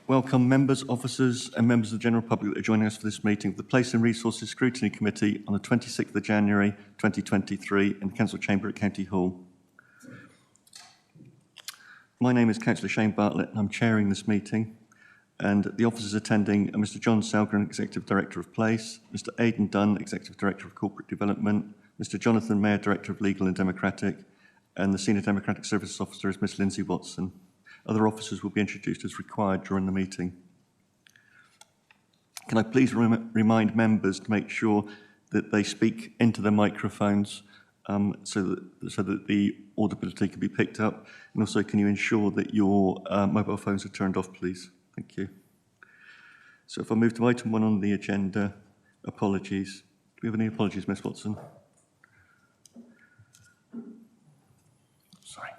Welcome members, officers and members of the general public that are joining us for this meeting of the Place and Resources Scrutiny Committee on the 26th of January 2023 in the Council Chamber at County Hall. My name is Councillor Shane Bartlett and I'm chairing this meeting, and the officers attending are Mr John Selgren, Executive Director of Place, Mr Aidan Dunn, Executive Director of Corporate Development, Mr Jonathan Mayer, Director of Legal and Democratic, and the Senior Democratic Services Officer is Miss Lindsay Watson. Other officers will be introduced as required during the meeting. Can I please remind members to make sure that they speak into their microphones so that the audibility can be picked up, and also can you ensure that your mobile phones are turned off, please? Thank you. So if I move to item 1 on the agenda, apologies. Do we have any apologies, Miss Watson? Sorry.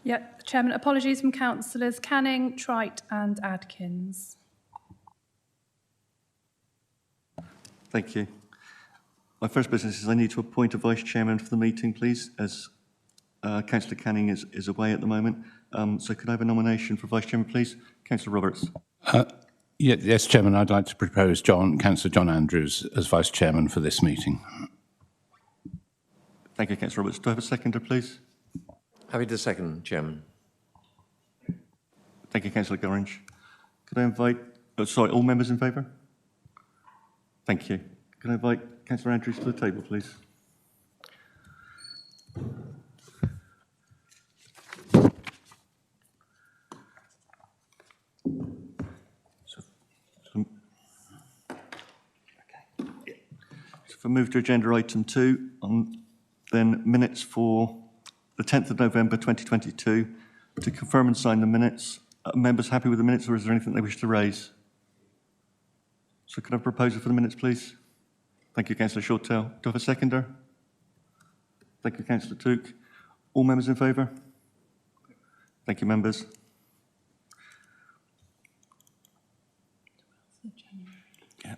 Yep, Chairman, apologies from Councillors Canning, Trite and Adkins. Thank you. My first business is I need to appoint a Vice Chairman for the meeting, please, as Councillor Canning is away at the moment. So could I have a nomination for Vice Chairman, please? Councillor Roberts. Yes, Chairman, I'd like to propose Councillor John Andrews as Vice Chairman for this meeting. Thank you, Councillor Roberts. Do I have a seconder, please? Happy to second, Chairman. Thank you, Councillor Gorringe. Could I invite, all members in favour? Thank you. Could I invite Councillor Andrews to the table, please? So if I move to agenda item 2, then minutes for the 10th of November 2022, to confirm and sign the minutes. Are members happy with the minutes, or is there anything they wish to raise? So could I have a proposal for the minutes, please? Thank you, Councillor Shortell. Do I have a seconder? Thank you, Councillor Took. All members in favour? Thank you, members. Yeah.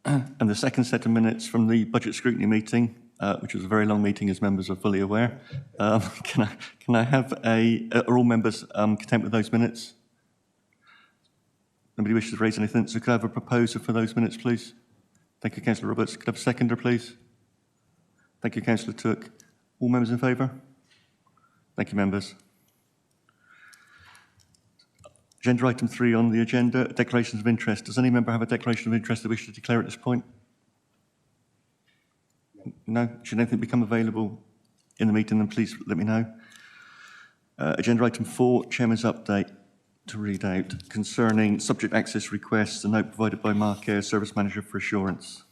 And the second set of minutes from the Budget Scrutiny meeting, which was a very long meeting, as members are fully aware. Can I have are all members content with those minutes? Nobody wishes to raise anything, so could I have a proposer for those minutes, please? Thank you, Councillor Roberts. Could I have a seconder, please? Thank you, Councillor Took. All members in favour? Thank you, members. Agenda item 3 on the agenda, declarations of interest. Does any member have a declaration of interest they wish to declare at this point? No? Should anything become available in the meeting, then please let me know. Agenda item 4, Chairman's update to read out concerning subject access requests, a note provided by Mark Eyre, Service Manager for Assurance.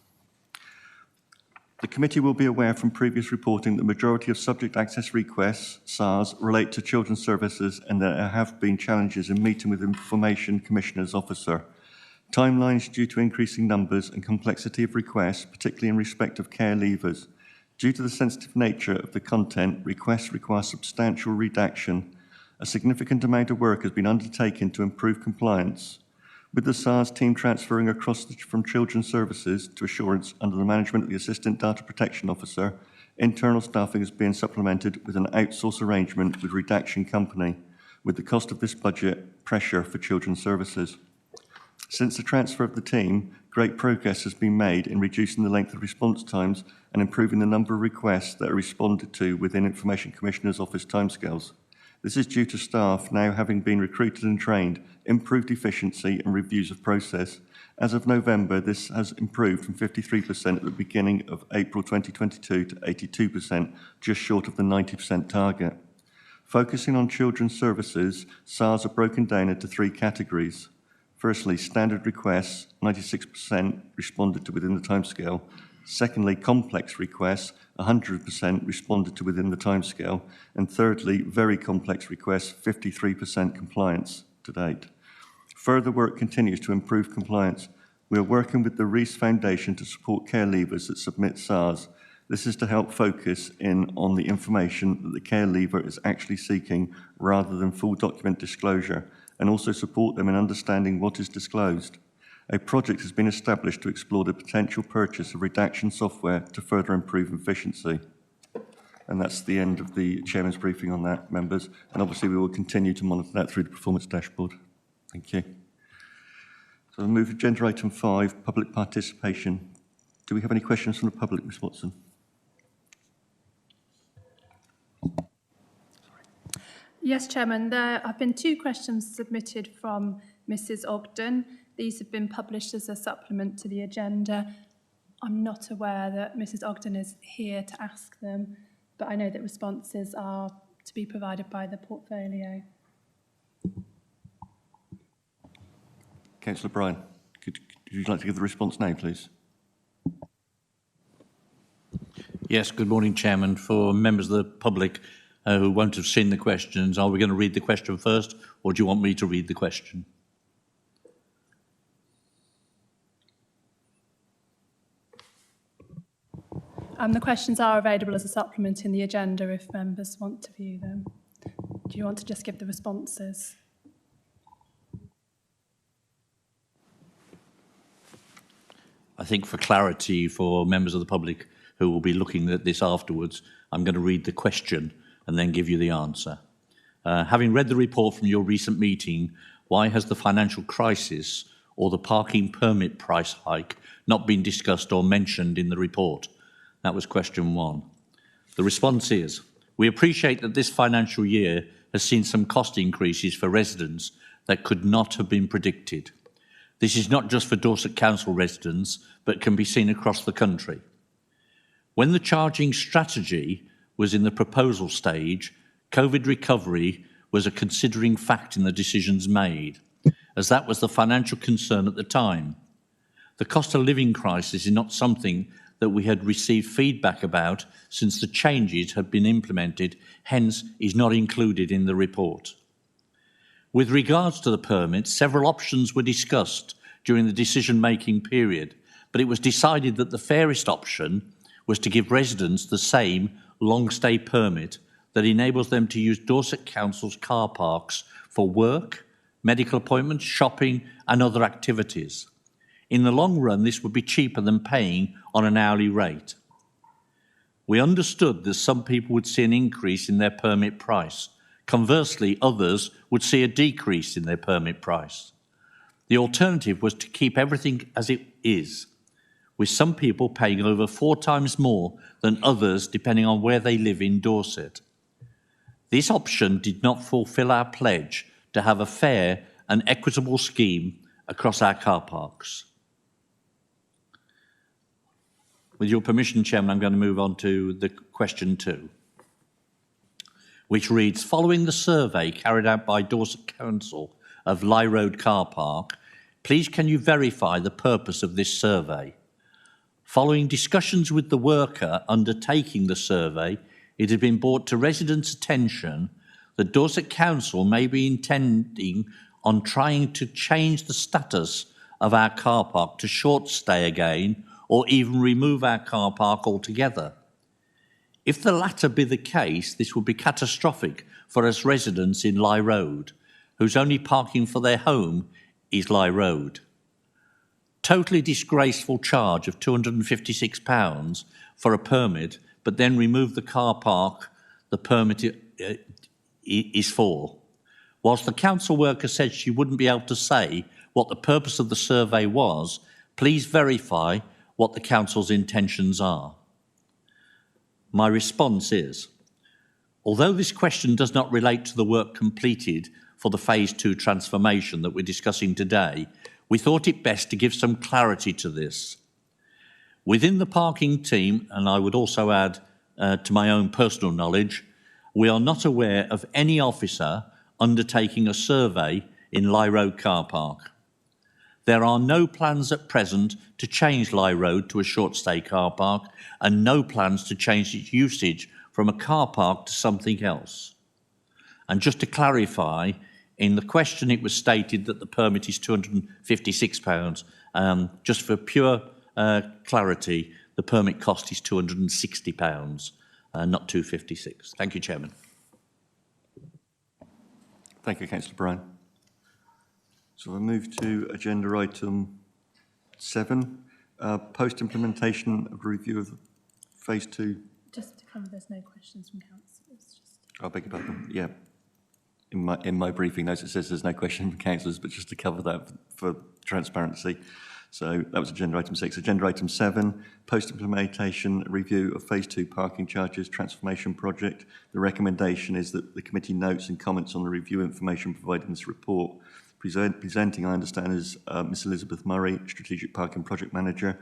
The committee will be aware from previous reporting that the majority of subject access requests, SARS, relate to children's services, and there have been challenges in meeting with Information Commissioner's Officer. Timelines due to increasing numbers and complexity of requests, particularly in respect of care leavers. Due to the sensitive nature of the content, requests require substantial redaction. A significant amount of work has been undertaken to improve compliance. With the SARS team transferring across from Children's Services to Assurance under the management of the Assistant Data Protection Officer, internal staffing is being supplemented with an outsource arrangement with Redaction Company, with the cost of this budget pressure for Children's Services. Since the transfer of the team, great progress has been made in reducing the length of response times and improving the number of requests that are responded to within Information Commissioner's Office timescales. This is due to staff now having been recruited and trained, improved efficiency and reviews of process. As of November, this has improved from 53% at the beginning of April 2022 to 82%, just short of the 90% target. Focusing on children's services, SARS are broken down into 3 categories. Firstly, standard requests, 96% responded to within the timescale. Secondly, complex requests, 100% responded to within the timescale. And thirdly, very complex requests, 53% compliance to date. Further work continues to improve compliance. We are working with the Rees Foundation to support care leavers that submit SARS. This is to help focus in on the information that the care leaver is actually seeking rather than full document disclosure, and also support them in understanding what is disclosed. A project has been established to explore the potential purchase of redaction software to further improve efficiency. And that's the end of the Chairman's briefing on that, members. And obviously we will continue to monitor that through the performance dashboard. Thank you. So we'll move to agenda item 5, public participation. Do we have any questions from the public, Ms Watson? Yes, Chairman. There have been 2 questions submitted from Mrs Ogden. These have been published as a supplement to the agenda. I'm not aware that Mrs Ogden is here to ask them, but I know that responses are to be provided by the portfolio. Councillor Bryan, would you like to give the response now, please? Yes, good morning, Chairman. For members of the public who won't have seen the questions, are we going to read the question first, or do you want me to read the question? The questions are available as a supplement in the agenda if members want to view them. Do you want to just give the responses? I think for clarity for members of the public who will be looking at this afterwards, I'm going to read the question and then give you the answer. Having read the report from your recent meeting, why has the financial crisis or the parking permit price hike not been discussed or mentioned in the report? That was question 1. The response is, we appreciate that this financial year has seen some cost increases for residents that could not have been predicted. This is not just for Dorset Council residents, but can be seen across the country. When the charging strategy was in the proposal stage, COVID recovery was a considering fact in the decisions made, as that was the financial concern at the time. The cost of living crisis is not something that we had received feedback about since the changes had been implemented, hence is not included in the report. With regards to the permits, several options were discussed during the decision-making period, but it was decided that the fairest option was to give residents the same long-stay permit that enables them to use Dorset Council's car parks for work, medical appointments, shopping and other activities. In the long run, this would be cheaper than paying on an hourly rate. We understood that some people would see an increase in their permit price. Conversely, others would see a decrease in their permit price. The alternative was to keep everything as it is, with some people paying over 4 times more than others depending on where they live in Dorset. This option did not fulfil our pledge to have a fair and equitable scheme across our car parks. With your permission, Chairman, I'm going to move on to the question 2, which reads, following the survey carried out by Dorset Council of Lye Road Car Park, please can you verify the purpose of this survey? Following discussions with the worker undertaking the survey, it had been brought to residents' attention that Dorset Council may be intending on trying to change the status of our car park to short stay again, or even remove our car park altogether. If the latter be the case, this would be catastrophic for us residents in Lye Road, whose only parking for their home is Lye Road. Totally disgraceful charge of £256 for a permit, but then remove the car park the permit is for. Whilst the council worker said she wouldn't be able to say what the purpose of the survey was, please verify what the council's intentions are. My response is, although this question does not relate to the work completed for the Phase 2 transformation that we're discussing today, we thought it best to give some clarity to this. Within the parking team, and I would also add to my own personal knowledge, we are not aware of any officer undertaking a survey in Lye Road Car Park. There are no plans at present to change Lye Road to a short-stay car park and no plans to change its usage from a car park to something else. And just to clarify, in the question it was stated that the permit is £256. Just for pure clarity, the permit cost is £260, not £256. Thank you, Chairman. Thank you, Councillor Bryan. So we'll move to agenda item 7, post-implementation of review of Phase 2. Just to cover, there's no questions from councillors. I beg your pardon, yeah. in my briefing notes, it says there's no question from councillors, but just to cover that for transparency. So that was agenda item 6. Agenda item 7, post-implementation review of phase 2 parking charges transformation project. The recommendation is that the committee notes and comments on the review information provided in this report. Presenting, I understand, is Miss Elizabeth Murray, Strategic Parking Project Manager,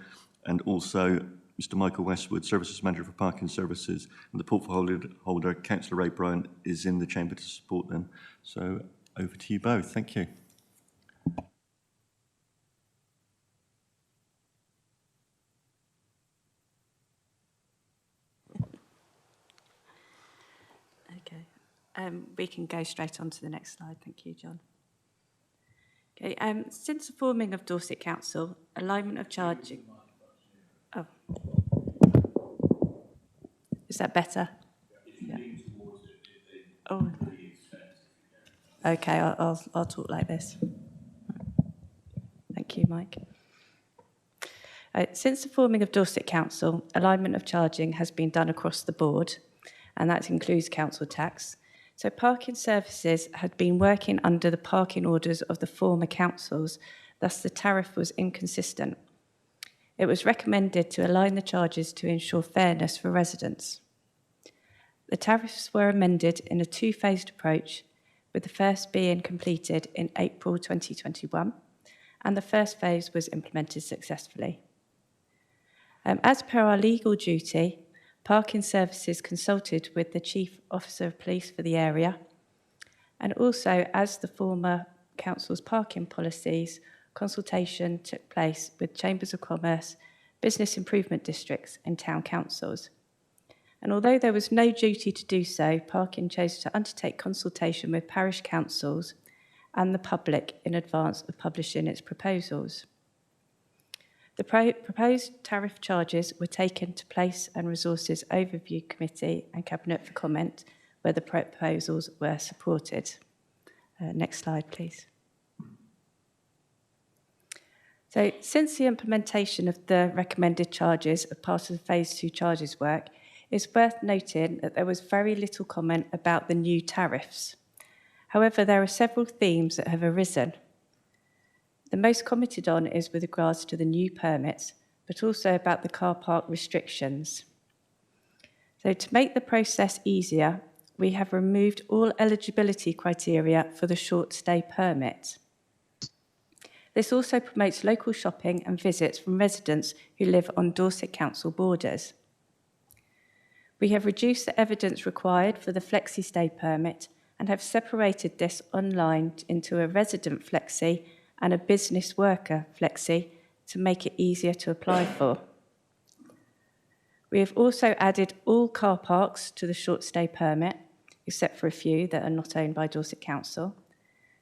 and also Mr Michael Westwood, Services Manager for Parking Services, and the portfolio holder, Councillor Ray Bryant, is in the chamber to support them. So over to you both. Thank you. Okay, we can go straight on to the next slide. Thank you, John. Okay, since the forming of Dorset Council, alignment of charging... Oh. Is that better? Yeah. Oh. Okay, I'll talk like this. Thank you, Mike. Since the forming of Dorset Council, alignment of charging has been done across the board, and that includes council tax. So parking services had been working under the parking orders of the former councils, thus the tariff was inconsistent. It was recommended to align the charges to ensure fairness for residents. The tariffs were amended in a two-phased approach, with the first being completed in April 2021, and the first phase was implemented successfully. As per our legal duty, parking services consulted with the Chief Officer of Police for the area, and also as the former council's parking policies, consultation took place with Chambers of Commerce, business improvement districts and town councils. And although there was no duty to do so, parking chose to undertake consultation with parish councils and the public in advance of publishing its proposals. The proposed tariff charges were taken to Place and Resources Overview Committee and Cabinet for comment, where the proposals were supported. Next slide, please. So, since the implementation of the recommended charges as part of the Phase 2 charges work, it's worth noting that there was very little comment about the new tariffs. However, there are several themes that have arisen. The most commented on is with regards to the new permits, but also about the car park restrictions. So to make the process easier, we have removed all eligibility criteria for the short stay permit. This also promotes local shopping and visits from residents who live on Dorset Council borders. We have reduced the evidence required for the flexi stay permit and have separated this online into a resident flexi and a business worker flexi to make it easier to apply for. We have also added all car parks to the short stay permit, except for a few that are not owned by Dorset Council,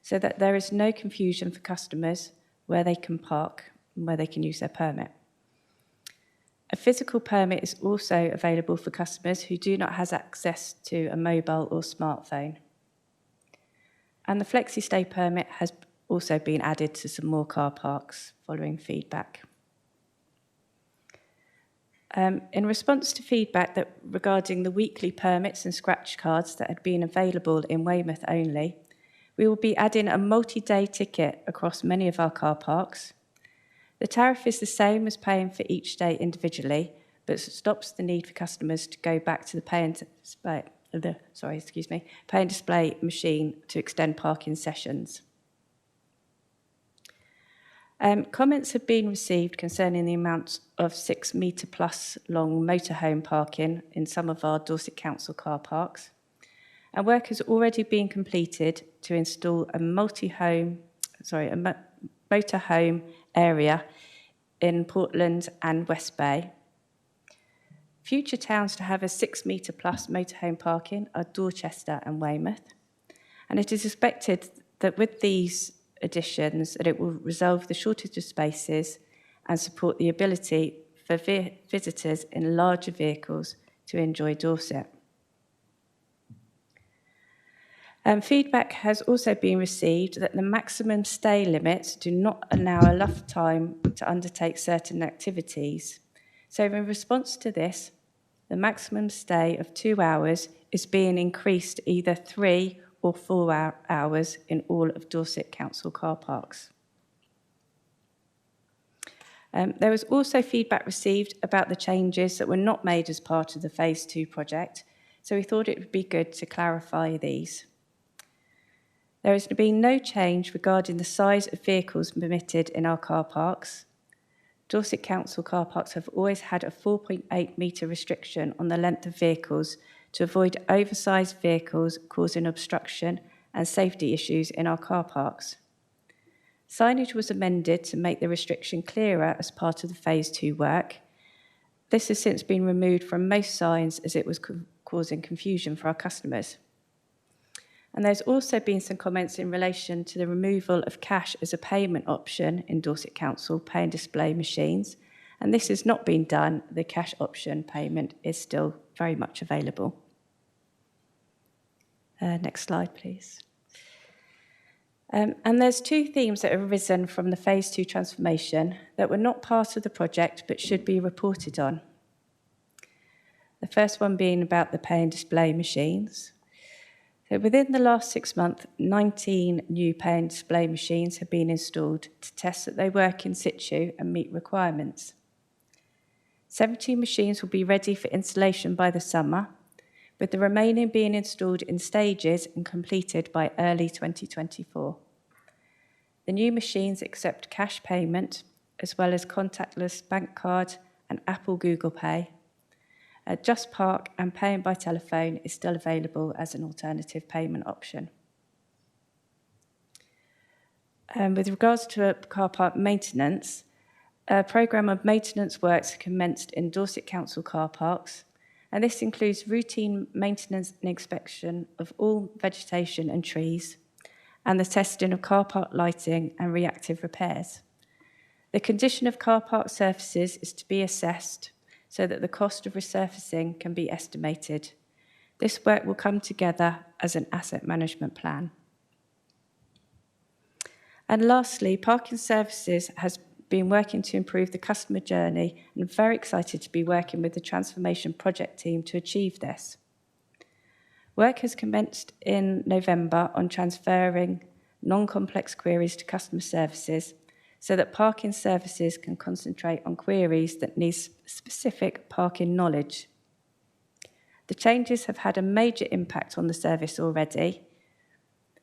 so that there is no confusion for customers where they can park and where they can use their permit. A physical permit is also available for customers who do not have access to a mobile or smartphone. And the flexi stay permit has also been added to some more car parks following feedback. In response to feedback regarding the weekly permits and scratch cards that had been available in Weymouth only, we will be adding a multi-day ticket across many of our car parks. The tariff is the same as paying for each day individually, but stops the need for customers to go back to the pay and display machine to extend parking sessions. Comments have been received concerning the amount of 6 metre plus long motorhome parking in some of our Dorset Council car parks. And work has already been completed to install a motorhome area in Portland and West Bay. Future towns to have a 6 metre plus motorhome parking are Dorchester and Weymouth. And it is expected that with these additions that it will resolve the shortage of spaces and support the ability for visitors in larger vehicles to enjoy Dorset. Feedback has also been received that the maximum stay limits do not allow enough time to undertake certain activities. So in response to this, the maximum stay of 2 hours is being increased to either 3 or 4 hours in all of Dorset Council car parks. There was also feedback received about the changes that were not made as part of the Phase 2 project, so we thought it would be good to clarify these. There has been no change regarding the size of vehicles permitted in our car parks. Dorset Council car parks have always had a 4.8 metre restriction on the length of vehicles to avoid oversized vehicles causing obstruction and safety issues in our car parks. Signage was amended to make the restriction clearer as part of the Phase 2 work. This has since been removed from most signs as it was causing confusion for our customers. And there's also been some comments in relation to the removal of cash as a payment option in Dorset Council pay and display machines. And this has not been done. The cash option payment is still very much available. Next slide, please. And there's two themes that have arisen from the Phase 2 transformation that were not part of the project but should be reported on. The first one being about the pay and display machines. So within the last 6 months, 19 new pay and display machines have been installed to test that they work in situ and meet requirements. 17 machines will be ready for installation by the summer, with the remaining being installed in stages and completed by early 2024. The new machines accept cash payment, as well as contactless bank card and Apple Google Pay. Just Park and paying by telephone is still available as an alternative payment option. With regards to car park maintenance, a programme of maintenance works commenced in Dorset Council car parks, and this includes routine maintenance and inspection of all vegetation and trees, and the testing of car park lighting and reactive repairs. The condition of car park surfaces is to be assessed so that the cost of resurfacing can be estimated. This work will come together as an asset management plan. And lastly, Parking Services has been working to improve the customer journey, and I'm very excited to be working with the Transformation Project team to achieve this. Work has commenced in November on transferring non-complex queries to customer services so that Parking Services can concentrate on queries that need specific parking knowledge. The changes have had a major impact on the service already.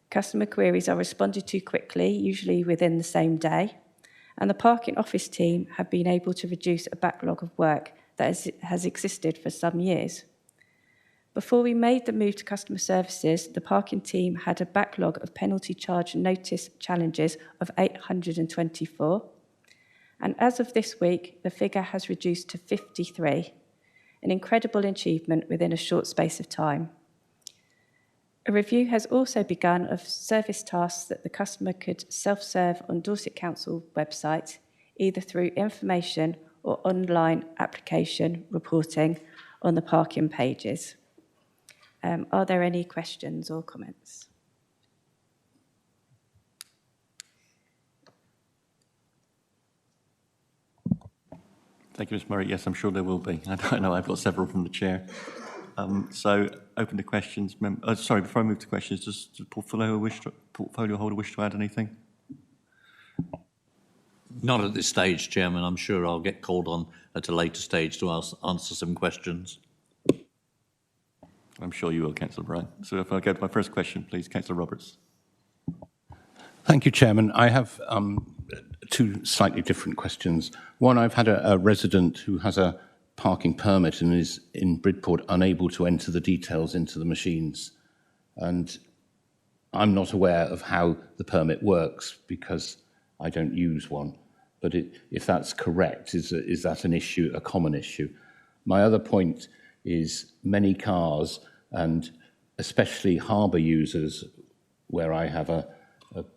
Customer queries are responded to quickly, usually within the same day, and the parking office team have been able to reduce a backlog of work that has existed for some years. Before we made the move to customer services, the parking team had a backlog of penalty charge notice challenges of 824. And as of this week, the figure has reduced to 53, an incredible achievement within a short space of time. A review has also begun of service tasks that the customer could self-serve on Dorset Council website, either through information or online application reporting on the parking pages. Are there any questions or comments? Thank you, Ms Murray. Yes, I'm sure there will be. I know I've got several from the chair. So open to questions. Sorry, before I move to questions, does the portfolio holder wish to add anything? Not at this stage, Chairman. I'm sure I'll get called on at a later stage to answer some questions. I'm sure you will, Councillor Brown. So if I go to my first question, please, Councillor Roberts. Thank you, Chairman. I have two slightly different questions. One, I've had a resident who has a parking permit and is in Bridport unable to enter the details into the machines. And I'm not aware of how the permit works because I don't use one. But if that's correct, is that an issue, a common issue? My other point is many cars, and especially harbour users, where I have a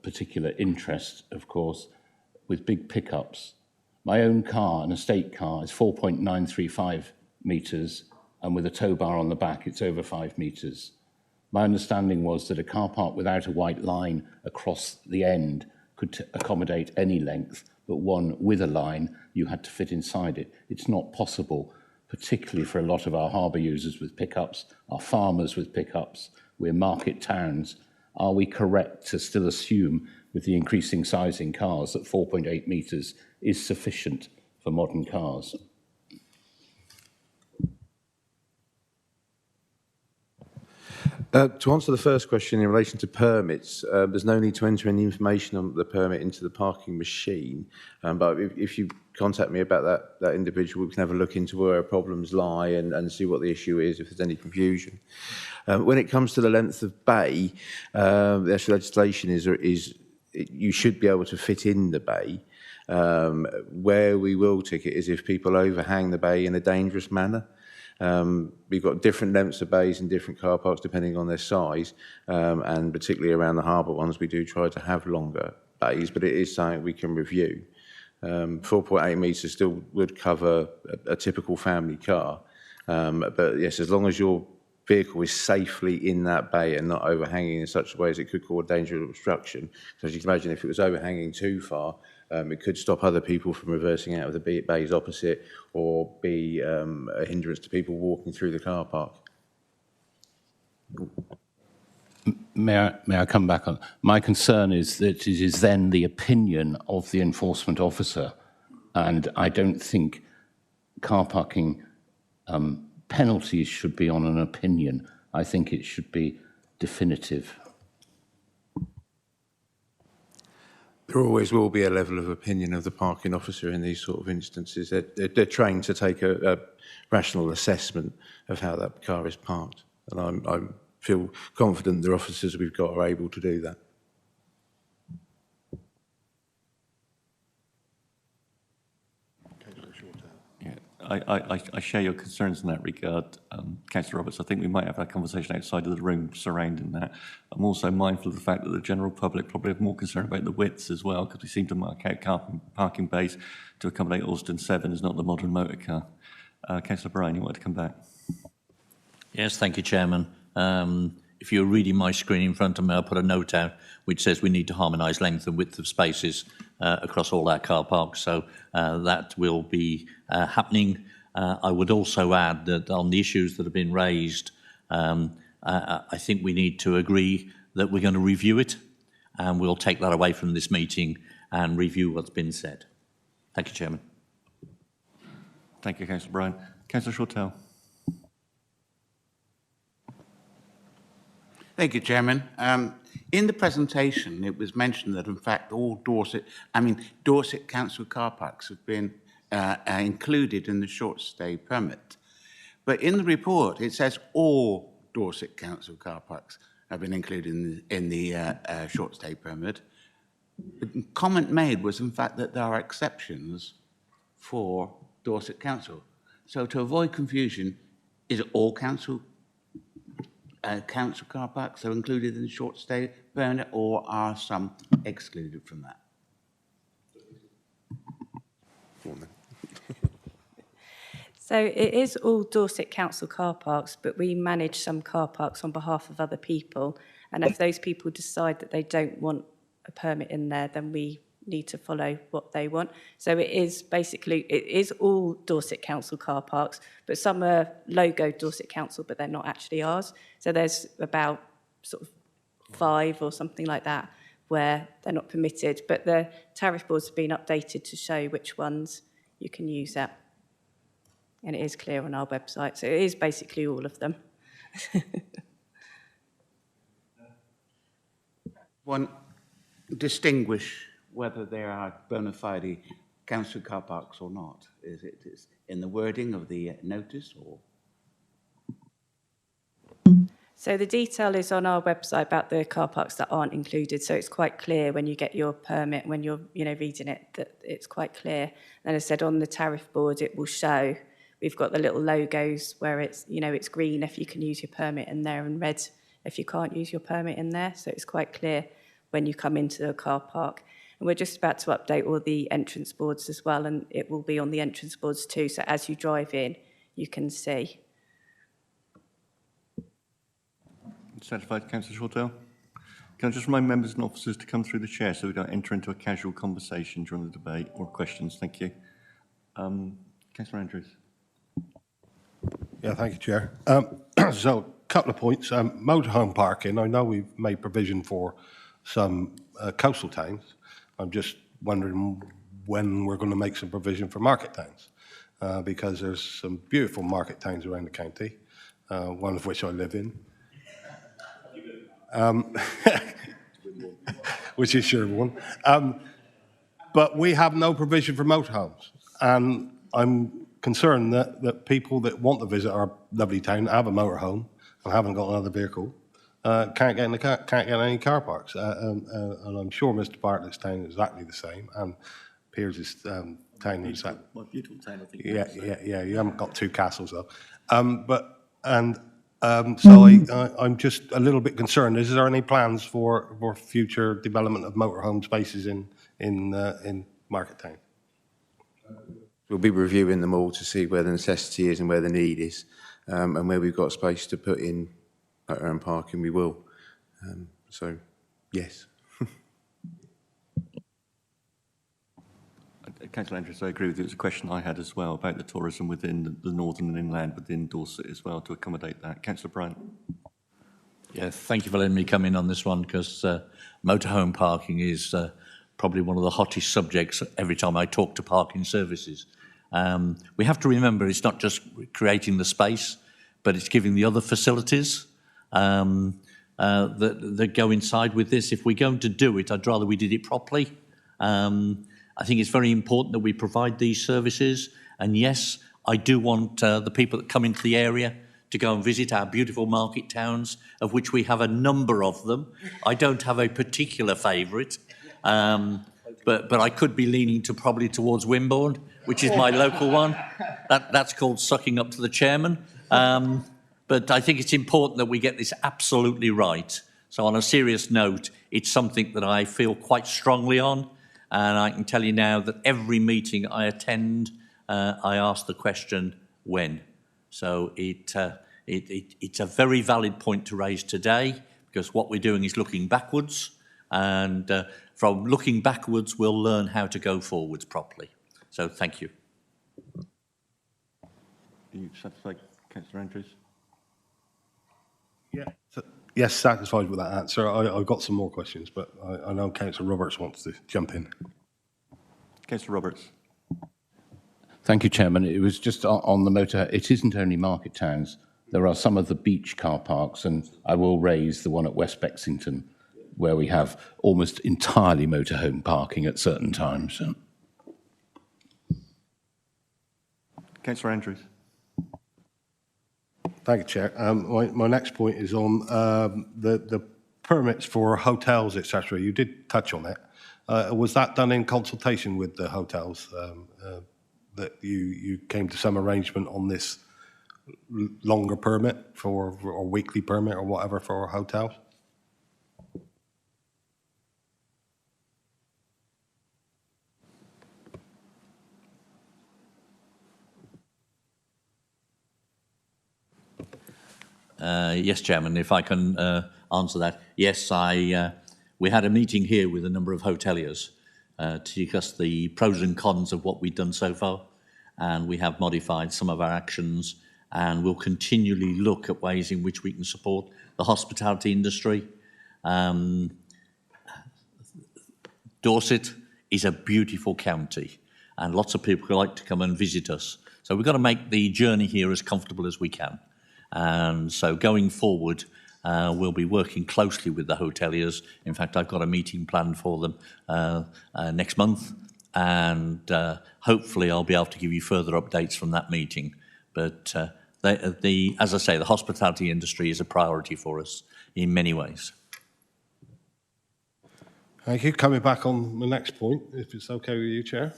particular interest, of course, with big pickups. My own car, an estate car, is 4.935 metres, and with a tow bar on the back, it's over 5 metres. My understanding was that a car park without a white line across the end could accommodate any length, but one with a line, you had to fit inside it. It's not possible, particularly for a lot of our harbour users with pickups, our farmers with pickups. We're market towns, are we correct to still assume, with the increasing size in cars, that 4.8 metres is sufficient for modern cars? To answer the first question in relation to permits, there's no need to enter any information on the permit into the parking machine. But if you contact me about that individual, we can have a look into where problems lie and see what the issue is, if there's any confusion. When it comes to the length of bay, the actual legislation is you should be able to fit in the bay. Where we will ticket is if people overhang the bay in a dangerous manner. We've got different lengths of bays in different car parks depending on their size, and particularly around the harbour ones, we do try to have longer bays, but it is something we can review. 4.8 metres still would cover a typical family car, but yes, as long as your vehicle is safely in that bay and not overhanging in such a way as it could cause danger of obstruction. So as you can imagine, if it was overhanging too far, it could stop other people from reversing out of the bays opposite, or be a hindrance to people walking through the car park. May I come back on? My concern is that it is then the opinion of the enforcement officer, and I don't think car parking penalties should be on an opinion. I think it should be definitive. There always will be a level of opinion of the parking officer in these sort of instances. They're trained to take a rational assessment of how that car is parked, and I feel confident the officers we've got are able to do that. I share your concerns in that regard, Councillor Roberts. I think we might have a conversation outside of the room surrounding that. I'm also mindful of the fact that the general public probably have more concern about the widths as well, because we seem to mark out parking bays to accommodate Alston 7 is not the modern motor car. Councillor Bryan, you wanted to come back? Yes, thank you, Chairman. If you're reading my screen in front of me, I'll put a note out which says we need to harmonise length and width of spaces across all our car parks. So that will be happening. I would also add that on the issues that have been raised, I think we need to agree that we're going to review it, and we'll take that away from this meeting and review what's been said. Thank you, Chairman. Thank you, Councillor Bryan. Councillor Shortell. Thank you, Chairman. In the presentation, it was mentioned that, in fact, all Dorset Council car parks have been included in the short stay permit. But in the report, it says all Dorset Council car parks have been included in the short stay permit. The comment made was, in fact, that there are exceptions for Dorset Council. So to avoid confusion, is it all council car parks are included in the short stay permit, or are some excluded from that? So it is all Dorset Council car parks, but we manage some car parks on behalf of other people. And if those people decide that they don't want a permit in there, then we need to follow what they want. So it is all Dorset Council car parks, but some are logo Dorset Council, but they're not actually ours. So there's about sort of 5 or something like that where they're not permitted, but the tariff boards have been updated to show which ones you can use at. And it is clear on our website. So it is basically all of them. One, distinguish whether there are bona fide council car parks or not. Is it in the wording of the notice, or? So the detail is on our website about the car parks that aren't included. So it's quite clear when you get your permit, when you're reading it, that it's quite clear. And as I said, on the tariff board, it will show. We've got the little logos where it's, it's green if you can use your permit in there, and red if you can't use your permit in there. So it's quite clear when you come into the car park. And we're just about to update all the entrance boards as well, and it will be on the entrance boards too. So as you drive in, you can see. Satisfied, Councillor Shortell? Can I just remind members and officers to come through the chair so we don't enter into a casual conversation during the debate or questions? Thank you. Councillor Andrews. Yeah, thank you, Chair. So couple of points. Motorhome parking, I know we've made provision for some coastal towns. I'm just wondering when we're going to make some provision for market towns, because there's some beautiful market towns around the county, one of which I live in, which is Sherborne. But we have no provision for motorhomes, and I'm concerned that people that want to visit our lovely town, have a motorhome, and haven't got another vehicle, can't get any car parks. And I'm sure Mr. Bartlett's town is exactly the same, and Piers' town is that. Well, beautiful town, I think. Yeah. You haven't got two castles though. So I'm just a little bit concerned. Is there any plans for future development of motorhome spaces in Market Town? We'll be reviewing them all to see where the necessity is and where the need is, and where we've got space to put in our own parking, we will. So, yes. Councillor Andrews, I agree with you. It was a question I had as well about the tourism within the northern and inland within Dorset as well to accommodate that. Councillor Bryant. Yeah, thank you for letting me come in on this one, because motorhome parking is probably one of the hottest subjects every time I talk to parking services. We have to remember it's not just creating the space, but it's giving the other facilities that go inside with this. If we're going to do it, I'd rather we did it properly. I think it's very important that we provide these services. And yes, I do want the people that come into the area to go and visit our beautiful market towns, of which we have a number of them. I don't have a particular favourite, but I could be leaning probably towards Wimborne, which is my local one. That's called sucking up to the chairman. But I think it's important that we get this absolutely right. So on a serious note, it's something that I feel quite strongly on. And I can tell you now that every meeting I attend, I ask the question, when? So it's a very valid point to raise today, because what we're doing is looking backwards. And from looking backwards, we'll learn how to go forwards properly. So thank you. Are you satisfied, Councillor Andrews? Yeah. Yes, satisfied with that answer. I've got some more questions, but I know Councillor Roberts wants to jump in. Councillor Roberts. Thank you, Chairman. It was just on the motor. It isn't only market towns. There are some of the beach car parks, and I will raise the one at West Bexington, where we have almost entirely motorhome parking at certain times. Councillor Andrews. Thank you, Chair. My next point is on the permits for hotels, etc. You did touch on it. Was that done in consultation with the hotels, that you came to some arrangement on this longer permit or weekly permit or whatever for hotels? Yes, Chairman, if I can answer that. Yes, we had a meeting here with a number of hoteliers to discuss the pros and cons of what we've done so far, and we have modified some of our actions, and we'll continually look at ways in which we can support the hospitality industry. Dorset is a beautiful county, and lots of people like to come and visit us. So we've got to make the journey here as comfortable as we can. And so going forward, we'll be working closely with the hoteliers. In fact, I've got a meeting planned for them next month, and hopefully I'll be able to give you further updates from that meeting. But as I say, the hospitality industry is a priority for us in many ways. Thank you. Coming back on the next point, if it's okay with you, Chair.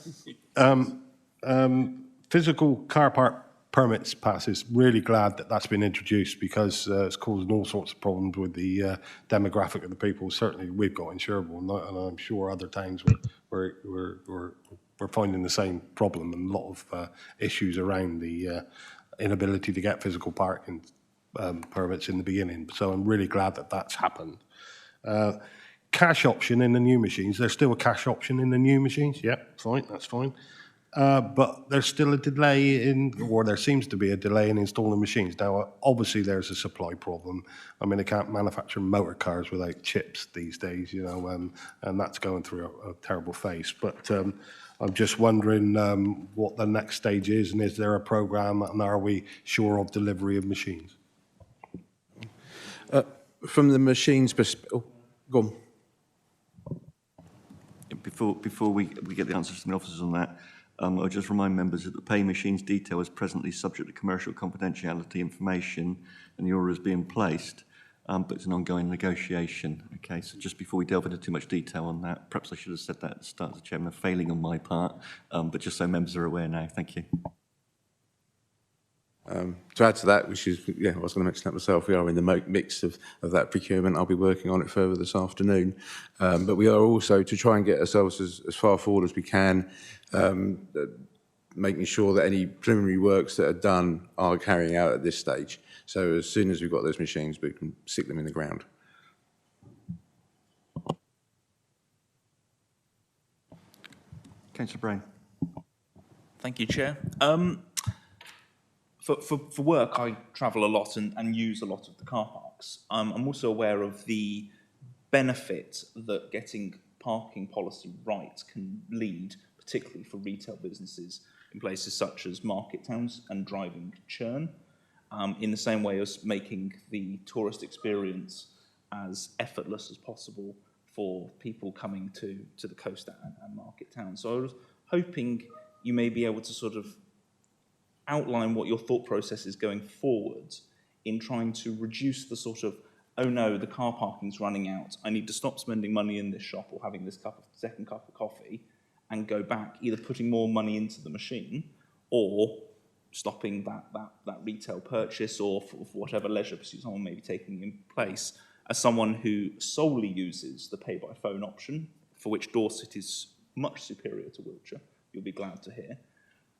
Physical car park permits passes. Really glad that that's been introduced, because it's causing all sorts of problems with the demographic of the people. Certainly we've got in Sherborne, and I'm sure other towns we're finding the same problem, and a lot of issues around the inability to get physical parking permits in the beginning. So I'm really glad that that's happened. Cash option in the new machines. There's still a cash option in the new machines. Yep, fine, that's fine. but there's still a delay or there seems to be a delay in installing machines. Now, obviously, there's a supply problem. I mean, they can't manufacture motor cars without chips these days, and that's going through a terrible phase. But I'm just wondering what the next stage is, and is there a program, and are we sure of delivery of machines? From the machines perspective, go on. Before we get the answers from the officers on that, I'll just remind members that the pay machines detail is presently subject to commercial confidentiality information and the order is being placed, but it's an ongoing negotiation. Okay, so just before we delve into too much detail on that, perhaps I should have said that at the start, as Chairman, a failing on my part, but just so members are aware now. Thank you. To add to that, which is, I was going to mention that myself, we are in the mix of that procurement. I'll be working on it further this afternoon. But we are also, to try and get ourselves as far forward as we can, making sure that any preliminary works that are done are carrying out at this stage. So as soon as we've got those machines, we can stick them in the ground. Councillor Brown. Thank you, Chair. For work, I travel a lot and use a lot of the car parks. I'm also aware of the benefit that getting parking policy right can lead, particularly for retail businesses in places such as market towns and driving churn, in the same way as making the tourist experience as effortless as possible for people coming to the coast and market towns. So I was hoping you may be able to sort of outline what your thought process is going forward in trying to reduce the sort of, oh no, the car parking's running out, I need to stop spending money in this shop or having this second cup of coffee, and go back, either putting more money into the machine or stopping that retail purchase, or for whatever leisure pursuit someone may be taking in place. As someone who solely uses the pay by phone option, for which Dorset is much superior to Wiltshire, you'll be glad to hear,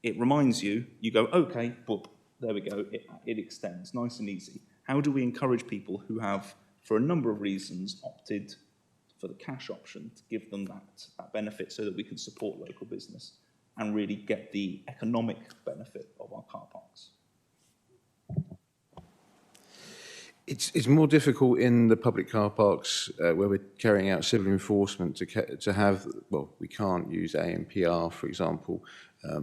it reminds you, you go, okay, boop, there we go, it extends, nice and easy. How do we encourage people who have, for a number of reasons, opted for the cash option to give them that benefit so that we can support local business and really get the economic benefit of our car parks? It's more difficult in the public car parks where we're carrying out civil enforcement to have, well, we can't use ANPR, for example,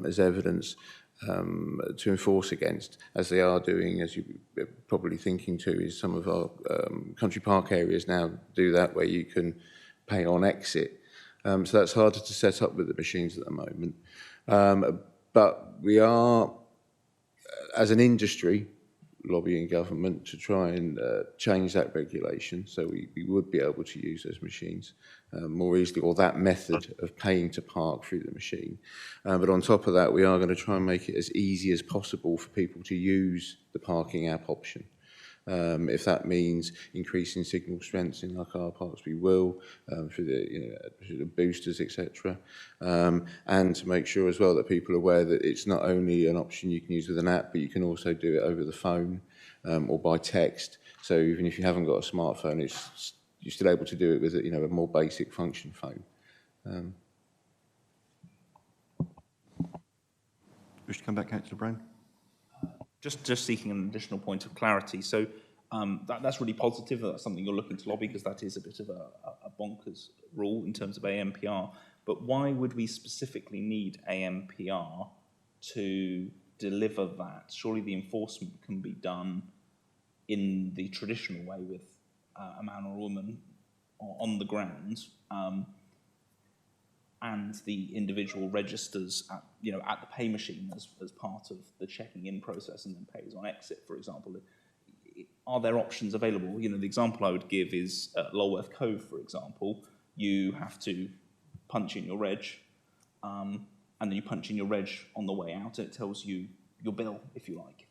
as evidence to enforce against, as they are doing, as you're probably thinking too, is some of our country park areas now do that, where you can pay on exit. So that's harder to set up with the machines at the moment. But we are, as an industry, lobbying government to try and change that regulation, so we would be able to use those machines more easily, or that method of paying to park through the machine. But on top of that, we are going to try and make it as easy as possible for people to use the parking app option. If that means increasing signal strengths in our car parks, we will, through the boosters, etc. And to make sure as well that people are aware that it's not only an option you can use with an app, but you can also do it over the phone or by text. So even if you haven't got a smartphone, you're still able to do it with a more basic function phone. Wish to come back, Councillor Brown? Just seeking an additional point of clarity. So that's really positive. That's something you're looking to lobby, because that is a bit of a bonkers rule in terms of ANPR. But why would we specifically need ANPR to deliver that? Surely the enforcement can be done in the traditional way with a man or a woman on the ground, and the individual registers at the pay machine as part of the checking in process and then pays on exit, for example. Are there options available? The example I would give is at Lulworth Cove, for example. You have to punch in your reg, and then you punch in your reg on the way out, and it tells you your bill, if you like.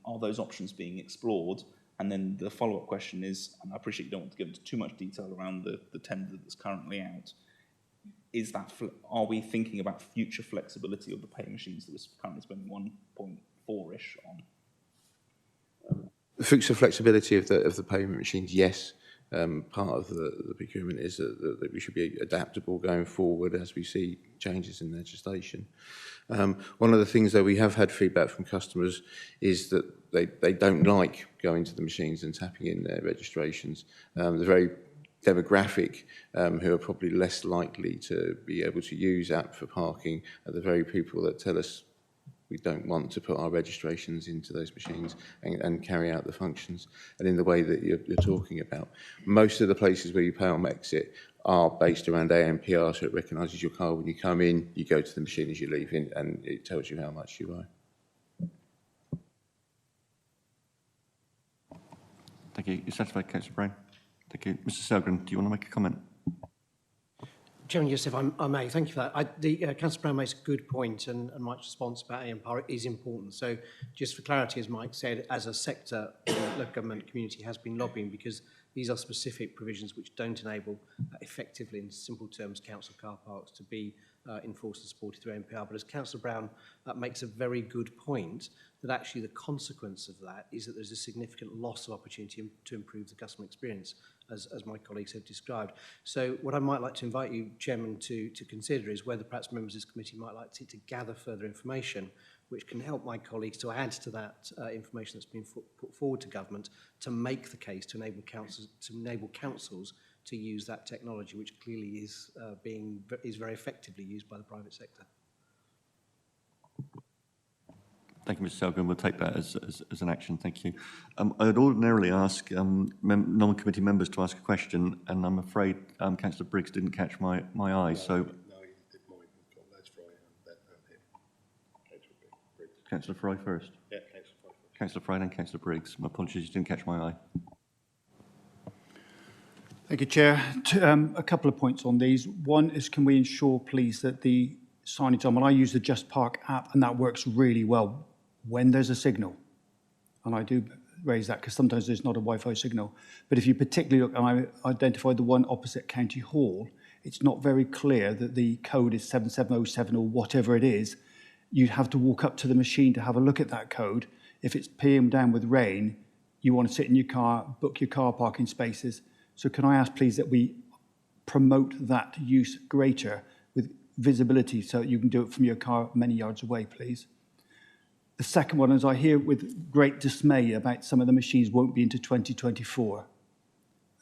Are those options being explored? And then the follow-up question is, and I appreciate you don't want to get into too much detail around the tender that's currently out, are we thinking about future flexibility of the pay machines that we're currently spending 1.4-ish on? The future flexibility of the payment machines, yes. part of the procurement is that we should be adaptable going forward as we see changes in legislation. One of the things that we have had feedback from customers is that they don't like going to the machines and tapping in their registrations. The very demographic who are probably less likely to be able to use app for parking are the very people that tell us we don't want to put our registrations into those machines and carry out the functions and in the way that you're talking about. Most of the places where you pay on exit are based around ANPR, so it recognises your car when you come in, you go to the machine as you leave in, and it tells you how much you owe. Thank you. You're satisfied, Councillor Brown? Thank you. Mr Selgren, do you want to make a comment? Chairman, yes, if I may, thank you for that. Councillor Brown makes a good point, and Mike's response about AMPR is important. So just for clarity, as Mike said, as a sector, the local government community has been lobbying because these are specific provisions which don't enable effectively, in simple terms, council car parks to be enforced and supported through AMPR. But as Councillor Brown makes a very good point, that actually the consequence of that is that there's a significant loss of opportunity to improve the customer experience, as my colleagues have described. So what I might like to invite you, Chairman, to consider is whether perhaps members of this committee might like to gather further information which can help my colleagues to add to that information that's been put forward to government to make the case to enable councils to use that technology, which clearly is very effectively used by the private sector. Thank you, Mr Selgren. We'll take that as an action. Thank you. I'd ordinarily ask non-committee members to ask a question, and I'm afraid Councillor Briggs didn't catch my eye. So, No, he did mine. We've got Les Fry and then him. Councillor Fry first. Yeah, Councillor Fry first. Councillor Fry and Councillor Briggs. My apologies, you didn't catch my eye. Thank you, Chair. A couple of points on these. One is, can we ensure, please, that the signage on, when I use the Just Park app, and that works really well when there's a signal, and I do raise that because sometimes there's not a Wi-Fi signal, but if you particularly look, and I identified the one opposite County Hall, it's not very clear that the code is 7707 or whatever it is. You'd have to walk up to the machine to have a look at that code. If it's PM down with rain, you want to sit in your car, book your car parking spaces. So can I ask, please, that we promote that use greater with visibility so that you can do it from your car many yards away, please? The second one is, I hear with great dismay about some of the machines won't be into 2024.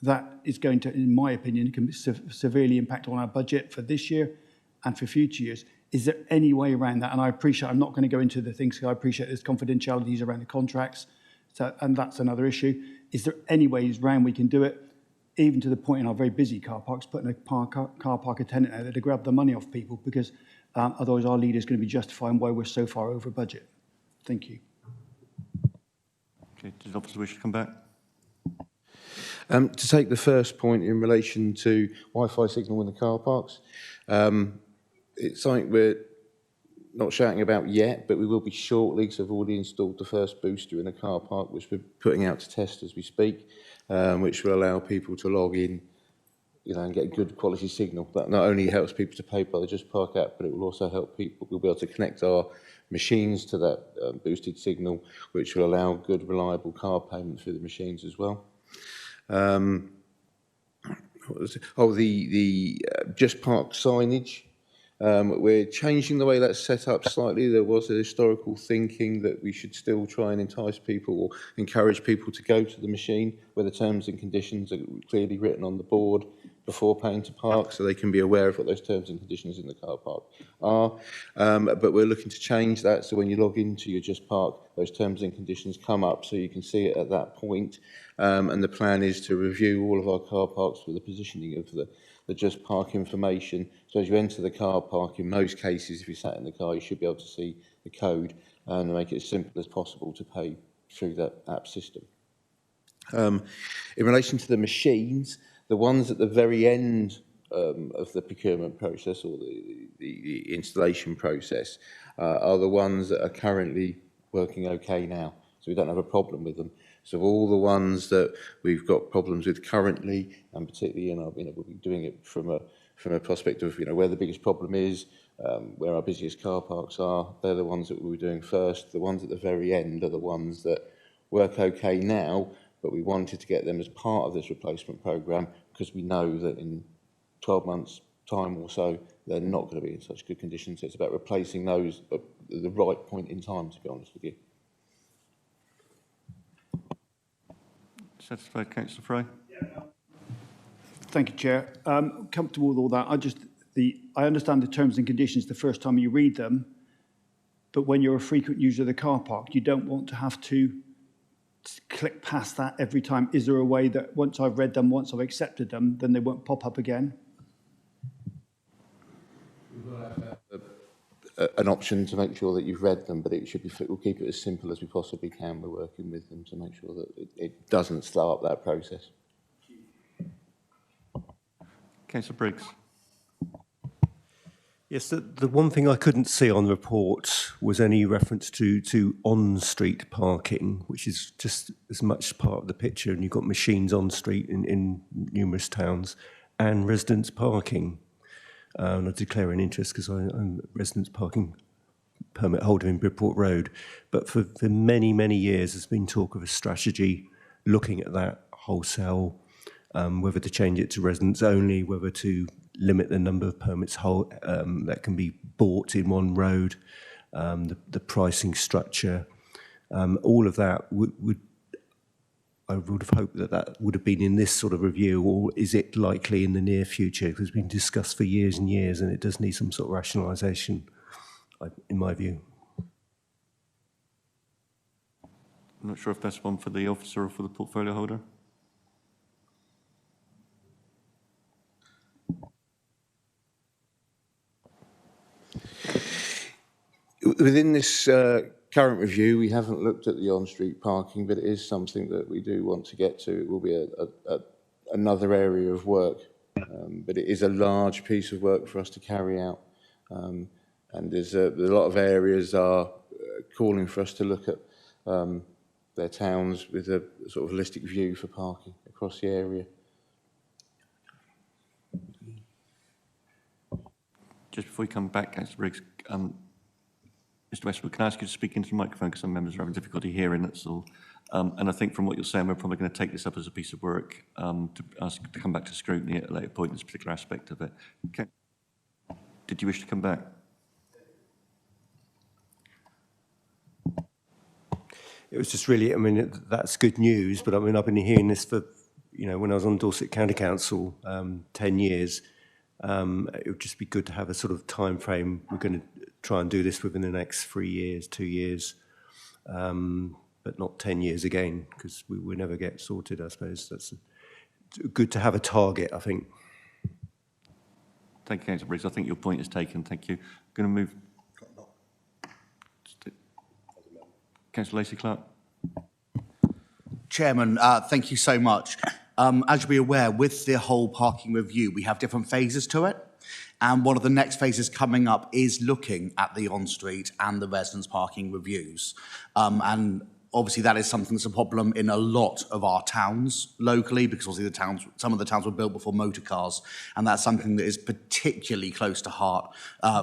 That is going to, in my opinion, can severely impact on our budget for this year and for future years. Is there any way around that? And I appreciate, I'm not going to go into the things, because I appreciate there's confidentialities around the contracts, so, and that's another issue. Is there any ways around we can do it, even to the point in our very busy car parks, putting a car park attendant out there to grab the money off people, because otherwise our leader is going to be justifying why we're so far over budget. Thank you. Okay, does the officer wish to come back? To take the first point in relation to Wi-Fi signal in the car parks, it's something we're not shouting about yet, but we will be shortly, because I've already installed the first booster in the car park, which we're putting out to test as we speak, which will allow people to log in, and get a good quality signal. That not only helps people to pay by the Just Park app, but it will also help people. We'll be able to connect our machines to that boosted signal, which will allow good, reliable car payment through the machines as well. The Just Park signage. We're changing the way that's set up slightly. There was a historical thinking that we should still try and entice people or encourage people to go to the machine where the terms and conditions are clearly written on the board before paying to park, so they can be aware of what those terms and conditions in the car park are. But we're looking to change that, so when you log into your Just Park, those terms and conditions come up so you can see it at that point. And the plan is to review all of our car parks for the positioning of the Just Park information. So as you enter the car park, in most cases, if you sat in the car, you should be able to see the code and make it as simple as possible to pay through that app system. In relation to the machines, the ones at the very end of the procurement process or the installation process are the ones that are currently working okay now. So we don't have a problem with them. So all the ones that we've got problems with currently, and particularly we'll be doing it from a prospect of where the biggest problem is, where our busiest car parks are. They're the ones that we'll be doing first. The ones at the very end are the ones that work okay now, but we wanted to get them as part of this replacement programme because we know that in 12 months' time or so, they're not going to be in such good condition. So it's about replacing those at the right point in time, to be honest with you. Satisfied, Councillor Fry? Thank you, Chair. Comfortable with all that. I understand the terms and conditions the first time you read them, but when you're a frequent user of the car park, you don't want to have to click past that every time. Is there a way that once I've read them, once I've accepted them, then they won't pop up again? An option to make sure that you've read them, but it should be. We'll keep it as simple as we possibly can. We're working with them to make sure that it doesn't slow up that process. Councillor Briggs? Yes, the one thing I couldn't see on the report was any reference to on-street parking, which is just as much part of the picture, and you've got machines on street in numerous towns, and residents parking. And I declare an interest because I'm a residents parking permit holder in Bridport Road. But for many, many years, there's been talk of a strategy looking at that wholesale, whether to change it to residents only, whether to limit the number of permits that can be bought in one road, the pricing structure. All of that I would have hoped that would have been in this sort of review, or is it likely in the near future? Because it's been discussed for years and years, and it does need some sort of rationalisation, in my view. I'm not sure if that's one for the officer or for the portfolio holder. Within this current review, we haven't looked at the on-street parking, but it is something that we do want to get to. It will be another area of work, but it is a large piece of work for us to carry out. And there's a lot of areas are calling for us to look at their towns with a sort of holistic view for parking across the area. Just before we come back, Councillor Briggs, Mr. Westwood, can I ask you to speak into the microphone because some members are having difficulty hearing, that's all. And I think from what you're saying, we're probably going to take this up as a piece of work to ask to come back to scrutiny at a later point in this particular aspect of it. Okay. Did you wish to come back? It was just really, I mean, that's good news, but I mean, I've been hearing this for, when I was on Dorset County Council 10 years, it would just be good to have a sort of time frame. We're going to try and do this within the next 3 years, 2 years, but not 10 years again, because we will never get sorted, I suppose. That's good to have a target, I think. Thank you, Councillor Briggs. I think your point is taken. Thank you. I'm going to move. Councillor Lacey-Clark. Chairman, thank you so much. As you'll be aware, with the whole parking review, we have different phases to it. And one of the next phases coming up is looking at the on-street and the residence parking reviews. And obviously that is something that's a problem in a lot of our towns locally, because obviously some of the towns were built before motor cars. And that's something that is particularly close to heart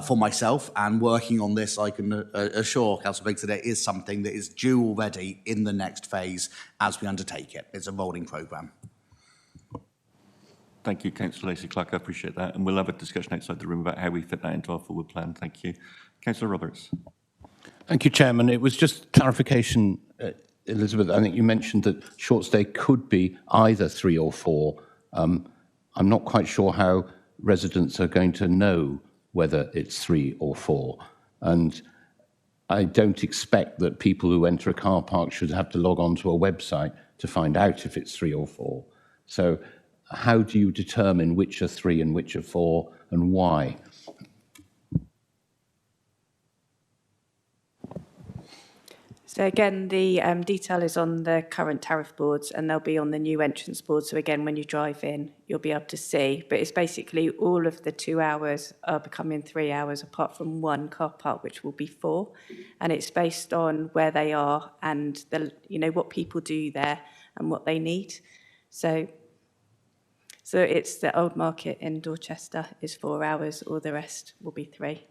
for myself. And working on this, I can assure Councillor Briggs that it is something that is due already in the next phase as we undertake it. It's a rolling programme. Thank you, Councillor Lacey-Clark. I appreciate that. And we'll have a discussion outside the room about how we fit that into our forward plan. Thank you. Councillor Roberts. Thank you, Chairman. It was just clarification, Elizabeth. I think you mentioned that short stay could be either 3 or 4. I'm not quite sure how residents are going to know whether it's 3 or 4. And I don't expect that people who enter a car park should have to log on to a website to find out if it's 3 or 4. So how do you determine which are 3 and which are 4 and why? So again, the detail is on the current tariff boards and they'll be on the new entrance board. So again, when you drive in, you'll be able to see. But it's basically all of the 2 hours are becoming 3 hours apart from one car park, which will be 4. And it's based on where they are and what people do there and what they need. So it's the Old Market in Dorchester is 4 hours, or the rest will be 3.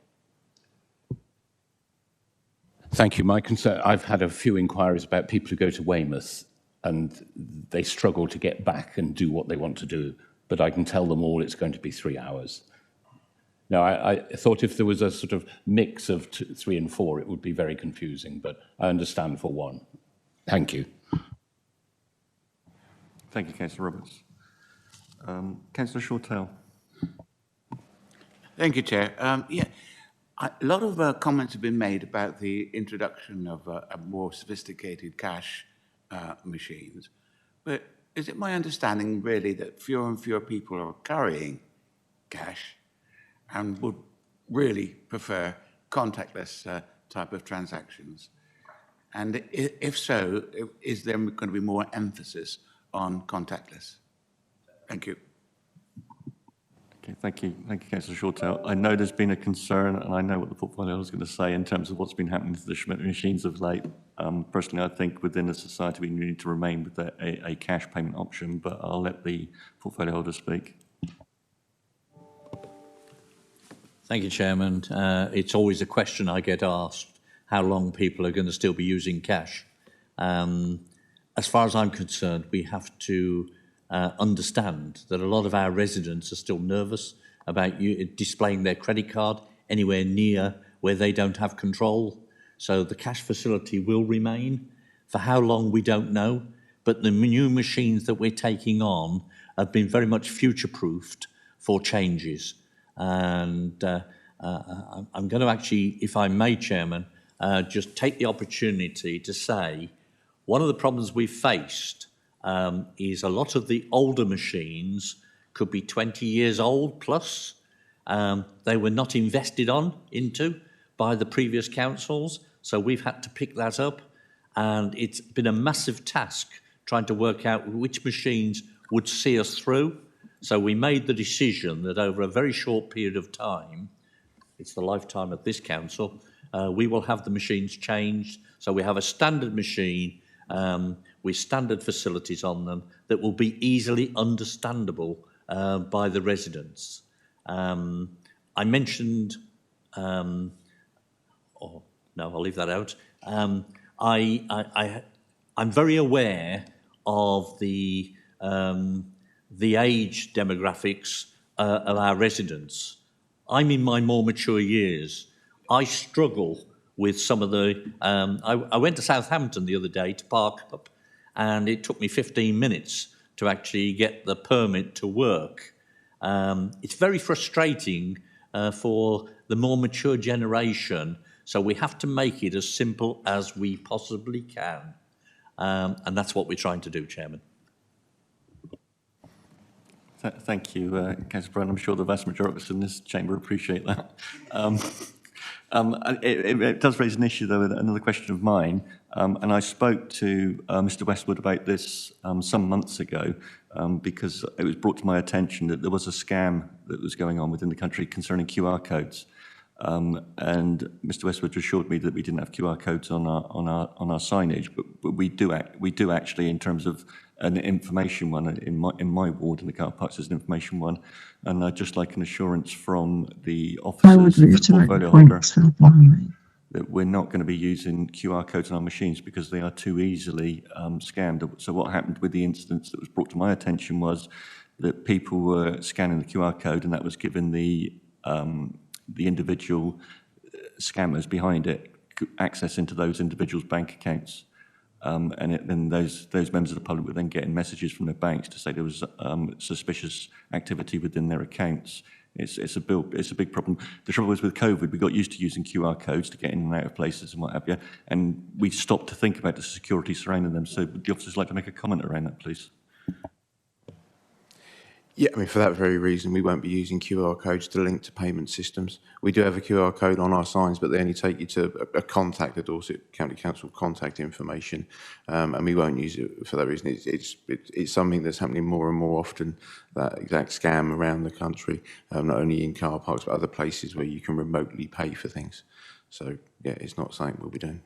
Thank you. My concern, I've had a few inquiries about people who go to Weymouth and they struggle to get back and do what they want to do. But I can tell them all it's going to be 3 hours. Now, I thought if there was a sort of mix of 3 and 4, it would be very confusing, but I understand for 1. Thank you. Thank you, Councillor Roberts. Councillor Shortell. Thank you, Chair. A lot of comments have been made about the introduction of more sophisticated cash machines. But is it my understanding, really, that fewer and fewer people are carrying cash and would really prefer contactless type of transactions? And if so, is there going to be more emphasis on contactless? Thank you. Okay, thank you, Councillor Shortell. I know there's been a concern, and I know what the portfolio is going to say in terms of what's been happening to the machines of late. Personally, I think within the society we need to remain with a cash payment option, but I'll let the portfolio holder speak. Thank you, Chairman. It's always a question I get asked, how long people are going to still be using cash. As far as I'm concerned, we have to understand that a lot of our residents are still nervous about displaying their credit card anywhere near where they don't have control. So the cash facility will remain. For how long, we don't know. But the new machines that we're taking on have been very much future-proofed for changes. And I'm going to actually, if I may, Chairman, just take the opportunity to say one of the problems we've faced is a lot of the older machines could be 20 years old plus. They were not invested into by the previous councils, so we've had to pick that up, and it's been a massive task trying to work out which machines would see us through. So we made the decision that over a very short period of time, it's the lifetime of this council, we will have the machines changed. So we have a standard machine with standard facilities on them that will be easily understandable by the residents. I mentioned, oh no, I'll leave that out. I'm very aware of the age demographics of our residents. I'm in my more mature years. I struggle with some of the, I went to Southampton the other day to park up, and it took me 15 minutes to actually get the permit to work. It's very frustrating for the more mature generation, so we have to make it as simple as we possibly can. And that's what we're trying to do, Chairman. Thank you, Councillor Brown. I'm sure the vast majority of us in this chamber appreciate that. It does raise an issue, though, with another question of mine. And I spoke to Mr. Westwood about this some months ago because it was brought to my attention that there was a scam that was going on within the country concerning QR codes. And Mr. Westwood assured me that we didn't have QR codes on our signage, but we do actually, in terms of an information one in my ward in the car parks, there's an information one, and I'd just like an assurance from the officers, the portfolio holder, that we're not going to be using QR codes on our machines because they are too easily scammed. So what happened with the instance that was brought to my attention was that people were scanning the QR code, and that was given the individual scammers behind it access into those individuals' bank accounts. And then those members of the public were then getting messages from their banks to say there was suspicious activity within their accounts. It's a big problem. The trouble is with COVID, we got used to using QR codes to get in and out of places and what have you, and we stopped to think about the security surrounding them. So would the officers like to make a comment around that, please? Yeah, I mean, for that very reason, we won't be using QR codes to link to payment systems. We do have a QR code on our signs, but they only take you to a contact, the Dorset County Council contact information, and we won't use it for that reason. It's something that's happening more and more often, that exact scam around the country, not only in car parks, but other places where you can remotely pay for things. So, yeah, it's not something we'll be doing.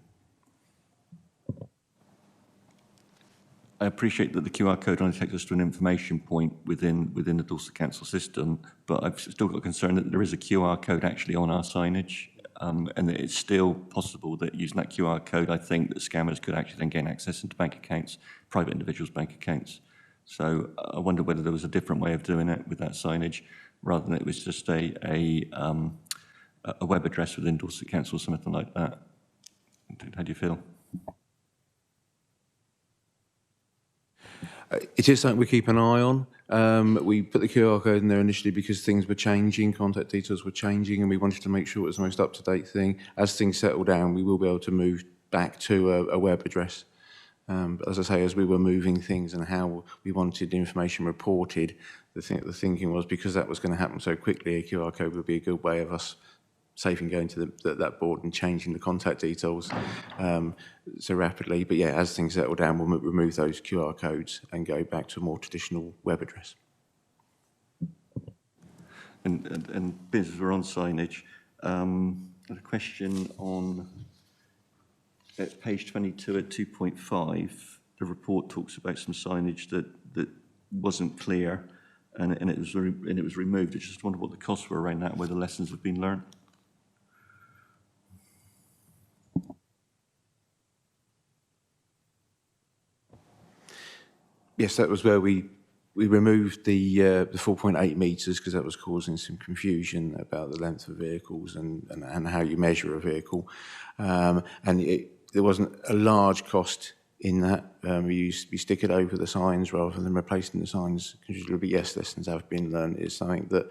I appreciate that the QR code only takes us to an information point within the Dorset Council system, but I've still got concern that there is a QR code actually on our signage. and that it's still possible that using that QR code, I think that scammers could actually then gain access into bank accounts, private individuals' bank accounts. So I wonder whether there was a different way of doing it with that signage, rather than it was just a web address within Dorset Council or something like that. How do you feel? It is something we keep an eye on. We put the QR code in there initially because things were changing, contact details were changing, and we wanted to make sure it was the most up-to-date thing. As things settle down, we will be able to move back to a web address. But as I say, as we were moving things and how we wanted the information reported, the thinking was because that was going to happen so quickly, a QR code would be a good way of us saving going to that board and changing the contact details so rapidly. But yeah, as things settle down, we'll remove those QR codes and go back to a more traditional web address. And business we're on signage, a question on at page 22 at 2.5, the report talks about some signage that wasn't clear, and it was removed. I just wonder what the costs were around that, and whether lessons have been learned. Yes, that was where we removed the 4.8 metres because that was causing some confusion about the length of vehicles and how you measure a vehicle. There wasn't a large cost in that. We stick it over the signs rather than replacing the signs. But yes, lessons have been learned. It's something that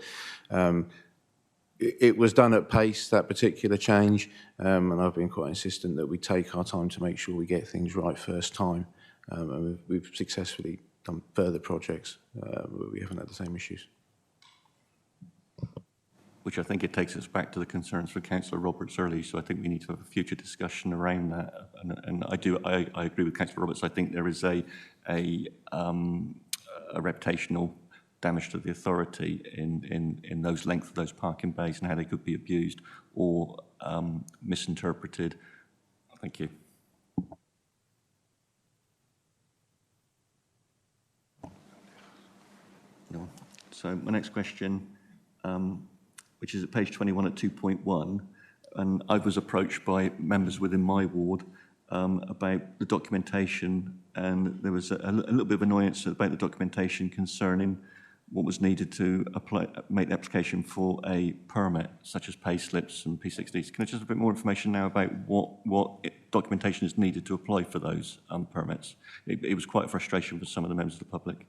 it was done at pace, that particular change, and I've been quite insistent that we take our time to make sure we get things right first time. And we've successfully done further projects where we haven't had the same issues. Which I think it takes us back to the concerns for Councillor Roberts earlier, so I think we need to have a future discussion around that. And I agree with Councillor Roberts. I think there is a reputational damage to the authority in those length of those parking bays and how they could be abused or misinterpreted. Thank you. No. So my next question, which is at page 21 at 2.1, and I was approached by members within my ward about the documentation, and there was a little bit of annoyance about the documentation concerning what was needed to make the application for a permit, such as pay slips and P60s. Can I just have a bit more information now about what documentation is needed to apply for those permits? It was quite a frustration for some of the members of the public.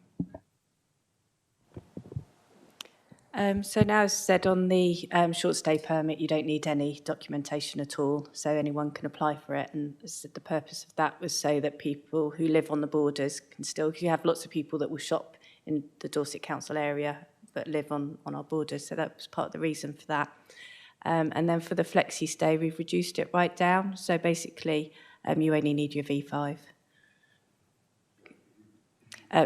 So now, as said, on the short stay permit, you don't need any documentation at all, so anyone can apply for it. And as I said, the purpose of that was so that people who live on the borders can still, because you have lots of people that will shop in the Dorset Council area but live on our borders, so that was part of the reason for that. And then for the flexi stay, we've reduced it right down. So basically, you only need your V5.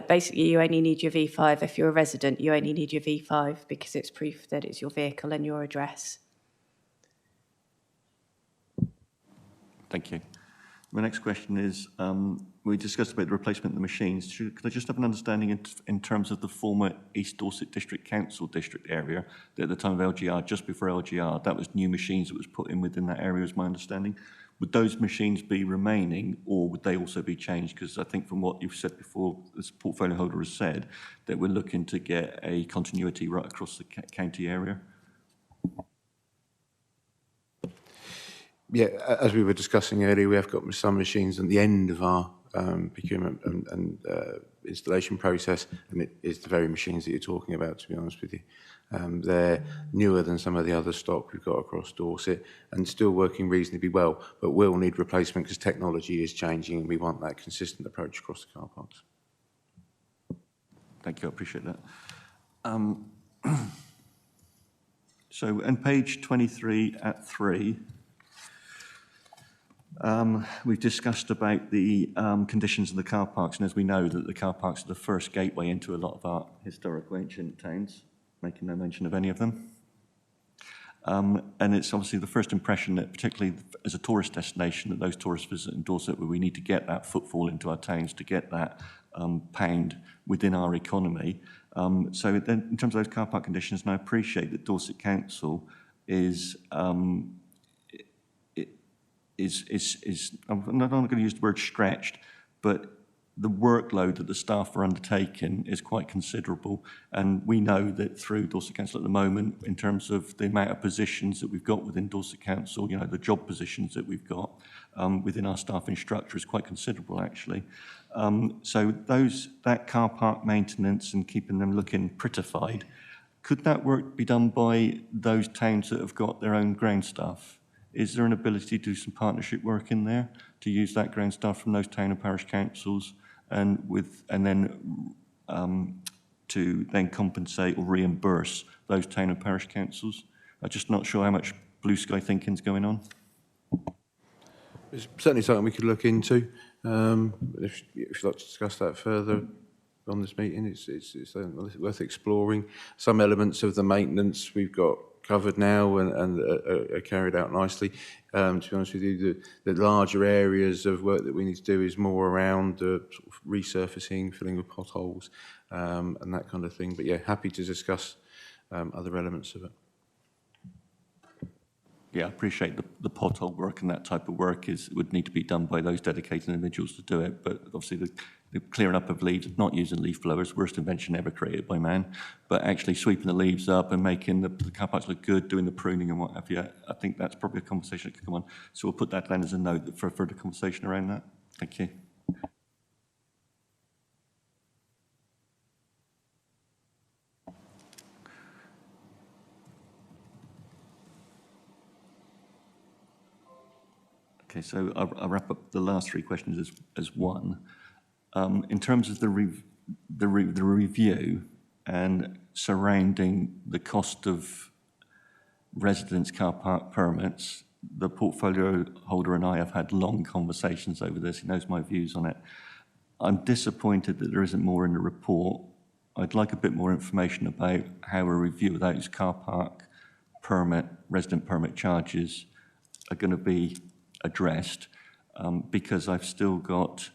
Basically, you only need your V5. If you're a resident, you only need your V5 because it's proof that it's your vehicle and your address. Thank you. My next question is, we discussed about the replacement of the machines. Could I just have an understanding in terms of the former East Dorset District Council district area, that at the time of LGR, just before LGR, that was new machines that was put in within that area, is my understanding. Would those machines be remaining, or would they also be changed? Because I think from what you've said before, this portfolio holder has said, that we're looking to get a continuity right across the county area. Yeah, as we were discussing earlier, we have got some machines at the end of our procurement and installation process, and it is the very machines that you're talking about, to be honest with you. They're newer than some of the other stock we've got across Dorset and still working reasonably well, but will need replacement because technology is changing and we want that consistent approach across the car parks. Thank you, I appreciate that. So on page 23 at 3, we've discussed about the conditions of the car parks, and as we know that the car parks are the first gateway into a lot of our historical ancient towns, making no mention of any of them. And it's obviously the first impression that, particularly as a tourist destination, that those tourists visit in Dorset, where we need to get that footfall into our towns to get that pound within our economy. So then, in terms of those car park conditions, and I appreciate that Dorset Council is I'm not going to use the word stretched, but the workload that the staff are undertaking is quite considerable. And we know that through Dorset Council at the moment, in terms of the amount of positions that we've got within Dorset Council, you know, the job positions that we've got within our staffing structure is quite considerable, actually. So that car park maintenance and keeping them looking prettified, could that work be done by those towns that have got their own ground staff? Is there an ability to do some partnership work in there to use that ground staff from those town and parish councils to then compensate or reimburse those town and parish councils? I'm just not sure how much blue sky thinking's going on. It's certainly something we could look into. If you'd like to discuss that further on this meeting, it's worth exploring. Some elements of the maintenance we've got covered now and are carried out nicely. To be honest with you, the larger areas of work that we need to do is more around sort of resurfacing, filling with potholes, and that kind of thing. But yeah, happy to discuss other elements of it. Yeah, I appreciate the pothole work, and that type of work would need to be done by those dedicated individuals to do it. But obviously the clearing up of leaves, not using leaf blowers, worst invention ever created by man, but actually sweeping the leaves up and making the car parks look good, doing the pruning and what have you. I think that's probably a conversation that could come on. So we'll put that down as a note for a further conversation around that. Thank you. Okay, so I'll wrap up the last three questions as one. In terms of the review and surrounding the cost of residence car park permits, the portfolio holder and I have had long conversations over this. He knows my views on it. I'm disappointed that there isn't more in the report. I'd like a bit more information about how a review of those car park resident permit charges are going to be addressed, because I've still got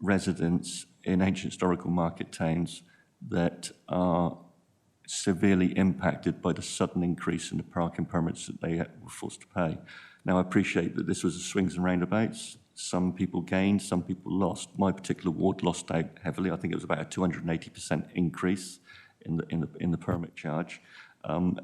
residents in ancient historical market towns that are severely impacted by the sudden increase in the parking permits that they were forced to pay. Now, I appreciate that this was a swings and roundabouts. Some people gained, some people lost. My particular ward lost out heavily. I think it was about a 280% increase in the permit charge. And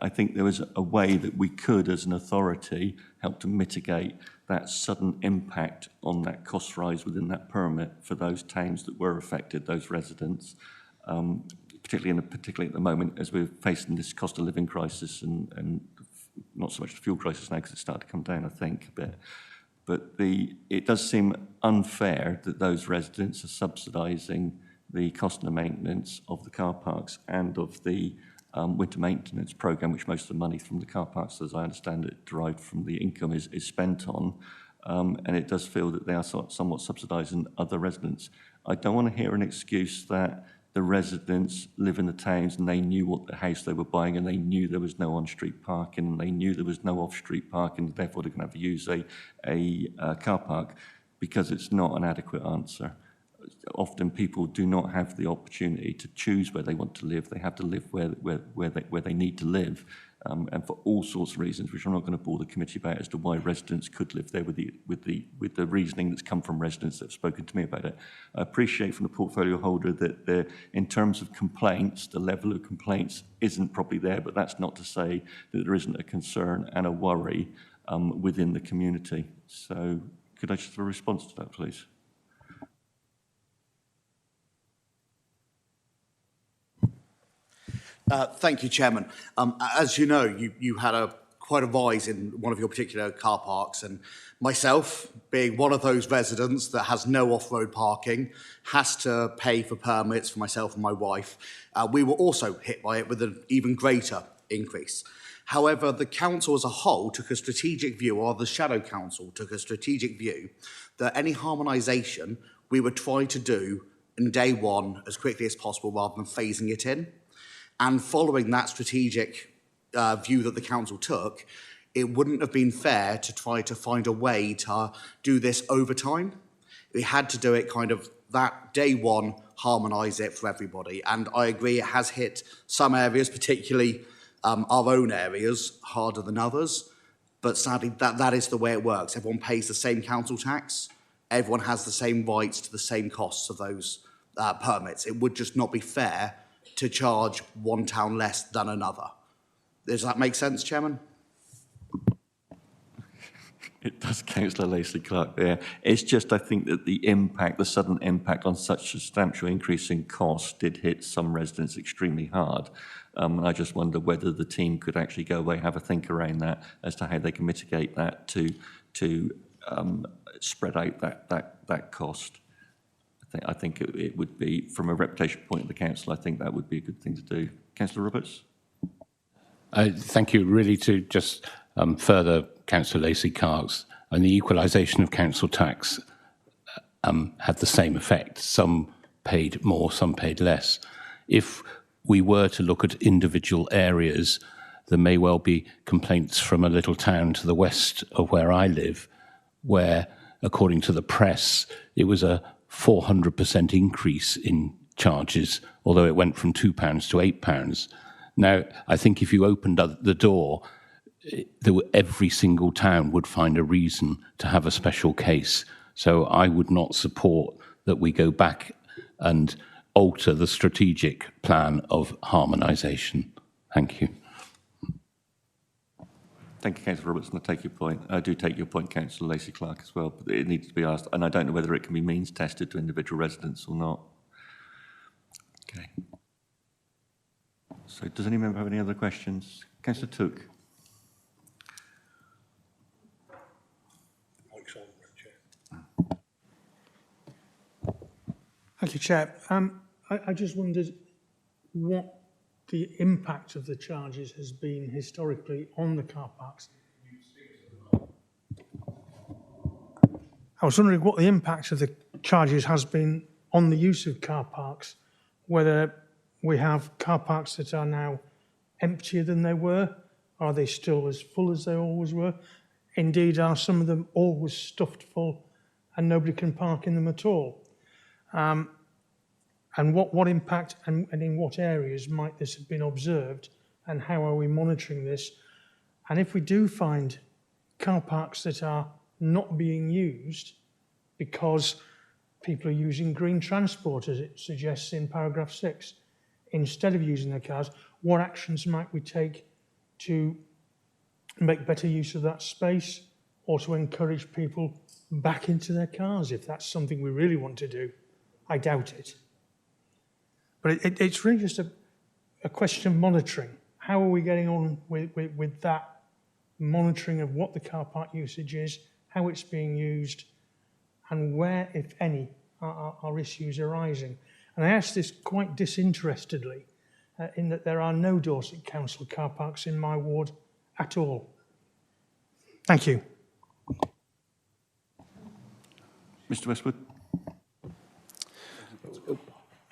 I think there was a way that we could, as an authority, help to mitigate that sudden impact on that cost rise within that permit for those towns that were affected, those residents, particularly at the moment as we're facing this cost of living crisis and not so much the fuel crisis now because it's started to come down, I think, a bit. But it does seem unfair that those residents are subsidising the cost of maintenance of the car parks and of the winter maintenance programme, which most of the money from the car parks, as I understand it, derived from the income is spent on. And it does feel that they are somewhat subsidising other residents. I don't want to hear an excuse that the residents live in the towns and they knew what the house they were buying and they knew there was no on-street parking and they knew there was no off-street parking, and therefore they're going to have to use a car park, because it's not an adequate answer. Often people do not have the opportunity to choose where they want to live. They have to live where they need to live, and for all sorts of reasons, which I'm not going to bore the committee about as to why residents could live there with the reasoning that's come from residents that have spoken to me about it. I appreciate from the portfolio holder that in terms of complaints, the level of complaints isn't probably there, but that's not to say that there isn't a concern and a worry within the community. So could I just have a response to that, please? Thank you, Chairman. As you know, you had quite a rise in one of your particular car parks, and myself, being one of those residents that has no off-road parking, has to pay for permits for myself and my wife. We were also hit by it with an even greater increase. However, the council as a whole took a strategic view, or the shadow council took a strategic view, that any harmonisation we would try to do in day one as quickly as possible rather than phasing it in. And following that strategic view that the council took, it wouldn't have been fair to try to find a way to do this over time. We had to do it kind of that day one, harmonise it for everybody. And I agree, it has hit some areas, particularly our own areas, harder than others. But sadly, that is the way it works. Everyone pays the same council tax. Everyone has the same rights to the same costs of those permits. It would just not be fair to charge one town less than another. Does that make sense, Chairman? It does, Councillor Lacey-Clark there. It's just, I think that the sudden impact on such a substantial increase in cost did hit some residents extremely hard. And I just wonder whether the team could actually go away, have a think around that as to how they can mitigate that to spread out that cost. I think it would be, from a reputation point of the council, I think that would be a good thing to do. Councillor Roberts? Thank you. Really, to just further Councillor Lacey-Clark's, and the equalisation of council tax had the same effect. Some paid more, some paid less. If we were to look at individual areas, there may well be complaints from a little town to the west of where I live, where, according to the press, it was a 400% increase in charges, although it went from £2 to £8. Now, I think if you opened up the door, every single town would find a reason to have a special case. So I would not support that we go back and alter the strategic plan of harmonisation. Thank you. Thank you, Councillor Robertson. I take your point. I do take your point, Councillor Lacey-Clark, as well, but it needs to be asked, and I don't know whether it can be means tested to individual residents or not. Okay. So does any member have any other questions? Councillor Took. Thank you, Chair. I just wondered what the impact of the charges has been historically on the car parks. I was wondering what the impact of the charges has been on the use of car parks, whether we have car parks that are now emptier than they were, are they still as full as they always were? Indeed, are some of them always stuffed full and nobody can park in them at all? And what impact and in what areas might this have been observed, and how are we monitoring this? And if we do find car parks that are not being used because people are using green transport, as it suggests in paragraph 6, instead of using their cars, what actions might we take to make better use of that space, or to encourage people back into their cars, if that's something we really want to do? I doubt it. But it's really just a question of monitoring. How are we getting on with that monitoring of what the car park usage is, how it's being used, and where, if any, are issues arising? And I ask this quite disinterestedly, in that there are no Dorset Council car parks in my ward at all. Thank you. Mr. Westwood.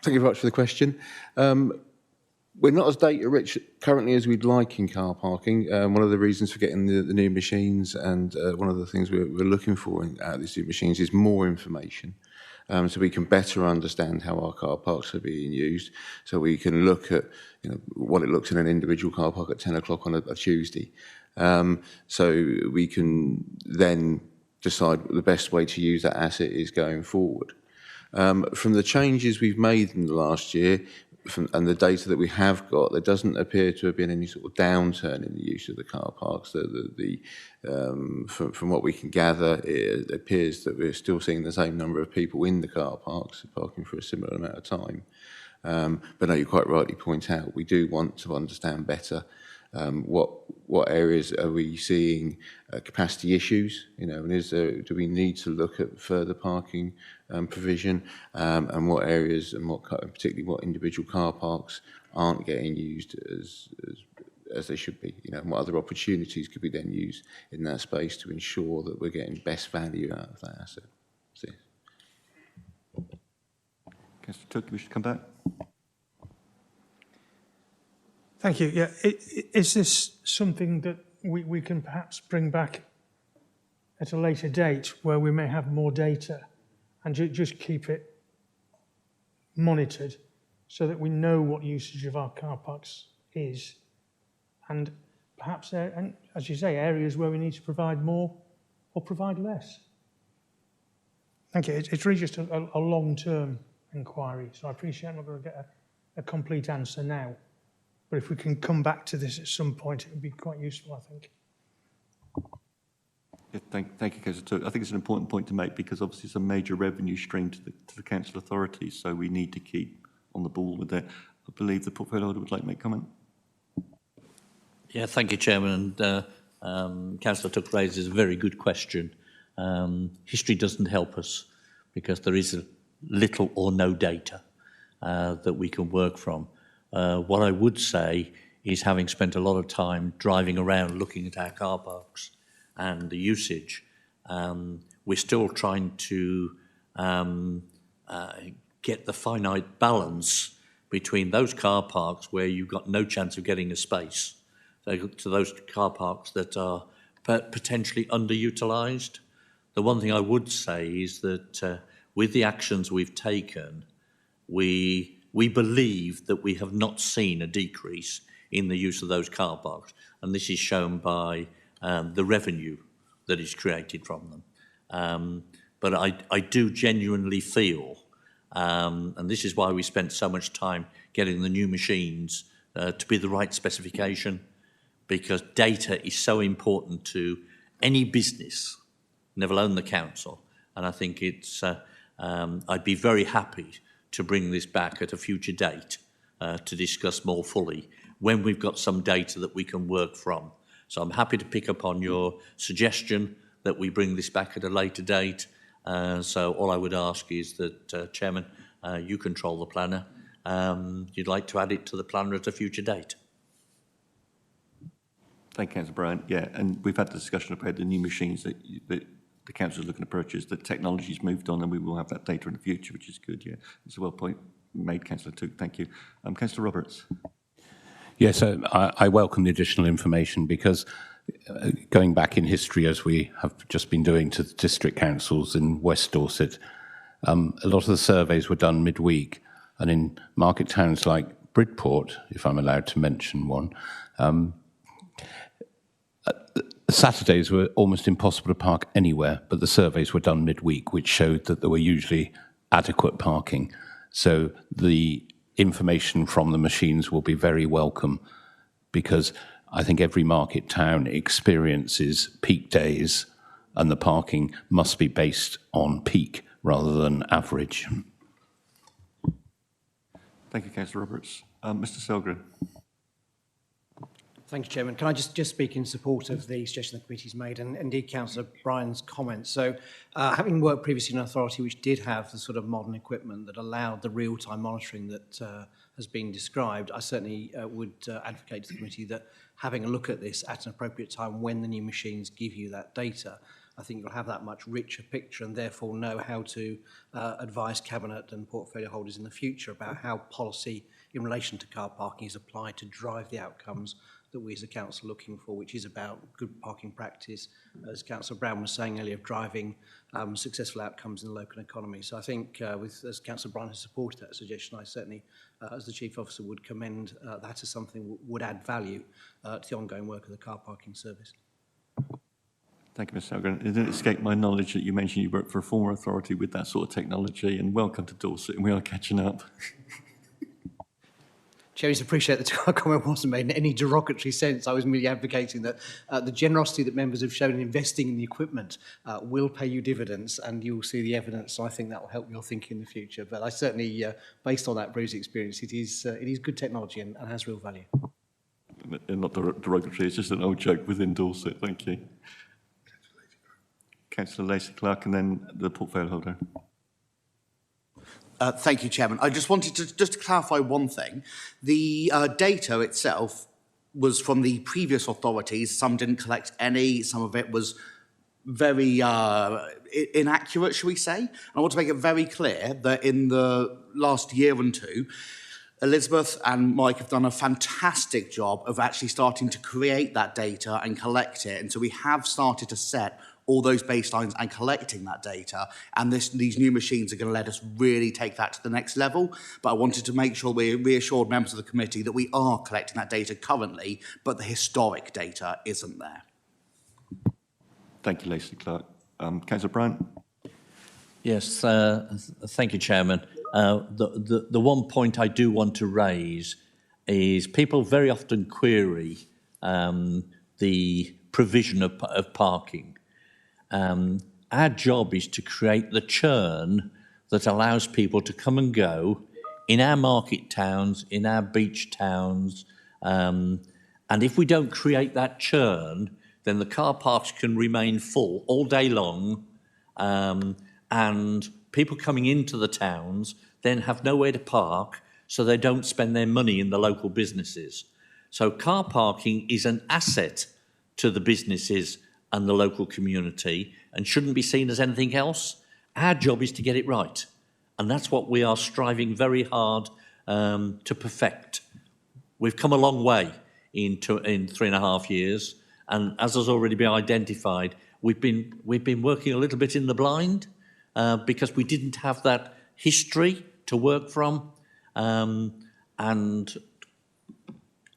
Thank you very much for the question. We're not as data rich currently as we'd like in car parking. One of the reasons for getting the new machines, and one of the things we're looking for out of these new machines, is more information. So we can better understand how our car parks are being used. So we can look at what it looks in an individual car park at 10 o'clock on a Tuesday. So we can then decide what the best way to use that asset is going forward. From the changes we've made in the last year, and the data that we have got, there doesn't appear to have been any sort of downturn in the use of the car parks. From what we can gather, it appears that we're still seeing the same number of people in the car parks, parking for a similar amount of time. But no, you quite rightly point out, we do want to understand better what areas are we seeing capacity issues, and do we need to look at further parking provision, and what areas and particularly what individual car parks aren't getting used as they should be, and what other opportunities could we then use in that space to ensure that we're getting best value out of that asset. Councillor Took, we should come back. Thank you. Yeah, is this something that we can perhaps bring back at a later date, where we may have more data, and just keep it monitored so that we know what usage of our car parks is, and perhaps, and as you say, areas where we need to provide more or provide less? Thank you. It's really just a long-term inquiry, so I appreciate I'm not going to get a complete answer now. But if we can come back to this at some point, it would be quite useful, I think. Yeah, thank you, Councillor Took. I think it's an important point to make because obviously it's a major revenue stream to the council authorities, so we need to keep on the ball with it. I believe the portfolio holder would like to make comment. Yeah, thank you, Chairman. And Councillor Took raises a very good question. History doesn't help us because there is little or no data that we can work from. What I would say is, having spent a lot of time driving around looking at our car parks and the usage, we're still trying to get the finite balance between those car parks where you've got no chance of getting a space to those car parks that are potentially underutilised. The one thing I would say is that with the actions we've taken, we believe that we have not seen a decrease in the use of those car parks, and this is shown by the revenue that is created from them. But I do genuinely feel, and this is why we spent so much time getting the new machines to be the right specification, because data is so important to any business, never alone the council. And I think it's, I'd be very happy to bring this back at a future date to discuss more fully when we've got some data that we can work from. So I'm happy to pick up on your suggestion that we bring this back at a later date. So all I would ask is that, Chairman, you control the planner. You'd like to add it to the planner at a future date. Thank you, Councillor Bryant. Yeah, and we've had the discussion about the new machines that the council is looking to purchase. The technology's moved on and we will have that data in the future, which is good, yeah. It's a well point made, Councillor Took. Thank you. Councillor Roberts. Yes, I welcome the additional information because going back in history, as we have just been doing to the district councils in West Dorset, a lot of the surveys were done midweek, and in market towns like Bridport, if I'm allowed to mention one, Saturdays were almost impossible to park anywhere, but the surveys were done midweek, which showed that there were usually adequate parking. So the information from the machines will be very welcome, because I think every market town experiences peak days, and the parking must be based on peak rather than average. Thank you, Councillor Roberts. Mr. Selgren. Thank you, Chairman. Can I just speak in support of the suggestion the committee's made, and indeed Councillor Bryan's comments. So having worked previously in an authority which did have the sort of modern equipment that allowed the real-time monitoring that has been described, I certainly would advocate to the committee that having a look at this at an appropriate time when the new machines give you that data, I think you'll have that much richer picture and therefore know how to advise Cabinet and portfolio holders in the future about how policy in relation to car parking is applied to drive the outcomes that we as a council are looking for, which is about good parking practice, as Councillor Brown was saying earlier, of driving successful outcomes in the local economy. So I think, as Councillor Brown has supported that suggestion, I certainly, as the Chief Officer, would commend that as something that would add value to the ongoing work of the car parking service. Thank you, Mr. Selgren. It didn't escape my knowledge that you mentioned you worked for a former authority with that sort of technology, and welcome to Dorset, and we are catching up. Chair, I appreciate the comment wasn't made in any derogatory sense. I was merely advocating that the generosity that members have shown in investing in the equipment will pay you dividends, and you will see the evidence. So I think that will help your thinking in the future. But I certainly, based on that Bruce experience, it is good technology and has real value. Not derogatory, it's just an old joke within Dorset. Thank you. Councillor Lacey-Clark, and then the portfolio holder. Thank you, Chairman. I just wanted to just clarify one thing. The data itself was from the previous authorities. Some didn't collect any. Some of it was very inaccurate, shall we say. And I want to make it very clear that in the last year and two, Elizabeth and Mike have done a fantastic job of actually starting to create that data and collect it. And so we have started to set all those baselines and collecting that data. And these new machines are going to let us really take that to the next level. But I wanted to make sure we reassured members of the committee that we are collecting that data currently, but the historic data isn't there. Thank you, Lacey Clark. Councillor Bryant. Yes, thank you, Chairman. The one point I do want to raise is people very often query the provision of parking. Our job is to create the churn that allows people to come and go in our market towns, in our beach towns, and if we don't create that churn, then the car parks can remain full all day long, and people coming into the towns then have nowhere to park, so they don't spend their money in the local businesses. So car parking is an asset to the businesses and the local community and shouldn't be seen as anything else. Our job is to get it right, and that's what we are striving very hard to perfect. We've come a long way in 3.5 years, and as has already been identified, we've been working a little bit in the blind because we didn't have that history to work from, and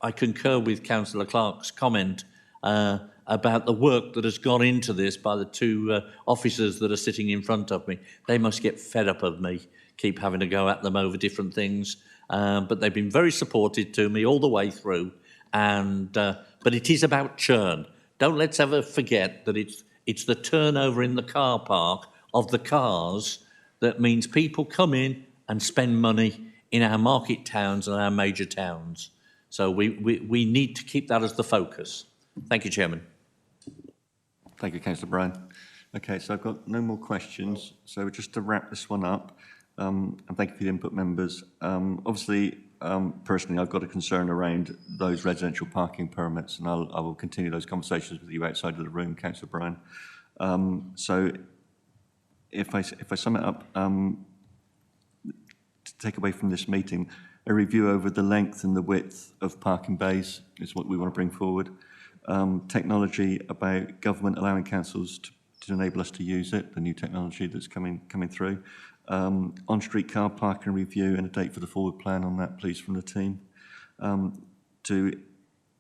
I concur with Councillor Clark's comment about the work that has gone into this by the two officers that are sitting in front of me. They must get fed up of me, keep having to go at them over different things, but they've been very supportive to me all the way through, and but it is about churn. Don't let's ever forget that it's the turnover in the car park of the cars that means people come in and spend money in our market towns and our major towns. So we need to keep that as the focus. Thank you, Chairman. Thank you, Councillor Bryan. Okay, so I've got no more questions. So just to wrap this one up, and thank you for the input, members. Obviously, personally, I've got a concern around those residential parking permits, and I will continue those conversations with you outside of the room, Councillor Bryan. So if I sum it up, to take away from this meeting, a review over the length and the width of parking bays is what we want to bring forward. Technology about government allowing councils to enable us to use it, the new technology that's coming through. On-street car parking review and a date for the forward plan on that, please, from the team. To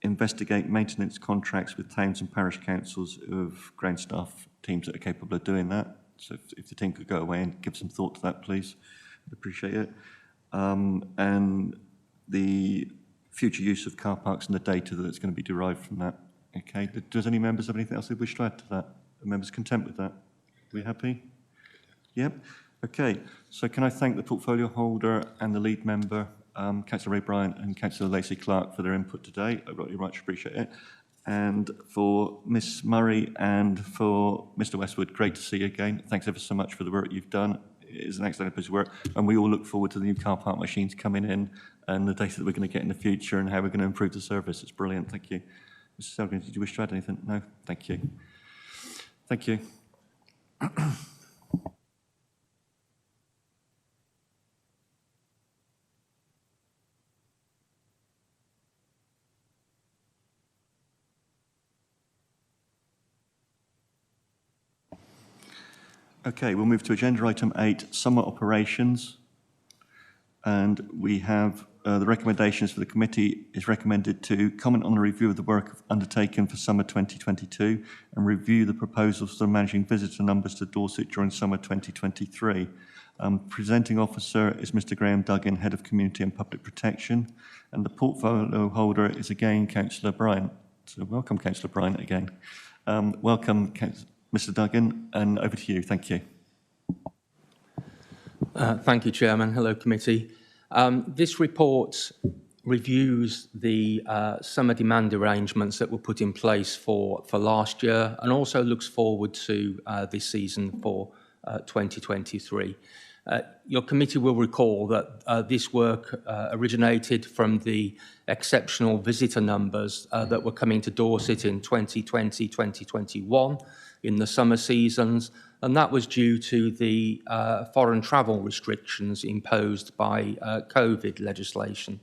investigate maintenance contracts with towns and parish councils of ground staff teams that are capable of doing that. So if the team could go away and give some thought to that, please. I'd appreciate it. And the future use of car parks and the data that's going to be derived from that. Okay. Does any members have anything else they wish to add to that? Are members content with that? Are we happy? Yep. Okay. So can I thank the portfolio holder and the lead member, Councillor Ray Bryant and Councillor Lacey Clark, for their input today. I really much appreciate it. And for Miss Murray and for Mr. Westwood, great to see you again. Thanks ever so much for the work you've done. It is an excellent piece of work, and we all look forward to the new car park machines coming in and the data that we're going to get in the future and how we're going to improve the service. It's brilliant. Thank you. Mr. Selgren, did you wish to add anything? No? Thank you. Thank you. Okay, we'll move to agenda item 8, summer operations. And we have the recommendations for the committee is recommended to comment on the review of the work undertaken for summer 2022 and review the proposals for managing visitor numbers to Dorset during summer 2023. Presenting officer is Mr. Graham Duggan, Head of Community and Public Protection, and the portfolio holder is again Councillor Bryant. So welcome, Councillor Bryant, again. Welcome, Mr. Duggan, and over to you. Thank you. Thank you, Chairman. Hello, committee. This report reviews the summer demand arrangements that were put in place for last year and also looks forward to this season for 2023. Your committee will recall that this work originated from the exceptional visitor numbers that were coming to Dorset in 2020-2021 in the summer seasons, and that was due to the foreign travel restrictions imposed by COVID legislation.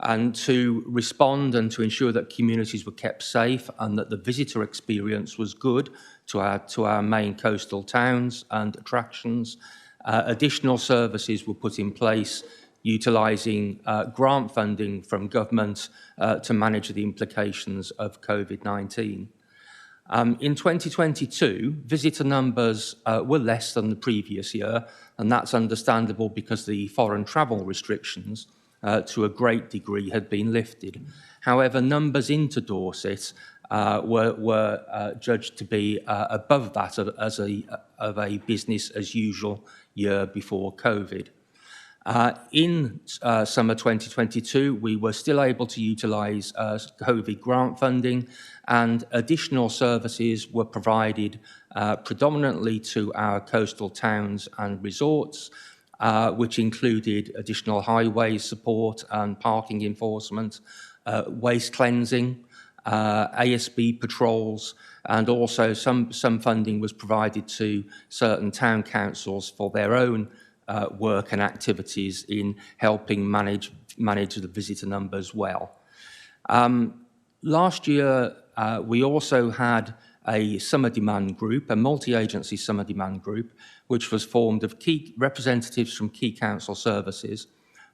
And to respond and to ensure that communities were kept safe and that the visitor experience was good to our main coastal towns and attractions, additional services were put in place utilising grant funding from government to manage the implications of COVID-19. In 2022, visitor numbers were less than the previous year, and that's understandable because the foreign travel restrictions to a great degree had been lifted. However, numbers into Dorset were judged to be above that of a business as usual year before COVID. In summer 2022, we were still able to utilise COVID grant funding, and additional services were provided predominantly to our coastal towns and resorts, which included additional highways support and parking enforcement, waste cleansing, ASB patrols, and also some funding was provided to certain town councils for their own work and activities in helping manage the visitor numbers well. Last year, we also had a summer demand group, a multi-agency summer demand group, which was formed of key representatives from key council services,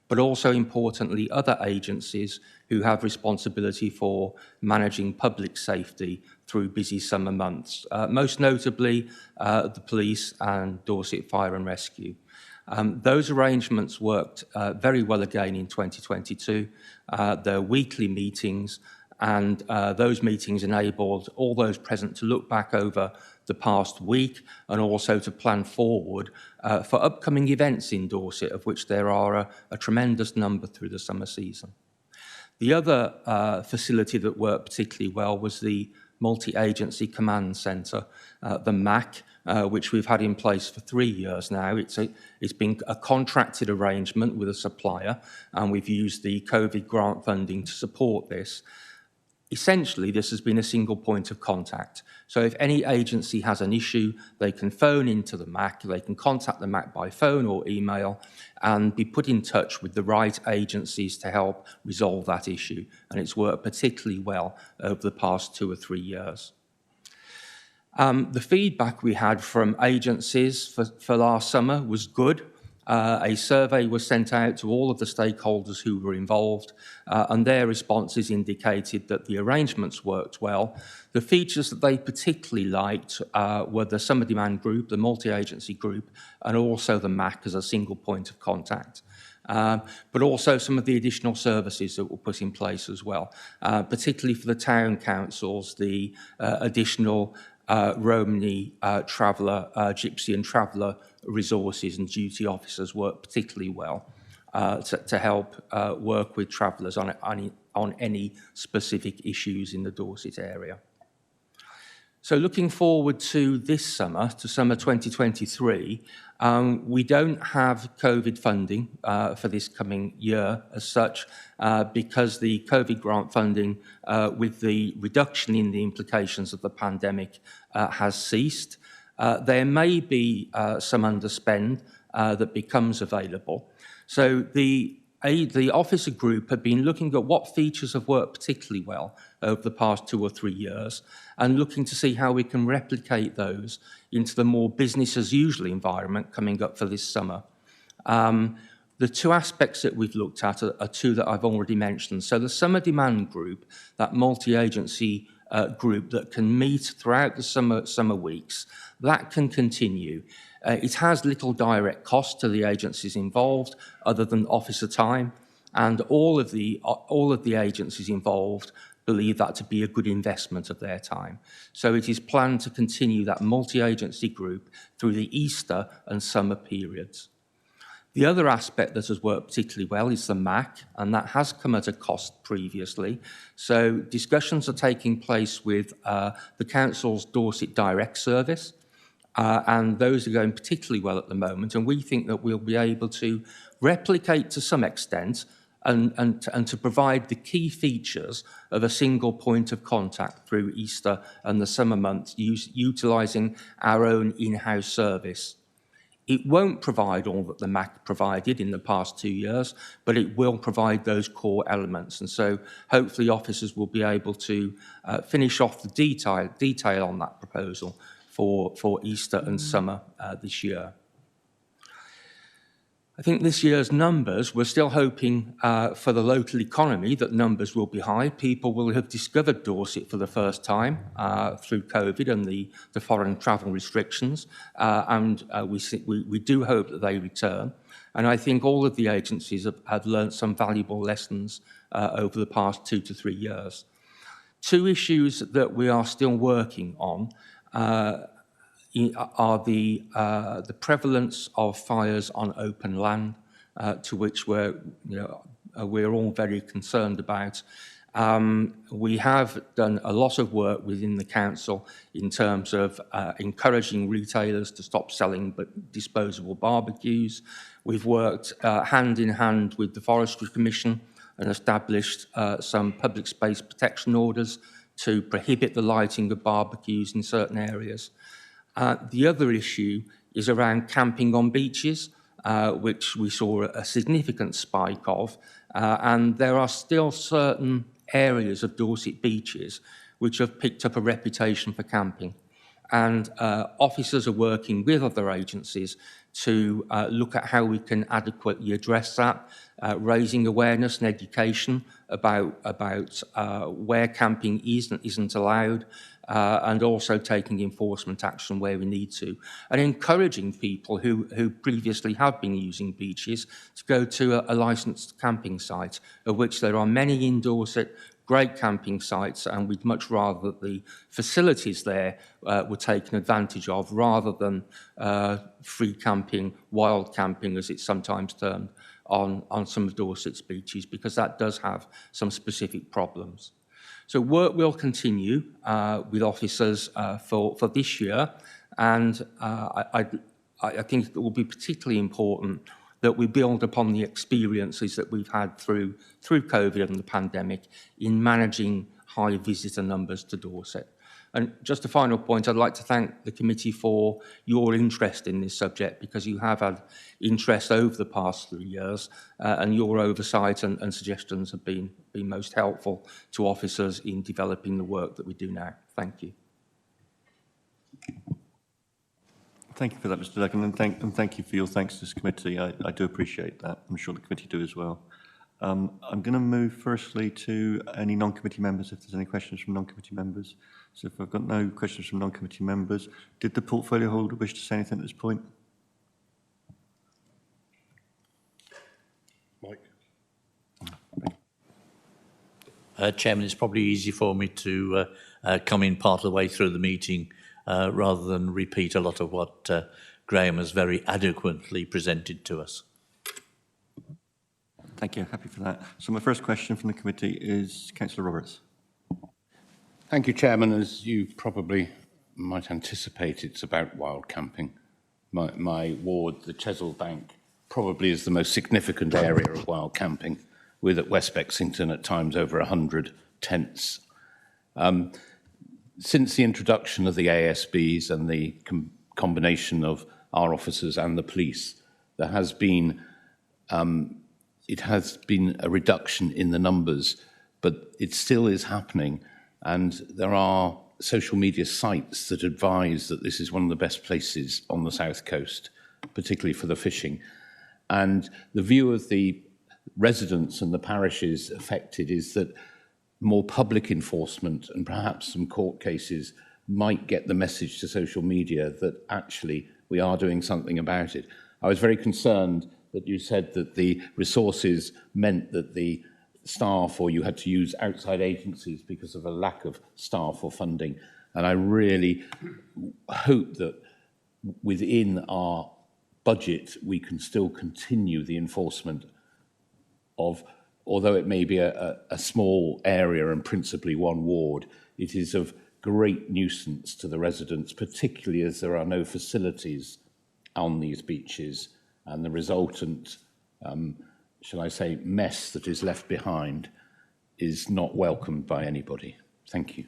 but also importantly other agencies who have responsibility for managing public safety through busy summer months, most notably the police and Dorset Fire and Rescue. Those arrangements worked very well again in 2022. Their weekly meetings, and those meetings enabled all those present to look back over the past week and also to plan forward for upcoming events in Dorset, of which there are a tremendous number through the summer season. The other facility that worked particularly well was the Multi-Agency Command Centre, the MAC, which we've had in place for 3 years now. It's been a contracted arrangement with a supplier, and we've used the COVID grant funding to support this. Essentially, this has been a single point of contact. So if any agency has an issue, they can phone into the MAC, they can contact the MAC by phone or email and be put in touch with the right agencies to help resolve that issue. And it's worked particularly well over the past 2 or 3 years. The feedback we had from agencies for last summer was good. A survey was sent out to all of the stakeholders who were involved, and their responses indicated that the arrangements worked well. The features that they particularly liked were the summer demand group, the multi-agency group, and also the MAC as a single point of contact. But also some of the additional services that were put in place as well, particularly for the town councils, the additional Romany traveller, Gypsy and traveller resources and duty officers work particularly well to help work with travellers on any specific issues in the Dorset area. So looking forward to this summer, to summer 2023, we don't have COVID funding for this coming year as such because the COVID grant funding with the reduction in the implications of the pandemic has ceased. There may be some underspend that becomes available. So the officer group have been looking at what features have worked particularly well over the past 2 or 3 years and looking to see how we can replicate those into the more business as usual environment coming up for this summer. The 2 aspects that we've looked at are 2 that I've already mentioned. So the summer demand group, that multi-agency group that can meet throughout the summer weeks, that can continue. It has little direct cost to the agencies involved other than officer time, and all of the agencies involved believe that to be a good investment of their time. So it is planned to continue that multi-agency group through the Easter and summer periods. The other aspect that has worked particularly well is the MAC, and that has come at a cost previously. So discussions are taking place with the Council's Dorset Direct service, and those are going particularly well at the moment, and we think that we'll be able to replicate to some extent and to provide the key features of a single point of contact through Easter and the summer months, utilising our own in-house service. It won't provide all that the MAC provided in the past 2 years, but it will provide those core elements. And so hopefully officers will be able to finish off the detail on that proposal for Easter and summer this year. I think this year's numbers, we're still hoping for the local economy that numbers will be high. People will have discovered Dorset for the first time through COVID and the foreign travel restrictions, and we do hope that they return. And I think all of the agencies have learned some valuable lessons over the past 2 to 3 years. Two issues that we are still working on are the prevalence of fires on open land, to which we're all very concerned about. We have done a lot of work within the council in terms of encouraging retailers to stop selling disposable barbecues. We've worked hand in hand with the Forestry Commission and established some public space protection orders to prohibit the lighting of barbecues in certain areas. The other issue is around camping on beaches, which we saw a significant spike of, and there are still certain areas of Dorset beaches which have picked up a reputation for camping. And officers are working with other agencies to look at how we can adequately address that, raising awareness and education about where camping isn't allowed, and also taking enforcement action where we need to, and encouraging people who previously have been using beaches to go to a licensed camping site, of which there are many in Dorset, great camping sites, and we'd much rather that the facilities there were taken advantage of rather than free camping, wild camping, as it's sometimes termed, on some of Dorset's beaches, because that does have some specific problems. So work will continue with officers for this year, and I think it will be particularly important that we build upon the experiences that we've had through COVID and the pandemic in managing high visitor numbers to Dorset. And just a final point, I'd like to thank the committee for your interest in this subject, because you have had interest over the past 3 years, and your oversight and suggestions have been most helpful to officers in developing the work that we do now. Thank you. Thank you for that, Mr. Duggan, and thank you for your thanks to this committee. I do appreciate that. I'm sure the committee do as well. I'm going to move firstly to any non-committee members, if there's any questions from non-committee members. So if I've got no questions from non-committee members, did the portfolio holder wish to say anything at this point? Mike. Chairman, it's probably easy for me to come in part of the way through the meeting rather than repeat a lot of what Graham has very adequately presented to us. Thank you, happy for that. So my first question from the committee is Councillor Roberts. Thank you, Chairman. As you probably might anticipate, it's about wild camping. My ward, the Chesil Bank, probably is the most significant area of wild camping, with at West Bexington at times over 100 tents. Since the introduction of the ASBs and the combination of our officers and the police, there has been it has been a reduction in the numbers, but it still is happening. And there are social media sites that advise that this is one of the best places on the south coast, particularly for the fishing. And the view of the residents and the parishes affected is that more public enforcement and perhaps some court cases might get the message to social media that actually we are doing something about it. I was very concerned that you said that the resources meant that the staff, or you had to use outside agencies because of a lack of staff or funding. And I really hope that within our budget, we can still continue the enforcement of, although it may be a small area and principally one ward, it is of great nuisance to the residents, particularly as there are no facilities on these beaches, and the resultant, shall I say, mess that is left behind is not welcomed by anybody. Thank you.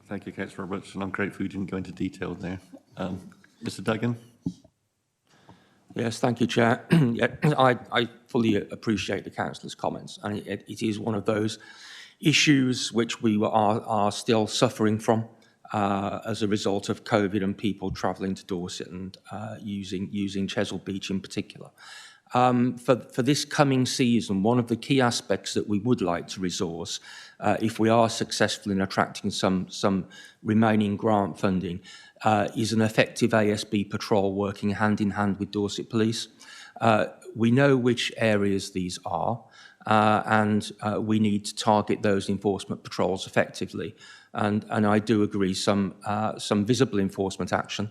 Thank you, Councillor Roberts, and I'm grateful you didn't go into detail there. Mr. Duggan? Yes, thank you, Chair. Yeah, I fully appreciate the councillor's comments, and it is one of those issues which we are still suffering from as a result of COVID and people travelling to Dorset and using Chesil Beach in particular. For this coming season, one of the key aspects that we would like to resource, if we are successful in attracting some remaining grant funding, is an effective ASB patrol working hand in hand with Dorset Police. We know which areas these are, and we need to target those enforcement patrols effectively. And I do agree some visible enforcement action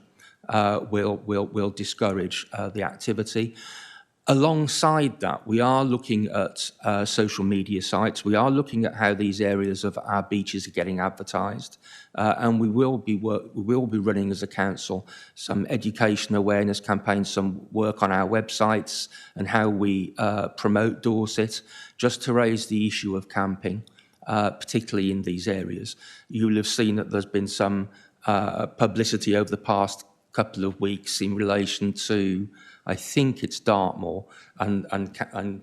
will discourage the activity. Alongside that, we are looking at social media sites. We are looking at how these areas of our beaches are getting advertised, and we will be running as a council some education awareness campaigns, some work on our websites and how we promote Dorset, just to raise the issue of camping, particularly in these areas. You'll have seen that there's been some publicity over the past couple of weeks in relation to, I think it's Dartmoor and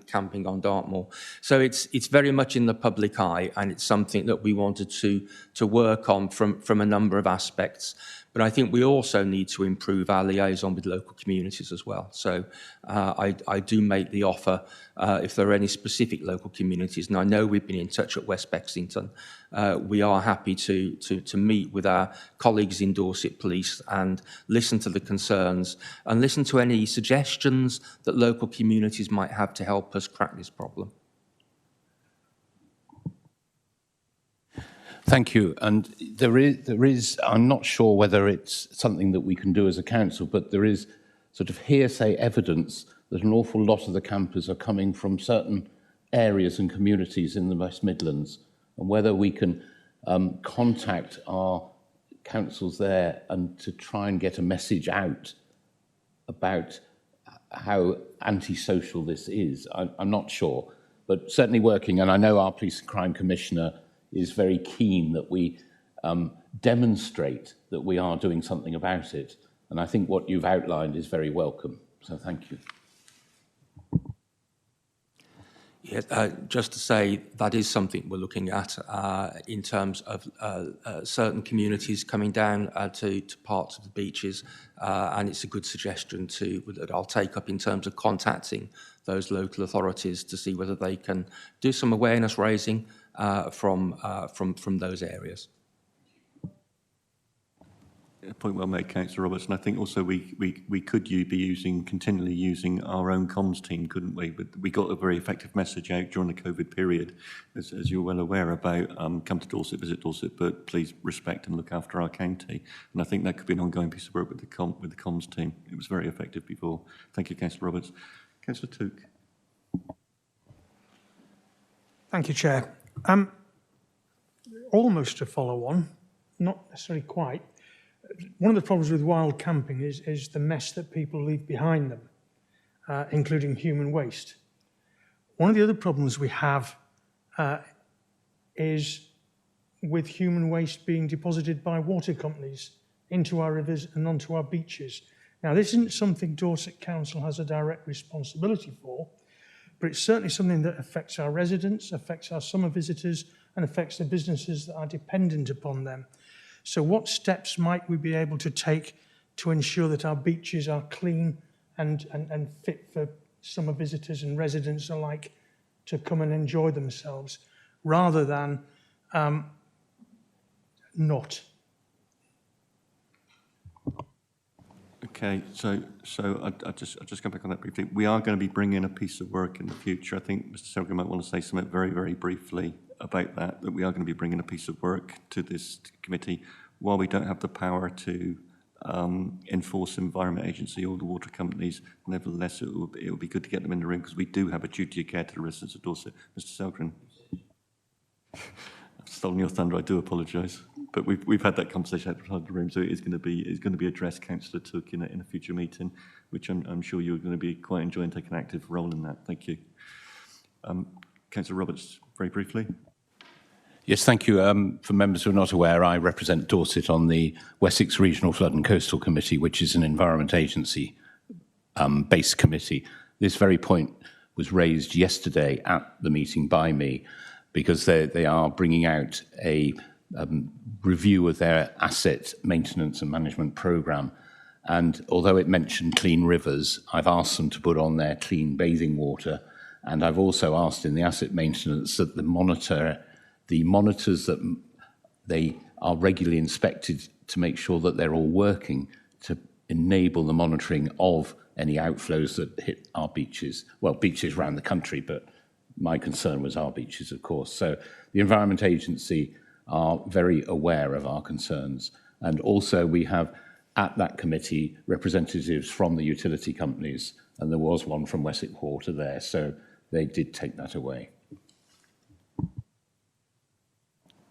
camping on Dartmoor. So it's very much in the public eye, and it's something that we wanted to work on from a number of aspects. But I think we also need to improve our liaison with local communities as well. So I do make the offer if there are any specific local communities, and I know we've been in touch at West Bexington. We are happy to meet with our colleagues in Dorset Police and listen to the concerns and listen to any suggestions that local communities might have to help us crack this problem. Thank you. And there is, I'm not sure whether it's something that we can do as a council, but there is sort of hearsay evidence that an awful lot of the campers are coming from certain areas and communities in the West Midlands, and whether we can contact our councils there and to try and get a message out about how antisocial this is. I'm not sure, but certainly working, and I know our Police and Crime Commissioner is very keen that we demonstrate that we are doing something about it. And I think what you've outlined is very welcome. So thank you. Yes, just to say that is something we're looking at in terms of certain communities coming down to parts of the beaches, and it's a good suggestion that I'll take up in terms of contacting those local authorities to see whether they can do some awareness raising from those areas. Point well made, Councillor Roberts. And I think also we could be continually using our own comms team, couldn't we? But we got a very effective message out during the COVID period, as you're well aware, about come to Dorset, visit Dorset, but please respect and look after our county. And I think that could be an ongoing piece of work with the comms team. It was very effective before. Thank you, Councillor Roberts. Councillor Took. Thank you, Chair. Almost a follow-on, not necessarily quite. One of the problems with wild camping is the mess that people leave behind them, including human waste. One of the other problems we have is with human waste being deposited by water companies into our rivers and onto our beaches. Now, this isn't something Dorset Council has a direct responsibility for, but it's certainly something that affects our residents, affects our summer visitors, and affects the businesses that are dependent upon them. So what steps might we be able to take to ensure that our beaches are clean and fit for summer visitors and residents alike to come and enjoy themselves, rather than not? Okay, so I'll just come back on that briefly. We are going to be bringing a piece of work in the future. I think Mr. Selgren might want to say something very, very briefly about that we are going to be bringing a piece of work to this committee. While we don't have the power to enforce Environment Agency or the water companies, nevertheless, it will be good to get them in the room, because we do have a duty of care to the residents of Dorset. Mr. Selgren. I've stolen your thunder, I do apologise. But we've had that conversation outside the room, so it is going to be addressed, Councillor Took, in a future meeting, which I'm sure you're going to be quite enjoying taking an active role in that. Thank you. Councillor Roberts, very briefly. Yes, thank you. For members who are not aware, I represent Dorset on the Wessex Regional Flood and Coastal Committee, which is an Environment Agency base committee. This very point was raised yesterday at the meeting by me, because they are bringing out a review of their asset maintenance and management programme. And although it mentioned clean rivers, I've asked them to put on their clean bathing water. And I've also asked in the asset maintenance that the monitors that they are regularly inspected to make sure that they're all working to enable the monitoring of any outflows that hit our beaches, well, beaches around the country, but my concern was our beaches, of course. So the Environment Agency are very aware of our concerns. And also we have at that committee representatives from the utility companies, and there was one from Wessex Water there, so they did take that away.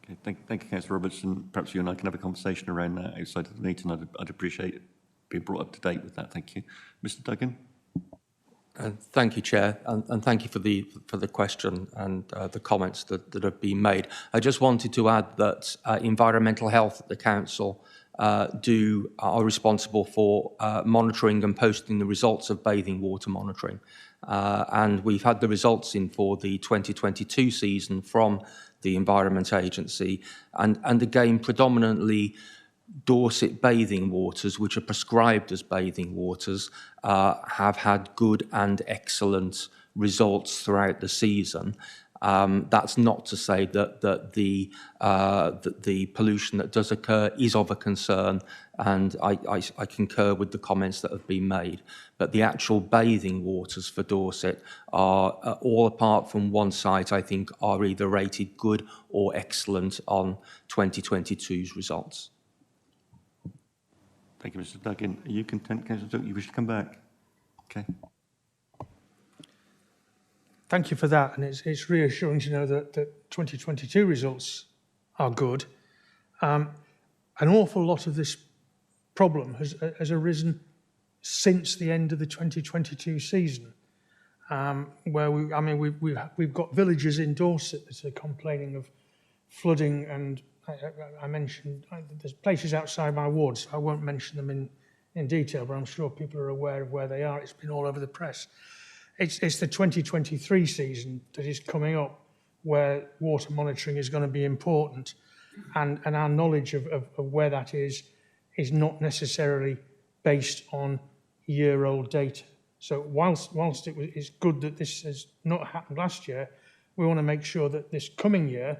Okay, thank you, Councillor Robertson. Perhaps you and I can have a conversation around that outside of the meeting. I'd appreciate being brought up to date with that. Thank you. Mr. Duggan. Thank you, Chair, and thank you for the question and the comments that have been made. I just wanted to add that environmental health at the council are responsible for monitoring and posting the results of bathing water monitoring. And we've had the results in for the 2022 season from the Environment Agency, and again, predominantly Dorset bathing waters, which are prescribed as bathing waters, have had good and excellent results throughout the season. That's not to say that the pollution that does occur is of a concern, and I concur with the comments that have been made. But the actual bathing waters for Dorset are, all apart from one site, I think, are either rated good or excellent on 2022's results. Thank you, Mr. Duggan. Are you content, Councillor Duck? You wish to come back? Okay. Thank you for that, and it's reassuring to know that 2022 results are good. An awful lot of this problem has arisen since the end of the 2022 season, where we've got villages in Dorset that are complaining of flooding, and I mentioned there's places outside my ward, so I won't mention them in detail, but I'm sure people are aware of where they are. It's been all over the press. It's the 2023 season that is coming up where water monitoring is going to be important, and our knowledge of where that is not necessarily based on year-old data. So whilst it's good that this has not happened last year, we want to make sure that this coming year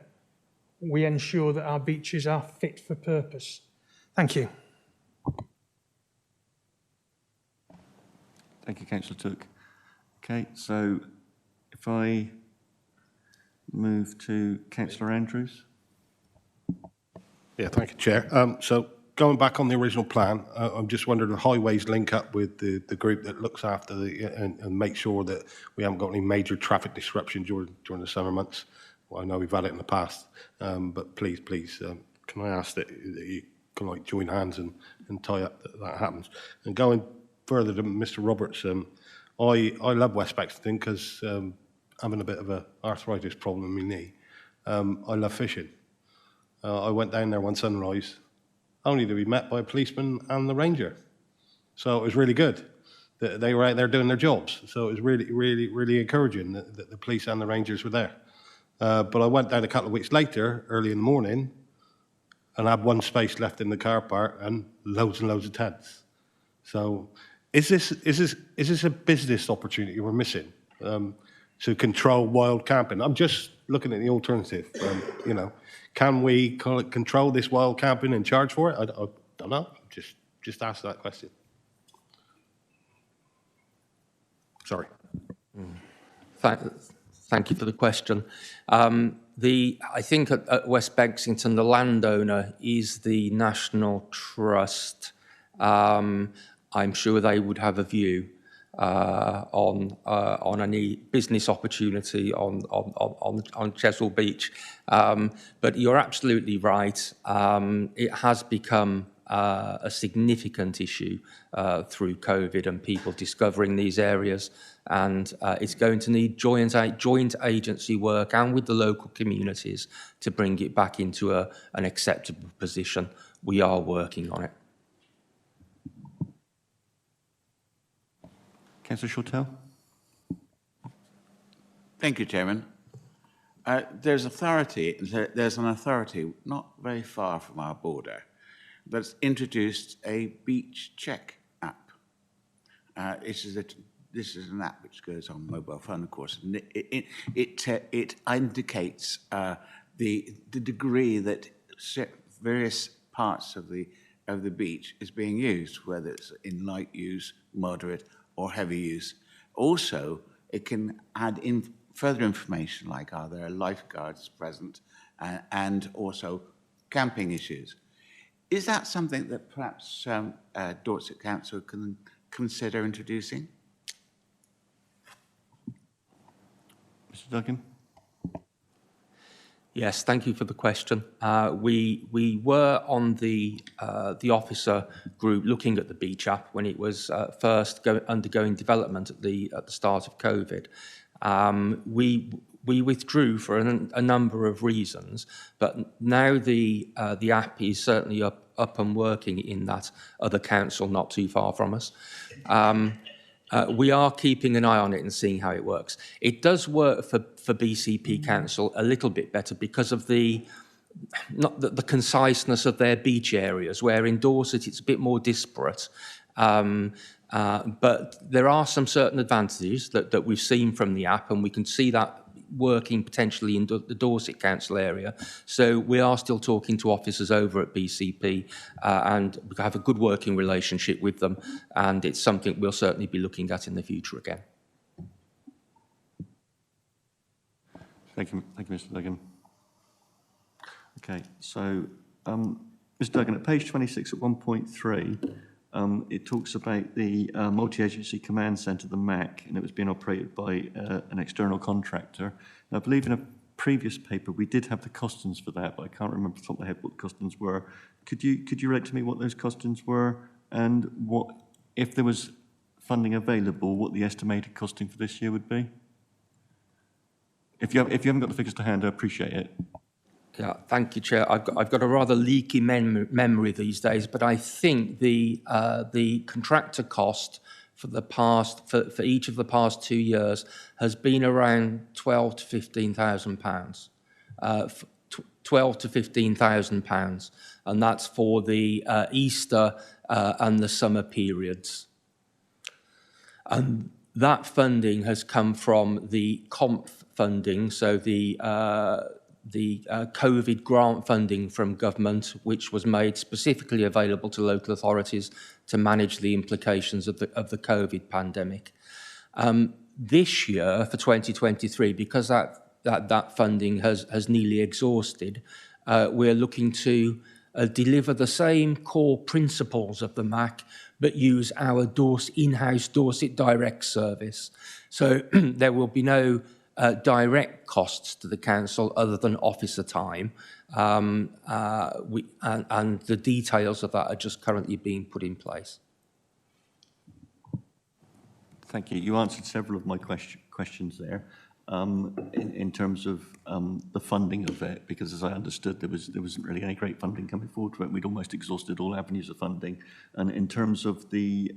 we ensure that our beaches are fit for purpose. Thank you. Thank you, Councillor Took. Okay, so if I move to Councillor Andrews. Yeah, thank you, Chair. So going back on the original plan, I'm just wondering the highways link up with the group that looks after and make sure that we haven't got any major traffic disruption during the summer months. Well, I know we've had it in the past, but please, can I ask that you can join hands and tie up that happens? And going further to Mr. Roberts, I love West Bexington because having a bit of a arthritis problem in my knee, I love fishing. I went down there one sunrise, only to be met by a policeman and the ranger. So it was really good that they were out there doing their jobs. So it was really encouraging that the police and the rangers were there. But I went down a couple of weeks later, early in the morning, and had one space left in the car park and loads of tents. So is this a business opportunity we're missing to control wild camping? I'm just looking at the alternative. Can we control this wild camping and charge for it? I don't know. Just ask that question. Sorry. Thank you for the question. I think at West Bexington, the landowner is the National Trust. I'm sure they would have a view on any business opportunity on Chesil Beach. But you're absolutely right. It has become a significant issue through COVID and people discovering these areas, and it's going to need joint agency work and with the local communities to bring it back into an acceptable position. We are working on it. Councillor Shortell? Thank you, Chairman. There's an authority not very far from our border that's introduced a beach check app. This is an app which goes on mobile phone, of course, and it indicates the degree that various parts of the beach is being used, whether it's in light use, moderate, or heavy use. Also, it can add in further information like are there lifeguards present and also camping issues. Is that something that perhaps Dorset Council can consider introducing? Mr. Duggan? Yes, thank you for the question. We were on the officer group looking at the beach app when it was first undergoing development at the start of COVID. We withdrew for a number of reasons, but now the app is certainly up and working in that other council not too far from us. We are keeping an eye on it and seeing how it works. It does work for BCP Council a little bit better because of the conciseness of their beach areas, where in Dorset it's a bit more disparate. But there are some certain advantages that we've seen from the app, and we can see that working potentially in the Dorset Council area. So we are still talking to officers over at BCP and we have a good working relationship with them, and it's something we'll certainly be looking at in the future again. Thank you, Mr. Duggan. Okay, so Mr. Duggan, at page 26 at 1.3, it talks about the multi-agency command centre, the MAC, and it was being operated by an external contractor. And I believe in a previous paper we did have the costings for that, but I can't remember off the top of my head what the costings were. Could you relate to me what those costings were, and what, if there was funding available, what the estimated costing for this year would be? If you haven't got the figures to hand, I appreciate it. Yeah, thank you, Chair. I've got a rather leaky memory these days, but I think the contractor cost for each of the past 2 years has been around £12,000 to £15,000, £12,000 to £15,000, and that's for the Easter and the summer periods. And that funding has come from the COMP funding, so the COVID grant funding from government, which was made specifically available to local authorities to manage the implications of the COVID pandemic. This year, for 2023, because that funding has nearly exhausted, we're looking to deliver the same core principles of the MAC, but use our in-house Dorset Direct service. So there will be no direct costs to the council other than officer time, and the details of that are just currently being put in place. Thank you. You answered several of my questions there in terms of the funding of it, because as I understood, there wasn't really any great funding coming forward from it. We'd almost exhausted all avenues of funding. And in terms of the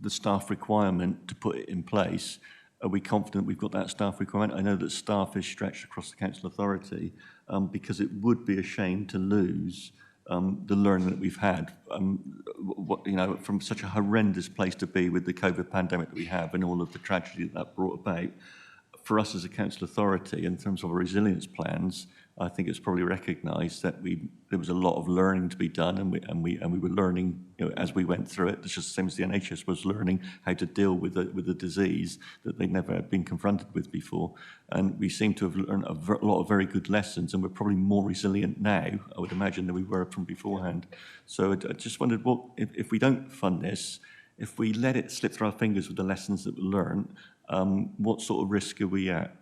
staff requirement to put it in place, are we confident we've got that staff requirement? I know that staff is stretched across the council authority because it would be a shame to lose the learning that we've had, from such a horrendous place to be with the COVID pandemic that we have and all of the tragedy that brought about. For us as a council authority, in terms of our resilience plans, I think it's probably recognised that there was a lot of learning to be done, and we were learning as we went through it. It's just the same as the NHS was learning how to deal with the disease that they'd never been confronted with before. And we seem to have learned a lot of very good lessons, and we're probably more resilient now, I would imagine, than we were from beforehand. So I just wondered, if we don't fund this, if we let it slip through our fingers with the lessons that we learned, what sort of risk are we at?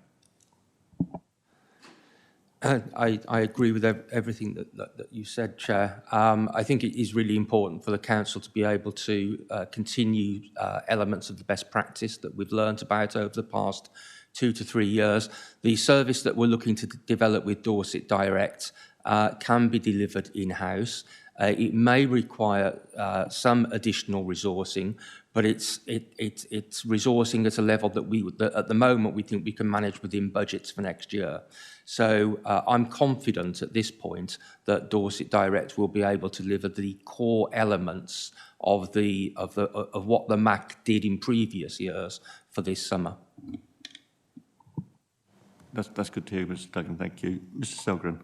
I agree with everything that you said, Chair. I think it is really important for the council to be able to continue elements of the best practice that we've learned about over the past 2 to 3 years. The service that we're looking to develop with Dorset Direct can be delivered in-house. It may require some additional resourcing, but it's resourcing at a level that at the moment we think we can manage within budgets for next year. So I'm confident at this point that Dorset Direct will be able to deliver the core elements of what the MAC did in previous years for this summer. That's good to hear, Mr. Duggan. Thank you. Mr. Selgren.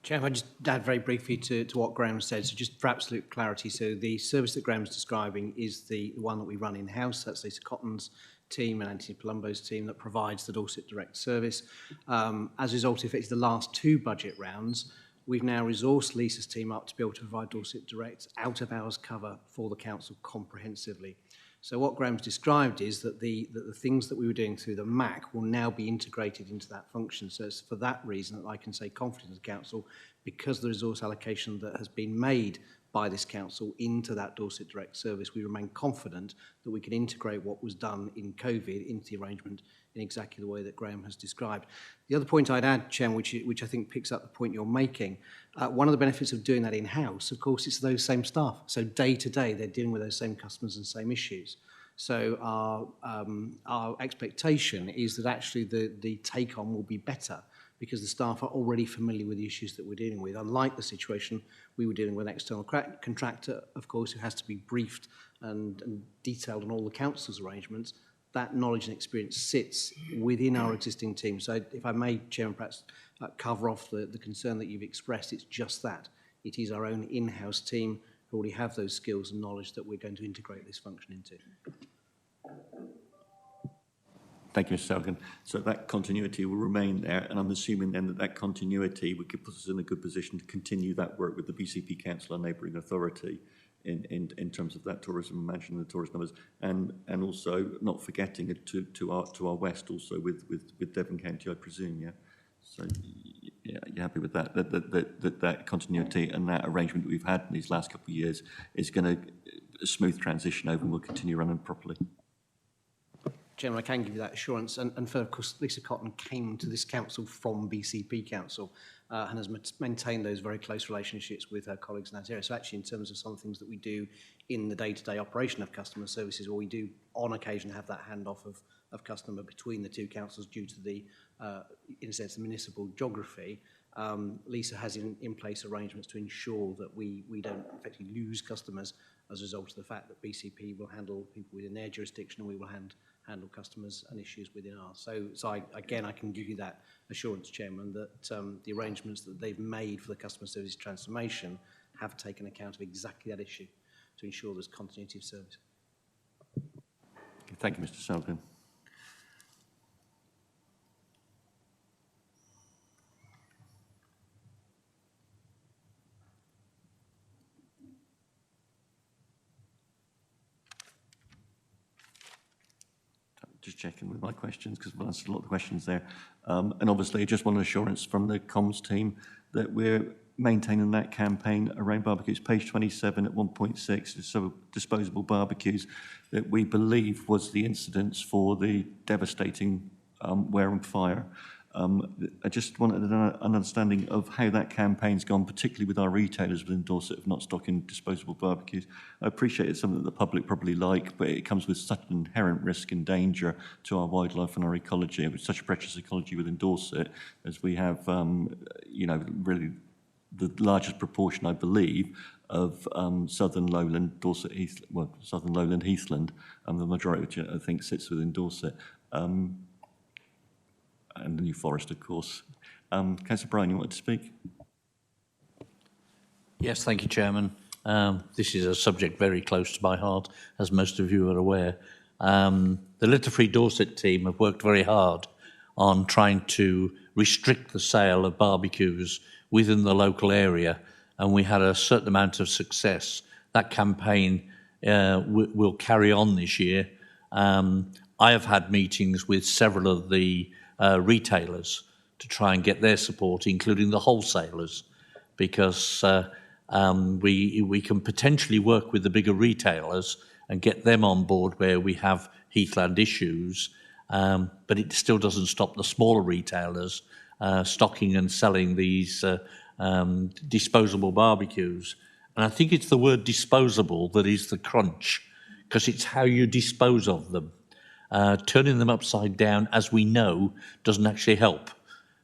Chair, if I just add very briefly to what Graham said, so just for absolute clarity, so the service that Graham's describing is the one that we run in-house. That's Lisa Cotton's team and Anthony Palumbo's team that provides the Dorset Direct service. As a result, if it's the last two budget rounds, we've now resourced Lisa's team up to be able to provide Dorset Direct out-of-hours cover for the council comprehensively. So what Graham's described is that the things that we were doing through the MAC will now be integrated into that function. So it's for that reason that I can say confidently to the council, because the resource allocation that has been made by this council into that Dorset Direct service, we remain confident that we can integrate what was done in COVID into the arrangement in exactly the way that Graham has described. The other point I'd add, Chairman, which I think picks up the point you're making, one of the benefits of doing that in-house, of course, it's those same staff. So day to day, they're dealing with those same customers and same issues. So our expectation is that actually the take-on will be better because the staff are already familiar with the issues that we're dealing with, unlike the situation we were dealing with an external contractor, of course, who has to be briefed and detailed on all the council's arrangements. That knowledge and experience sits within our existing team. So if I may, Chairman, perhaps cover off the concern that you've expressed, it's just that. It is our own in-house team who already have those skills and knowledge that we're going to integrate this function into. Thank you, Mr. Selgren. So that continuity will remain there, and I'm assuming then that continuity would put us in a good position to continue that work with the BCP Council and neighbouring authority in terms of that tourism, managing the tourist numbers, and also not forgetting it to our west also with Devon County, I presume, yeah. So yeah, you're happy with that? That continuity and that arrangement that we've had in these last couple of years is going to smooth transition over, and we'll continue running properly. Chairman, I can give you that assurance. And for, of course, Lisa Cotton came to this council from BCP Council and has maintained those very close relationships with her colleagues in that area. So actually, in terms of some of the things that we do in the day-to-day operation of customer services, or we do on occasion have that handoff of customer between the two councils due to the, in a sense, the municipal geography, Lisa has in place arrangements to ensure that we don't effectively lose customers as a result of the fact that BCP will handle people within their jurisdiction and we will handle customers and issues within ours. So again, I can give you that assurance, Chairman, that the arrangements that they've made for the customer service transformation have taken account of exactly that issue to ensure there's continuity of service. Thank you, Mr. Selgren. Just checking with my questions because I've answered a lot of the questions there. And obviously, I just want an assurance from the comms team that we're maintaining that campaign around barbecues. Page 27 at 1.6 is so disposable barbecues that we believe was the incidence for the devastating Wareham fire. I just wanted an understanding of how that campaign's gone, particularly with our retailers within Dorset of not stocking disposable barbecues. I appreciate it's something that the public probably like, but it comes with such an inherent risk and danger to our wildlife and our ecology, and with such a precious ecology within Dorset, as we have, you know, really the largest proportion, I believe, of southern lowland Dorset southern lowland heathland, and the majority, which I think sits within Dorset. And the New Forest, of course. Councillor Bryan, you wanted to speak? Yes, thank you, Chairman. This is a subject very close to my heart, as most of you are aware. The Litter-Free Dorset team have worked very hard on trying to restrict the sale of barbecues within the local area, and we had a certain amount of success. That campaign will carry on this year. I have had meetings with several of the retailers to try and get their support, including the wholesalers, because we can potentially work with the bigger retailers and get them on board where we have heathland issues, but it still doesn't stop the smaller retailers stocking and selling these disposable barbecues. And I think it's the word disposable that is the crunch, because it's how you dispose of them. Turning them upside down, as we know, doesn't actually help,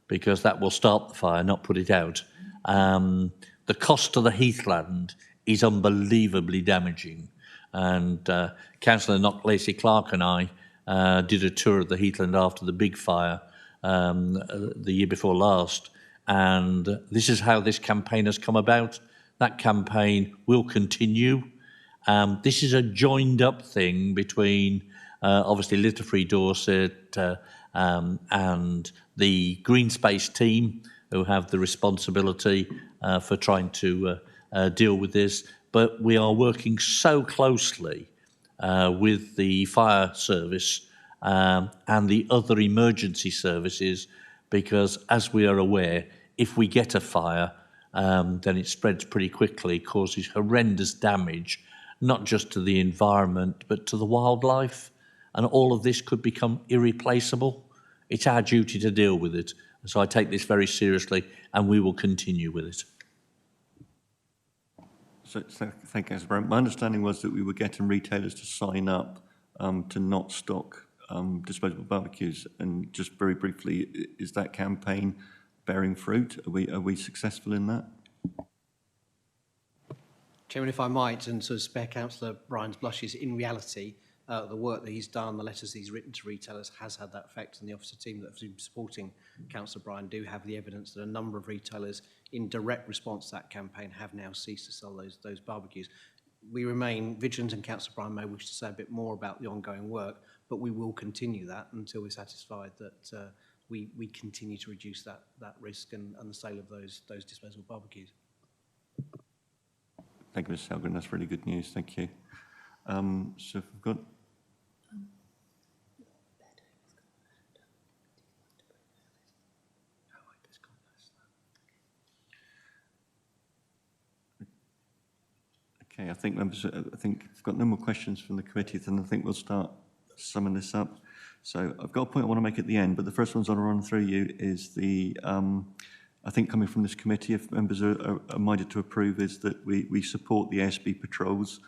because that will start the fire, not put it out. The cost to the heathland is unbelievably damaging. And Councillor Knocklacey-Clark and I did a tour of the heathland after the big fire the year before last. And this is how this campaign has come about. That campaign will continue. This is a joined up thing between obviously Litter-Free Dorset and the Green Space team, who have the responsibility for trying to deal with this. But we are working so closely with the fire service and the other emergency services, because as we are aware, if we get a fire, then it spreads pretty quickly, causes horrendous damage, not just to the environment, but to the wildlife. And all of this could become irreplaceable. It's our duty to deal with it. So I take this very seriously, and we will continue with it. So thank you, Councillor Brown. My understanding was that we were getting retailers to sign up to not stock disposable barbecues. And just very briefly, is that campaign bearing fruit? Are we successful in that? Chairman, if I might, and sort of spare Councillor Bryan's blushes, in reality, the work that he's done, the letters he's written to retailers has had that effect, and the officer team that have been supporting Councillor Bryan do have the evidence that a number of retailers, in direct response to that campaign, have now ceased to sell those barbecues. We remain vigilant, and Councillor Bryan may wish to say a bit more about the ongoing work, but we will continue that until we're satisfied that we continue to reduce that risk and the sale of those disposable barbecues. Thank you, Mr. Selgren. That's really good news. Thank you. So if we've got... Okay, I think members, I think I've got no more questions from the committee, then I think we'll start summing this up. So I've got a point I want to make at the end, but the first one's on to run through you is the, I think coming from this committee, if members are minded to approve, is that we support the ASB patrols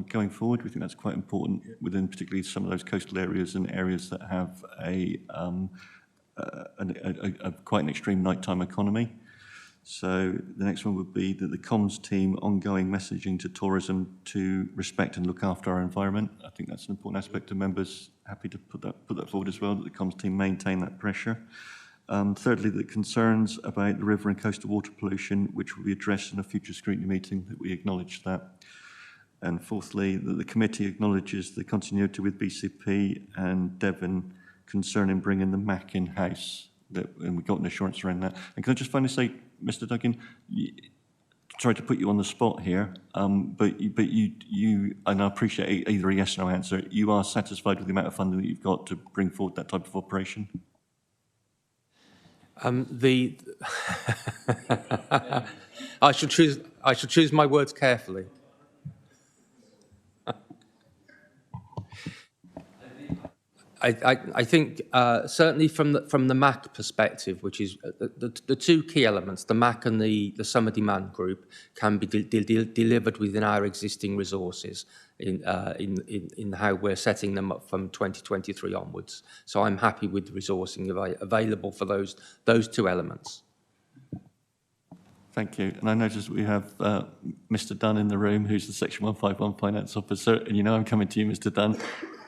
going forward. We think that's quite important within particularly some of those coastal areas and areas that have quite an extreme nighttime economy. So the next one would be that the comms team ongoing messaging to tourism to respect and look after our environment. I think that's an important aspect of members. Happy to put that forward as well, that the comms team maintain that pressure. Thirdly, the concerns about the river and coastal water pollution, which will be addressed in a future scrutiny meeting, that we acknowledge that. And fourthly, that the committee acknowledges the continuity with BCP and Devon concerning bringing the MAC in-house. And we got an assurance around that. And can I just finally say, Mr. Duggan, sorry to put you on the spot here, but you, and I appreciate either a yes or no answer, you are satisfied with the amount of funding that you've got to bring forward that type of operation? I should choose my words carefully. I think certainly from the MAC perspective, which is the two key elements, the MAC and the summer demand group, can be delivered within our existing resources in how we're setting them up from 2023 onwards. So I'm happy with the resourcing available for those two elements. Thank you. And I notice we have Mr. Dunn in the room, who's the Section 151 Finance Officer, and you know I'm coming to you, Mr. Dunn.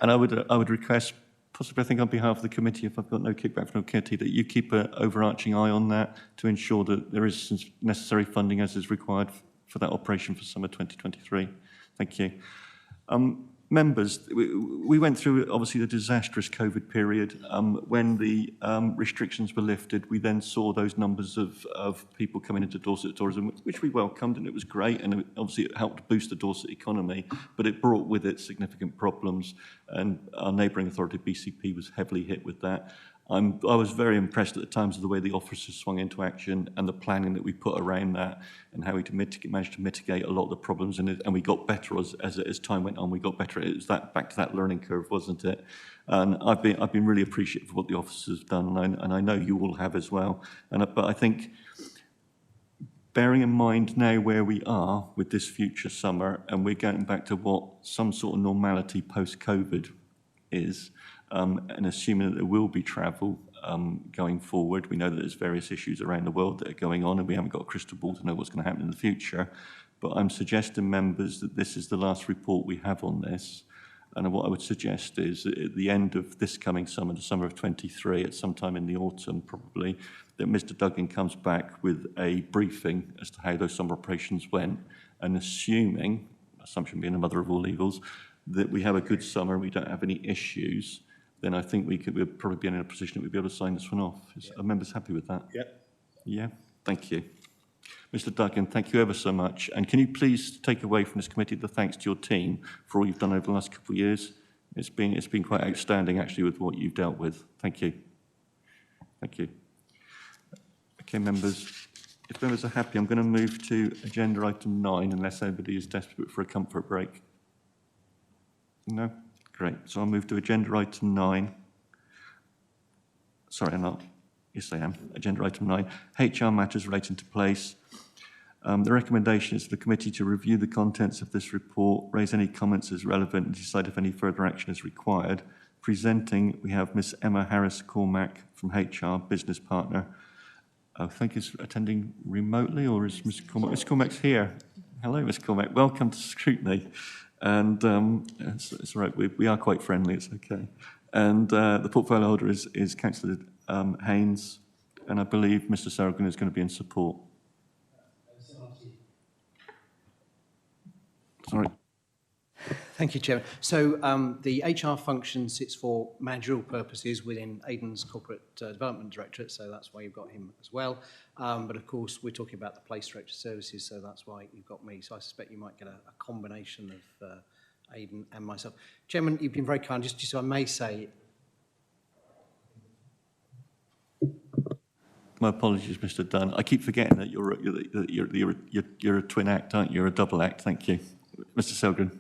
And I would request, possibly I think on behalf of the committee, if I've got no kickback from the committee, that you keep an overarching eye on that to ensure that there is necessary funding as is required for that operation for summer 2023. Thank you. Members, we went through obviously the disastrous COVID period. When the restrictions were lifted, we then saw those numbers of people coming into Dorset tourism, which we welcomed, and it was great, and obviously it helped boost the Dorset economy, but it brought with it significant problems, and our neighbouring authority, BCP, was heavily hit with that. I was very impressed at the times of the way the officers swung into action and the planning that we put around that, and how we managed to mitigate a lot of the problems, and we got better as time went on. We got better. It was back to that learning curve, wasn't it? And I've been really appreciative of what the officers have done, and I know you all have as well. But I think bearing in mind now where we are with this future summer, and we're getting back to what some sort of normality post-COVID is, and assuming that there will be travel going forward, we know that there's various issues around the world that are going on, and we haven't got a crystal ball to know what's going to happen in the future. But I'm suggesting, members, that this is the last report we have on this. And what I would suggest is that at the end of this coming summer, the summer of 23, at some time in the autumn probably, that Mr Duggan comes back with a briefing as to how those summer operations went, and assuming, assumption being the mother of all evils, that we have a good summer, we don't have any issues, then I think we'll probably be in a position that we'll be able to sign this one off. Are members happy with that? Yeah. Yeah, thank you. Mr Duggan, thank you ever so much. And can you please take away from this committee the thanks to your team for all you've done over the last couple of years? It's been quite outstanding, actually, with what you've dealt with. Thank you. Thank you. Okay, members, if members are happy, I'm going to move to agenda item 9, unless anybody is desperate for a comfort break. No? Great. So I'll move to agenda item 9. Sorry, I'm not. Yes, I am. Agenda item 9, HR matters relating to place. The recommendation is for the committee to review the contents of this report, raise any comments as relevant, and decide if any further action is required. Presenting, we have Miss Emma Harris-Cormack from HR, business partner. I think is attending remotely, or is Ms. Cormack? Ms. Cormack's here. Hello, Ms. Cormack. Welcome to Scrutiny. And it's all right, we are quite friendly, it's okay. And the portfolio holder is Councillor Haynes, and I believe Mr. Sarogin is going to be in support. Sorry. Thank you, Chairman. So the HR function sits for managerial purposes within Aidan's Corporate Development Directorate, so that's why you've got him as well. But of course, we're talking about the Place Director Services, so that's why you've got me. So I suspect you might get a combination of Aidan and myself. Chairman, you've been very kind. Just so I may say, my apologies, Mr. Dunn. I keep forgetting that you're a twin act, aren't you? You're a double act. Thank you, Mr. Selgren.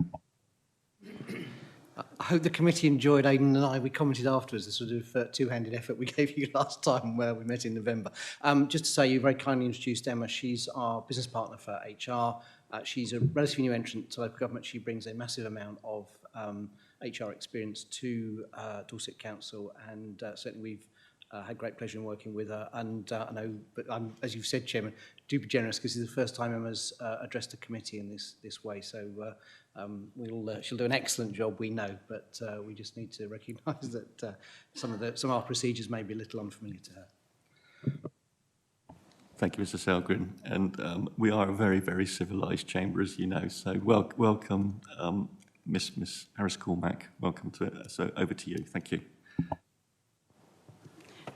I hope the committee enjoyed Aidan and I. We commented afterwards the sort of two-handed effort we gave you last time where we met in November. Just to say, you very kindly introduced Emma. She's our business partner for HR. She's a relatively new entrant to local government. She brings a massive amount of HR experience to Dorset Council, and certainly we've had great pleasure in working with her. And I know, but as you've said, Chairman, do be generous because this is the first time Emma's addressed a committee in this way. So she'll do an excellent job, we know, but we just need to recognise that some of our procedures may be a little unfamiliar to her. Thank you, Mr. Selgren. And we are a very, very civilised chamber, as you know. So welcome, Miss Harris-Cormack. Welcome to it. So over to you. Thank you.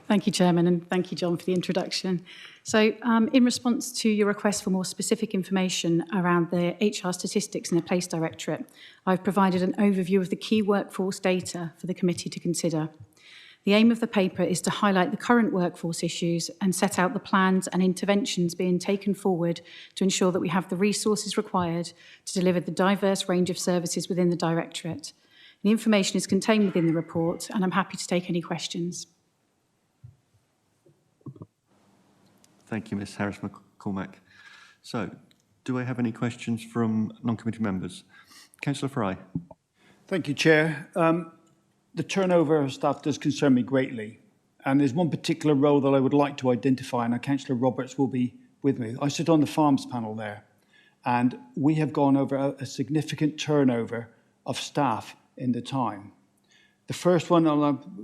Thank you, Chairman, and thank you, John, for the introduction. So in response to your request for more specific information around the HR statistics in the Place Directorate, I've provided an overview of the key workforce data for the committee to consider. The aim of the paper is to highlight the current workforce issues and set out the plans and interventions being taken forward to ensure that we have the resources required to deliver the diverse range of services within the Directorate. The information is contained within the report, and I'm happy to take any questions. Thank you, Ms. Harris-McCormack. So, do I have any questions from non-committee members? Councillor Fry. Thank you, Chair. The turnover of staff does concern me greatly, and there's one particular role that I would like to identify, and Councillor Roberts will be with me. I sit on the farms panel there, and we have gone over a significant turnover of staff in the time. The first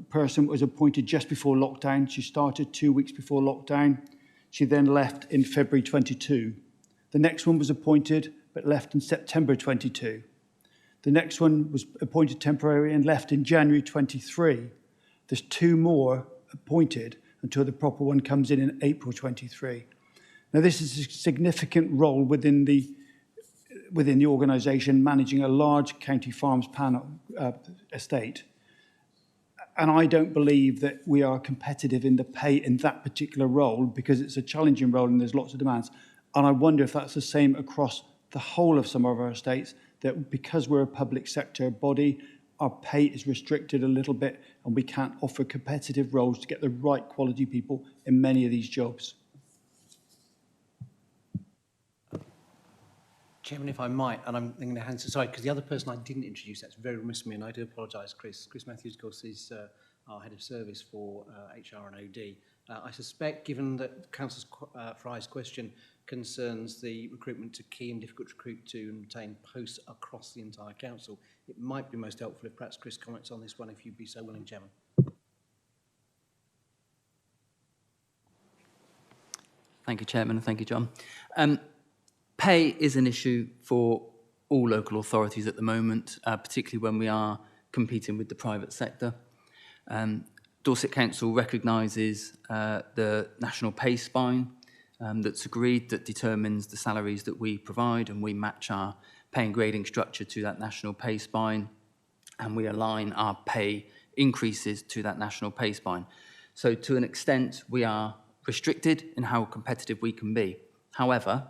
person was appointed just before lockdown. She started 2 weeks before lockdown. She then left in February 22. The next one was appointed but left in September 22. The next one was appointed temporarily and left in January 23. There's 2 more appointed until the proper one comes in April 23. Now, this is a significant role within the organisation, managing a large county farms panel estate. And I don't believe that we are competitive in the pay in that particular role because it's a challenging role and there's lots of demands. And I wonder if that's the same across the whole of some of our estates, that because we're a public sector body, our pay is restricted a little bit and we can't offer competitive roles to get the right quality people in many of these jobs. Chairman, if I might, and I'm going to hand to sorry, because the other person I didn't introduce, that's very remiss of me, and I do apologise, Chris. Chris Matthews, of course, is our head of service for HR and OD. I suspect, given that Councillor Fry's question concerns the recruitment to key and difficult to recruit to and retain posts across the entire council, it might be most helpful if perhaps Chris comments on this one, if you'd be so willing, Chairman. Thank you, Chairman, and thank you, John. Pay is an issue for all local authorities at the moment, particularly when we are competing with the private sector. Dorset Council recognises the national pay spine that's agreed that determines the salaries that we provide, and we match our pay and grading structure to that national pay spine, and we align our pay increases to that national pay spine. So to an extent, we are restricted in how competitive we can be. However,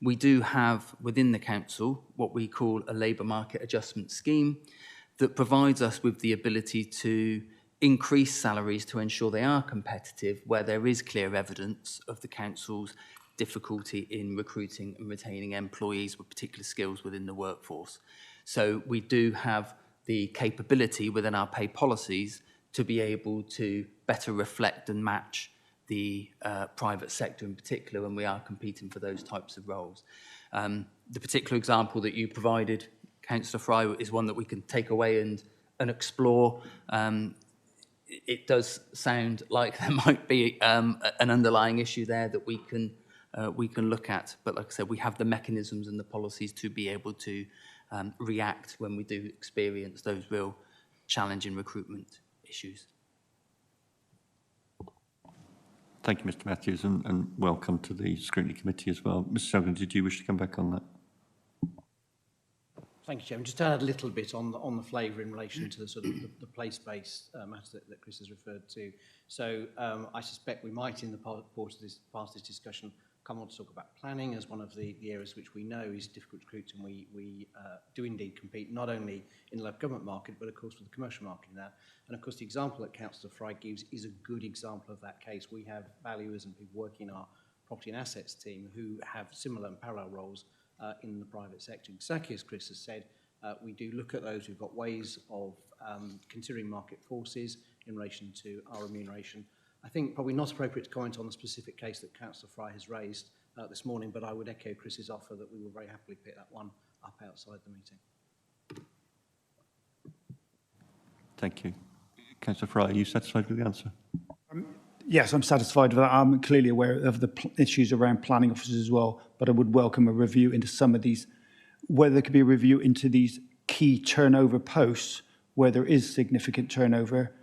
we do have within the council what we call a labour market adjustment scheme that provides us with the ability to increase salaries to ensure they are competitive where there is clear evidence of the council's difficulty in recruiting and retaining employees with particular skills within the workforce. So we do have the capability within our pay policies to be able to better reflect and match the private sector in particular when we are competing for those types of roles. The particular example that you provided, Councillor Fry, is one that we can take away and explore. It does sound like there might be an underlying issue there that we can look at. But like I said, we have the mechanisms and the policies to be able to react when we do experience those real challenging recruitment issues. Thank you, Mr Matthews, and welcome to the Scrutiny Committee as well. Mr Selgren, did you wish to come back on that? Thank you, Chairman. Just to add a little bit on the flavour in relation to the sort of the place-based matter that Chris has referred to. So I suspect we might, in the part of this discussion, come on to talk about planning as one of the areas which we know is difficult to recruit, and we do indeed compete not only in the local government market, but of course with the commercial market in that. And of course the example that Councillor Fry gives is a good example of that case. We have valuers and people working in our property and assets team who have similar and parallel roles in the private sector. Exactly as Chris has said, we do look at those. We've got ways of considering market forces in relation to our remuneration. I think probably not appropriate to comment on the specific case that Councillor Fry has raised this morning, but I would echo Chris's offer that we will very happily pick that one up outside the meeting. Thank you. Councillor Fry, are you satisfied with the answer? Yes, I'm satisfied with that. I'm clearly aware of the issues around planning officers as well, but I would welcome a review into some of these, whether there could be a review into these key turnover posts where there is significant turnover,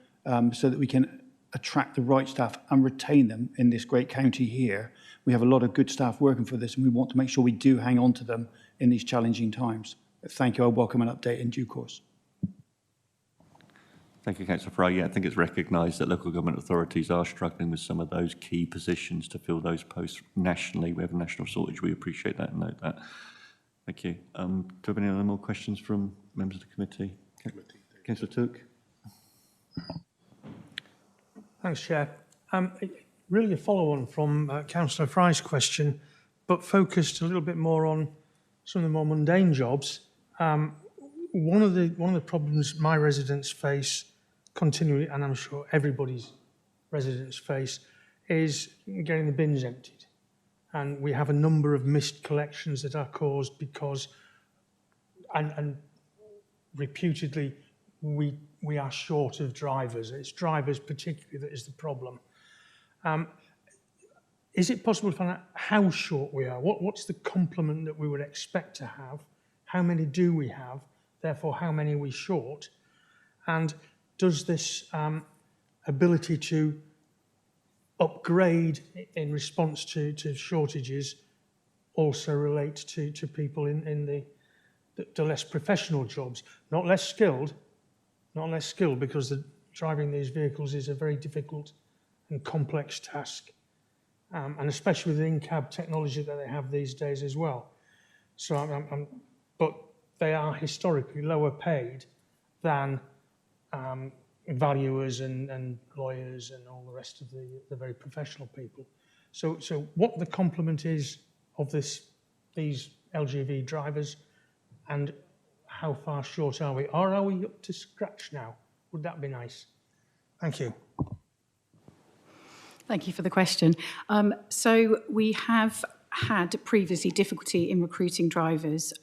so that we can attract the right staff and retain them in this great county here. We have a lot of good staff working for this, and we want to make sure we do hang on to them in these challenging times. Thank you. I welcome an update in due course. Thank you, Councillor Fry. Yeah, I think it's recognised that local government authorities are struggling with some of those key positions to fill those posts nationally. We have a national shortage. We appreciate that and note that. Thank you. Do we have any other more questions from members of the committee? Councillor Took. Thanks, Chair. Really a follow-on from Councillor Fry's question, but focused a little bit more on some of the more mundane jobs. One of the problems my residents face continually, and I'm sure everybody's residents face, is getting the bins emptied. And we have a number of missed collections that are caused because, and reputedly, we are short of drivers. It's drivers particularly that is the problem. Is it possible to find out how short we are? What's the complement that we would expect to have? How many do we have? Therefore, how many are we short? And does this ability to upgrade in response to shortages also relate to people in the less professional jobs? Not less skilled, because driving these vehicles is a very difficult and complex task, and especially with the in-cab technology that they have these days as well. So, but they are historically lower paid than valuers and lawyers and all the rest of the very professional people. So what the complement is of these LGV drivers, and how far short are we? Or are we up to scratch now? Would that be nice? Thank you. Thank you for the question. So we have had previously difficulty in recruiting drivers.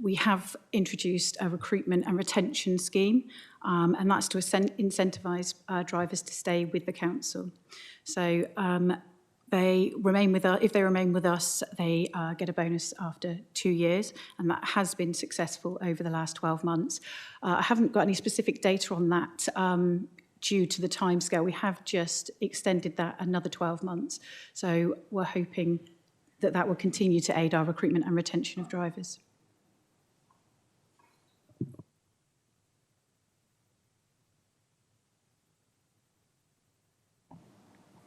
We have introduced a recruitment and retention scheme, and that's to incentivise drivers to stay with the council. So they remain with us. If they remain with us, they get a bonus after 2 years, and that has been successful over the last 12 months. I haven't got any specific data on that due to the timescale. We have just extended that another 12 months. So we're hoping that that will continue to aid our recruitment and retention of drivers.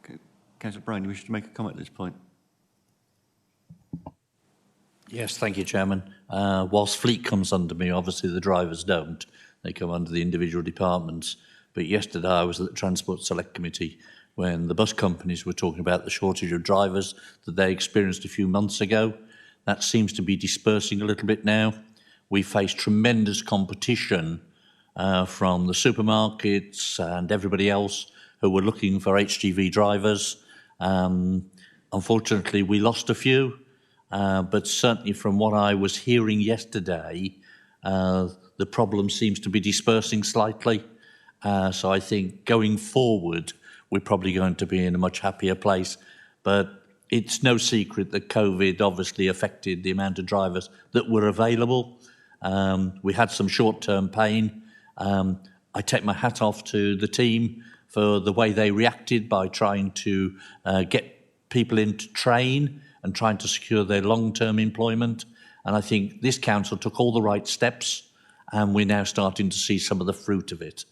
Okay. Councillor Brown, you wish to make a comment at this point? Yes, thank you, Chairman. Whilst fleet comes under me, obviously the drivers don't. They come under the individual departments. But yesterday I was at the Transport Select Committee when the bus companies were talking about the shortage of drivers that they experienced a few months ago. That seems to be dispersing a little bit now. We face tremendous competition from the supermarkets and everybody else who were looking for HGV drivers. Unfortunately, we lost a few, but certainly from what I was hearing yesterday, the problem seems to be dispersing slightly. So I think going forward, we're probably going to be in a much happier place. But it's no secret that COVID obviously affected the amount of drivers that were available. We had some short-term pain. I take my hat off to the team for the way they reacted by trying to get people in to train and trying to secure their long-term employment. And I think this council took all the right steps, and we're now starting to see some of the fruit of it.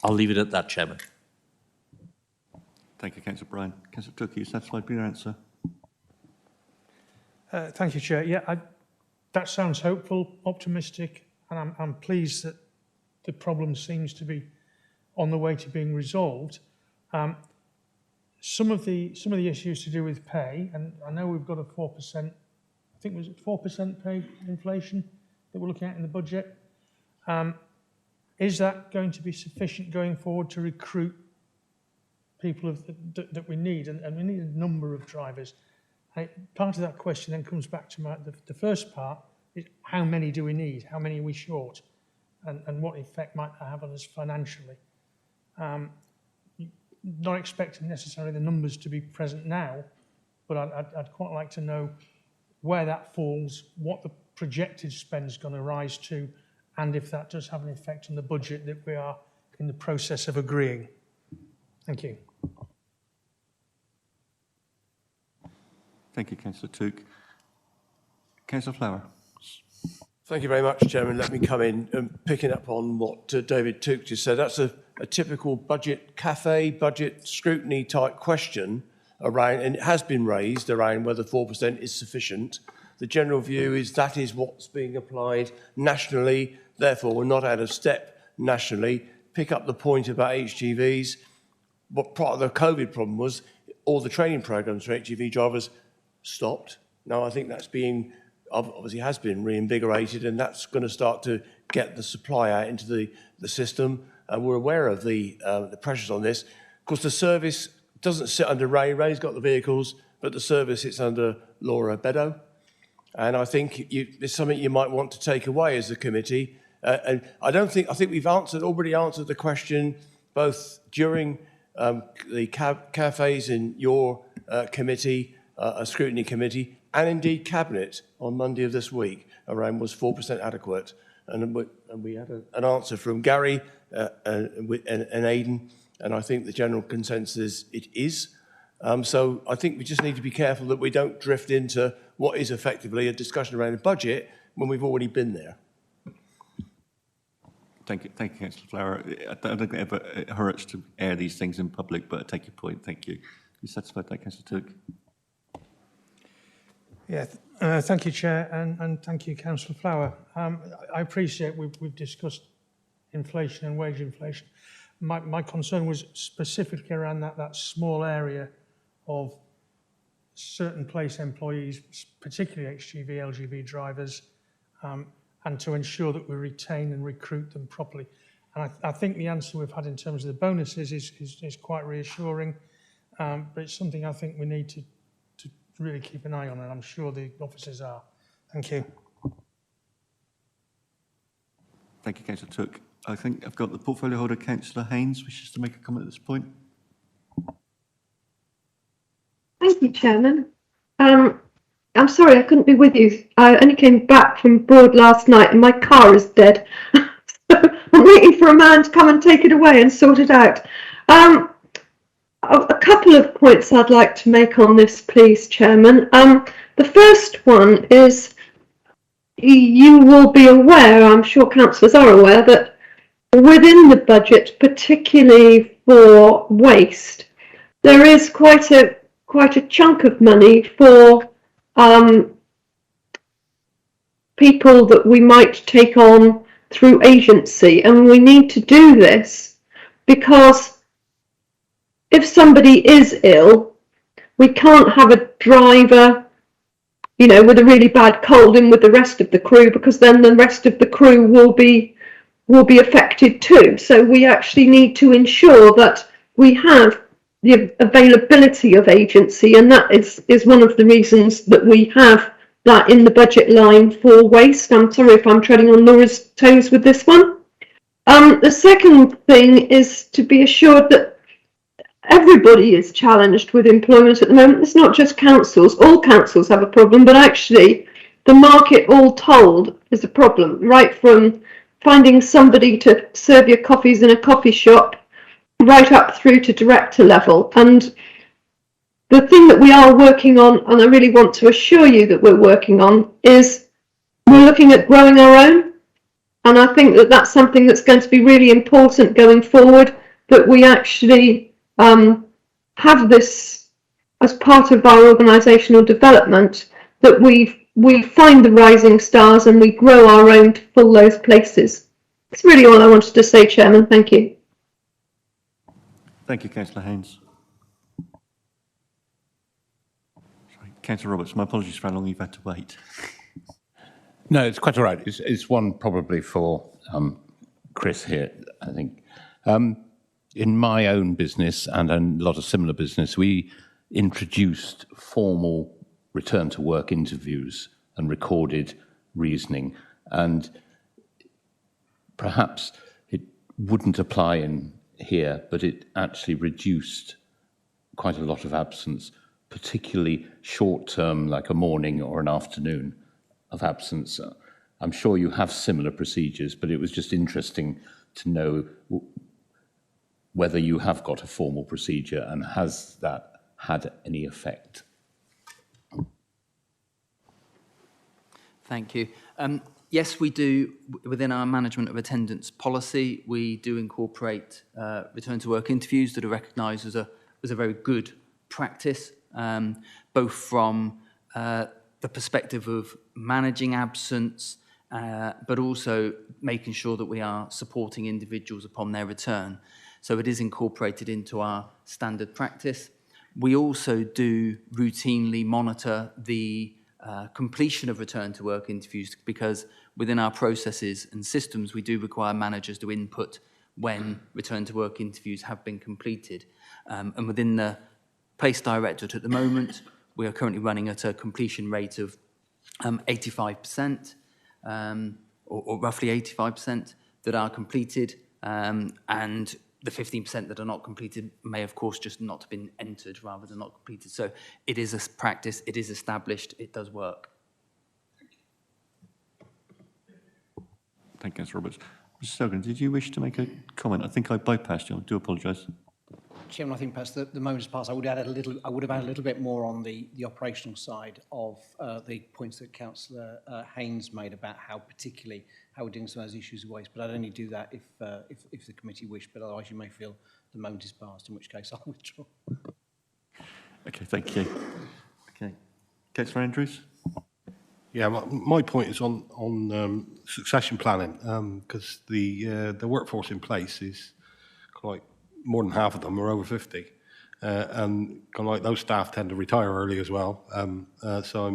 I'll leave it at that, Chairman. Thank you, Councillor Bryan. Councillor Took, are you satisfied with your answer? Thank you, Chair. Yeah, that sounds hopeful, optimistic, and I'm pleased that the problem seems to be on the way to being resolved. Some of the issues to do with pay, and I know we've got a 4%, I think was it 4% pay inflation that we're looking at in the budget. Is that going to be sufficient going forward to recruit people that we need? And we need a number of drivers. Part of that question then comes back to the first part, is how many do we need? How many are we short? And what effect might that have on us financially? Not expecting necessarily the numbers to be present now, but I'd quite like to know where that falls, what the projected spend is going to rise to, and if that does have an effect on the budget that we are in the process of agreeing. Thank you. Thank you, Councillor Took. Councillor Flower. Thank you very much, Chairman. Let me come in picking up on what David Took just said. That's a typical budget cafe, budget scrutiny type question around, and it has been raised around whether 4% is sufficient. The general view is that is what's being applied nationally, therefore we're not out of step nationally. Pick up the point about HGVs. What part of the COVID problem was all the training programs for HGV drivers stopped. Now I think that's being, obviously has been reinvigorated, and that's going to start to get the supply out into the system. We're aware of the pressures on this. Of course, the service doesn't sit under Ray. Ray's got the vehicles, but the service sits under Laura Beddow. And I think it's something you might want to take away as a committee. And I think we've already answered the question both during the cafes in your committee, a scrutiny committee, and indeed cabinet on Monday of this week around was 4% adequate. And we had an answer from Gary and Aidan, and I think the general consensus is it is. So I think we just need to be careful that we don't drift into what is effectively a discussion around a budget when we've already been there. Thank you, Councillor Flower. I don't think it hurts to air these things in public, but I take your point. Thank you. You satisfied that, Councillor Took? Yeah, thank you, Chair, and thank you, Councillor Flower. I appreciate we've discussed inflation and wage inflation. My concern was specifically around that small area of certain place employees, particularly HGV, LGV drivers, and to ensure that we retain and recruit them properly. And I think the answer we've had in terms of the bonuses is quite reassuring, but it's something I think we need to really keep an eye on, and I'm sure the officers are. Thank you. Thank you, Councillor Took. I think I've got the portfolio holder, Councillor Haynes, wishes to make a comment at this point. Thank you, Chairman. I'm sorry I couldn't be with you. I only came back from abroad last night and my car is dead. So I'm waiting for a man to come and take it away and sort it out. A couple of points I'd like to make on this, please, Chairman. The first one is you will be aware, I'm sure councillors are aware, that within the budget, particularly for waste, there is quite a chunk of money for people that we might take on through agency, and we need to do this because if somebody is ill, we can't have a driver, you know, with a really bad cold in with the rest of the crew, because then the rest of the crew will be affected too. So we actually need to ensure that we have the availability of agency, and that is one of the reasons that we have that in the budget line for waste. I'm sorry if I'm treading on Laura's toes with this one. The second thing is to be assured that everybody is challenged with employment at the moment. It's not just councils. All councils have a problem, but actually the market all told is a problem, right from finding somebody to serve your coffees in a coffee shop right up through to director level. And the thing that we are working on, and I really want to assure you that we're working on, is we're looking at growing our own. And I think that that's something that's going to be really important going forward, that we actually have this as part of our organisational development, that we find the rising stars and we grow our own to fill those places. That's really all I wanted to say, Chairman. Thank you. Thank you, Councillor Haynes. Sorry, Councillor Roberts, my apologies for how long you've had to wait. No, it's quite all right. It's one probably for Chris here, I think. In my own business and a lot of similar business, we introduced formal return to work interviews and recorded reasoning. And perhaps it wouldn't apply in here, but it actually reduced quite a lot of absence, particularly short-term, like a morning or an afternoon of absence. I'm sure you have similar procedures, but it was just interesting to know whether you have got a formal procedure and has that had any effect. Thank you. Yes, we do. Within our management of attendance policy, we do incorporate return to work interviews that are recognised as a very good practice, both from the perspective of managing absence, but also making sure that we are supporting individuals upon their return. So it is incorporated into our standard practice. We also do routinely monitor the completion of return to work interviews, because within our processes and systems, we do require managers to input when return to work interviews have been completed. And within the Place Directorate at the moment, we are currently running at a completion rate of 85%, or roughly 85% that are completed, and the 15% that are not completed may, of course, just not have been entered rather than not completed. So it is a practice, it is established, it does work. Thank you, Councillor Roberts. Mr Selgren, did you wish to make a comment? I think I bypassed you. I do apologise. Chairman, I think perhaps the moment has passed. I would have added a little bit more on the operational side of the points that Councillor Haynes made about how we're doing some of those issues of waste. But I'd only do that if the committee wished. But otherwise, you may feel the moment is passed, in which case I'll withdraw. Okay, thank you. Okay, Councillor Andrews. Yeah, my point is on succession planning, because the workforce in place is quite more than half of them are over 50, and kind of like those staff tend to retire early as well. So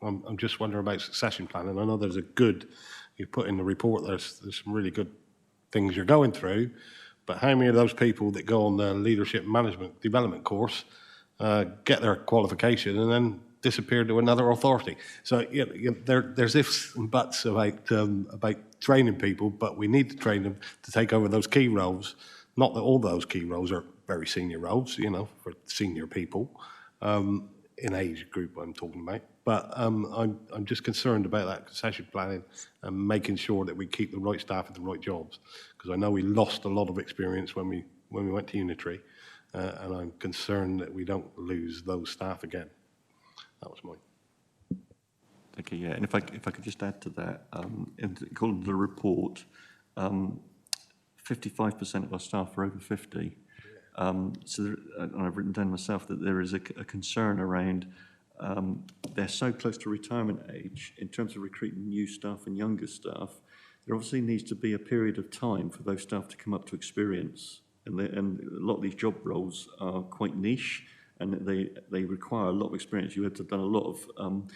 I'm just wondering about succession planning. I know there's you put in the report, there's some really good things you're going through, but how many of those people that go on the leadership management development course get their qualification and then disappear to another authority? So there's ifs and buts about training people, but we need to train them to take over those key roles. Not that all those key roles are very senior roles, for senior people, in age group I'm talking about. But I'm just concerned about that succession planning and making sure that we keep the right staff at the right jobs, because I know we lost a lot of experience when we went to Unitary, and I'm concerned that we don't lose those staff again. That was mine. Okay, yeah, and if I could just add to that, according to the report, 55% of our staff are over 50. So I've written down myself that there is a concern around they're so close to retirement age in terms of recruiting new staff and younger staff. There obviously needs to be a period of time for those staff to come up to experience, and a lot of these job roles are quite niche, and they require a lot of experience. You had to have done a lot of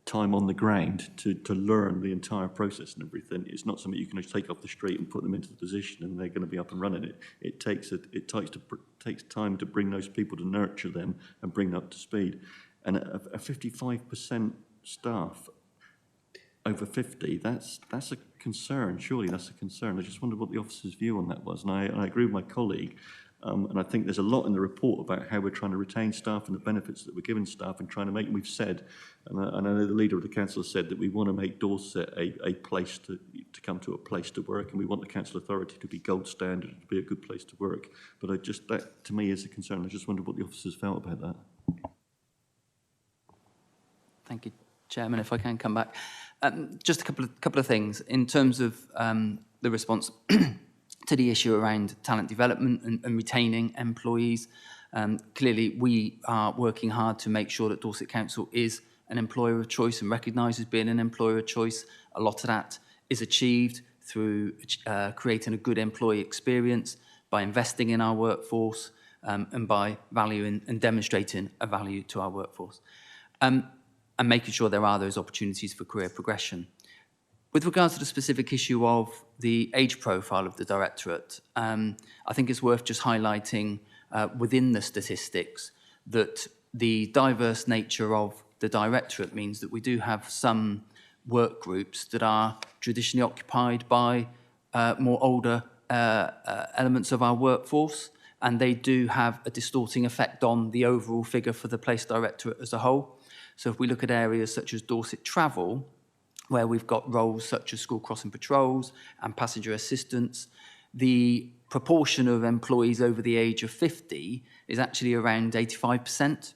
time on the ground to learn the entire process and everything. It's not something you can just take off the street and put them into the position and they're going to be up and running. It takes time to bring those people, to nurture them and bring them up to speed. And a 55% staff over 50, that's a concern. Surely that's a concern. I just wondered what the officer's view on that was. And I agree with my colleague. And I think there's a lot in the report about how we're trying to retain staff and the benefits that we're giving staff, and trying to make, we've said, and I know the leader of the council has said that we want to make Dorset a place to come to, a place to work, and we want the council authority to be gold standard, to be a good place to work. But that to me is a concern. I just wondered what the officers felt about that. Thank you, Chairman. If I can come back. Just a couple of things. In terms of the response to the issue around talent development and retaining employees, clearly we are working hard to make sure that Dorset Council is an employer of choice and recognises being an employer of choice. A lot of that is achieved through creating a good employee experience, by investing in our workforce, and by valuing and demonstrating a value to our workforce. And making sure there are those opportunities for career progression. With regards to the specific issue of the age profile of the Directorate, I think it's worth just highlighting within the statistics that the diverse nature of the Directorate means that we do have some work groups that are traditionally occupied by more older elements of our workforce, and they do have a distorting effect on the overall figure for the Place Directorate as a whole. So if we look at areas such as Dorset Travel, where we've got roles such as school crossing patrols and passenger assistance, the proportion of employees over the age of 50 is actually around 85%.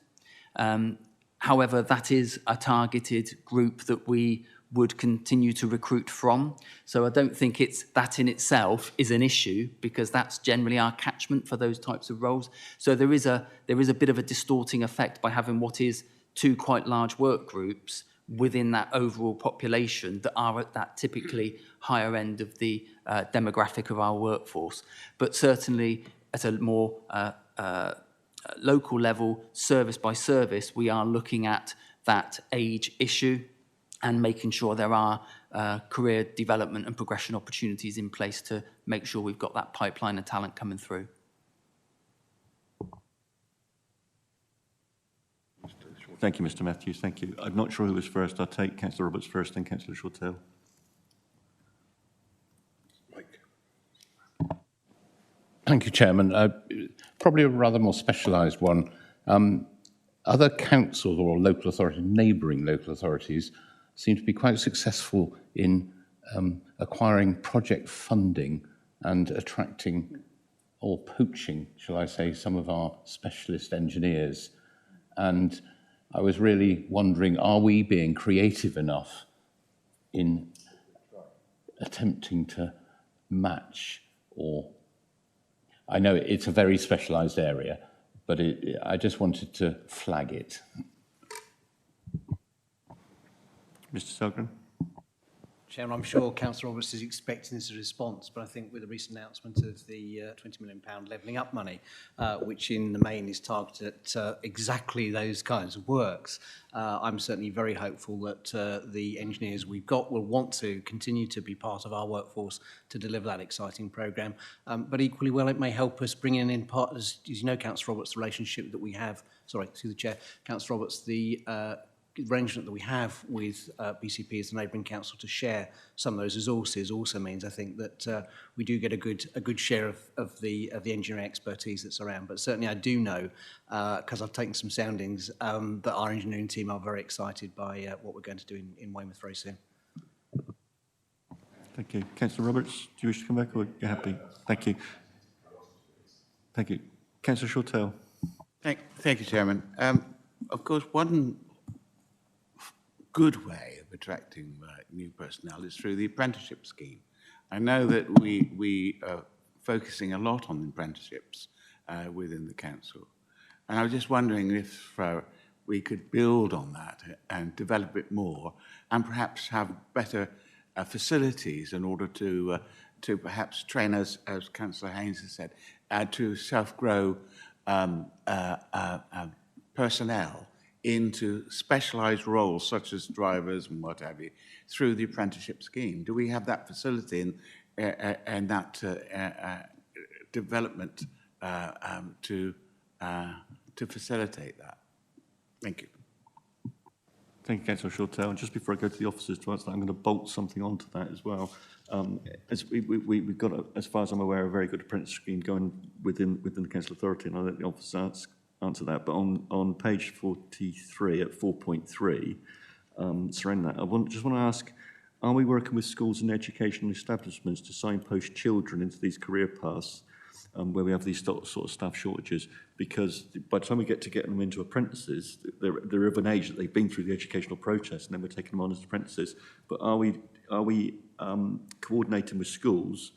However, that is a targeted group that we would continue to recruit from. So I don't think that in itself is an issue, because that's generally our catchment for those types of roles. So there is a bit of a distorting effect by having what is two quite large work groups within that overall population that are at that typically higher end of the demographic of our workforce. But certainly at a more local level, service by service, we are looking at that age issue and making sure there are career development and progression opportunities in place to make sure we've got that pipeline of talent coming through. Thank you, Mr. Matthews. Thank you. I'm not sure who was first. I'll take Councillor Roberts first, then Councillor Shortell. Thank you, Chairman. Probably a rather more specialised one. Other councils or local authorities, neighbouring local authorities, seem to be quite successful in acquiring project funding and attracting, or poaching, shall I say, some of our specialist engineers. And I was really wondering, are we being creative enough in attempting to match, or I know it's a very specialised area, but I just wanted to flag it. Mr. Selgren? Chairman, I'm sure Councillor Roberts is expecting this as a response, but I think with the recent announcement of the £20 million levelling up money, which in the main is targeted at exactly those kinds of works, I'm certainly very hopeful that the engineers we've got will want to continue to be part of our workforce to deliver that exciting programme. But equally well, it may help us bring in part, as you know, Councillor Roberts, the relationship that we have, sorry, through the Chair, Councillor Roberts, the arrangement that we have with BCP as the neighbouring council to share some of those resources also means, I think, that we do get a good share of the engineering expertise that's around. But certainly I do know, because I've taken some soundings, that our engineering team are very excited by what we're going to do in Weymouth very soon. Thank you. Councillor Roberts, do you wish to come back, or you're happy? Thank you. Thank you. Councillor Shortell. Thank you, Chairman. Of course, one good way of attracting new personnel is through the apprenticeship scheme. I know that we are focusing a lot on apprenticeships within the council, and I was just wondering if we could build on that and develop it more, and perhaps have better facilities in order to perhaps train, as Councillor Haynes has said, to self-grow personnel into specialised roles such as drivers and what have you through the apprenticeship scheme. Do we have that facility and that development to facilitate that? Thank you. Thank you, Councillor Shortell. And just before I go to the officers to answer that, I'm going to bolt something onto that as well. As we've got, as far as I'm aware, a very good apprentice scheme going within the council authority, and I'll let the officers answer that. But on page 43 at 4.3, surrounding that, just want to ask, are we working with schools and educational establishments to signpost children into these career paths where we have these sort of staff shortages? Because by the time we get them into apprentices, they're of an age that they've been through the educational process, and then we're taking them on as apprentices. But are we coordinating with schools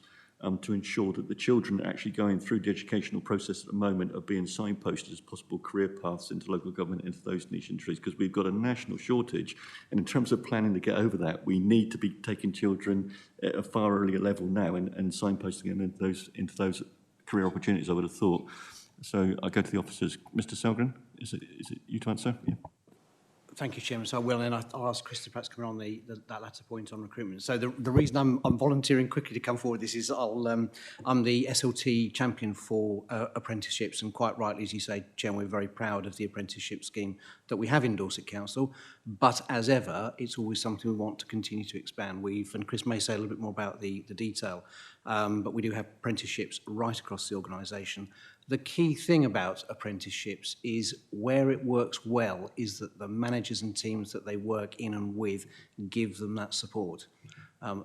to ensure that the children actually going through the educational process at the moment are being signposted as possible career paths into local government, into those niche industries? Because we've got a national shortage, and in terms of planning to get over that, we need to be taking children at a far earlier level now and signposting them into those career opportunities, I would have thought. So I go to the officers. Mr. Selgren, is it you to answer? Yeah. Thank you, Chairman. So I will, and I'll ask Chris to perhaps come on that latter point on recruitment. So the reason I'm volunteering quickly to come forward with this is I'm the SLT champion for apprenticeships, and quite rightly, as you say, Chairman, we're very proud of the apprenticeship scheme that we have in Dorset Council. But as ever, it's always something we want to continue to expand. And Chris may say a little bit more about the detail, but we do have apprenticeships right across the organisation. The key thing about apprenticeships is where it works well is that the managers and teams that they work in and with give them that support.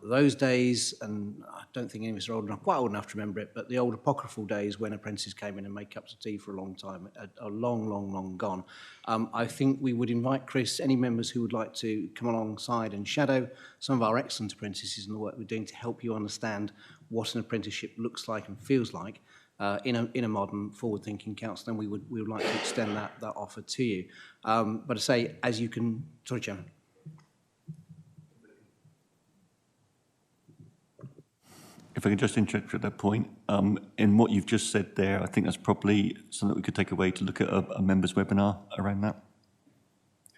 Those days, and I don't think any of us are quite old enough to remember it, but the old apocryphal days when apprentices came in and made cups of tea for a long time are long gone. I think we would invite Chris, any members who would like to come alongside and shadow some of our excellent apprentices and the work we're doing to help you understand what an apprenticeship looks like and feels like in a modern, forward-thinking council, then we would like to extend that offer to you. But I say, as you can... Sorry, Chairman. If I can just interrupt at that point, in what you've just said there, I think that's probably something that we could take away to look at a members' webinar around that.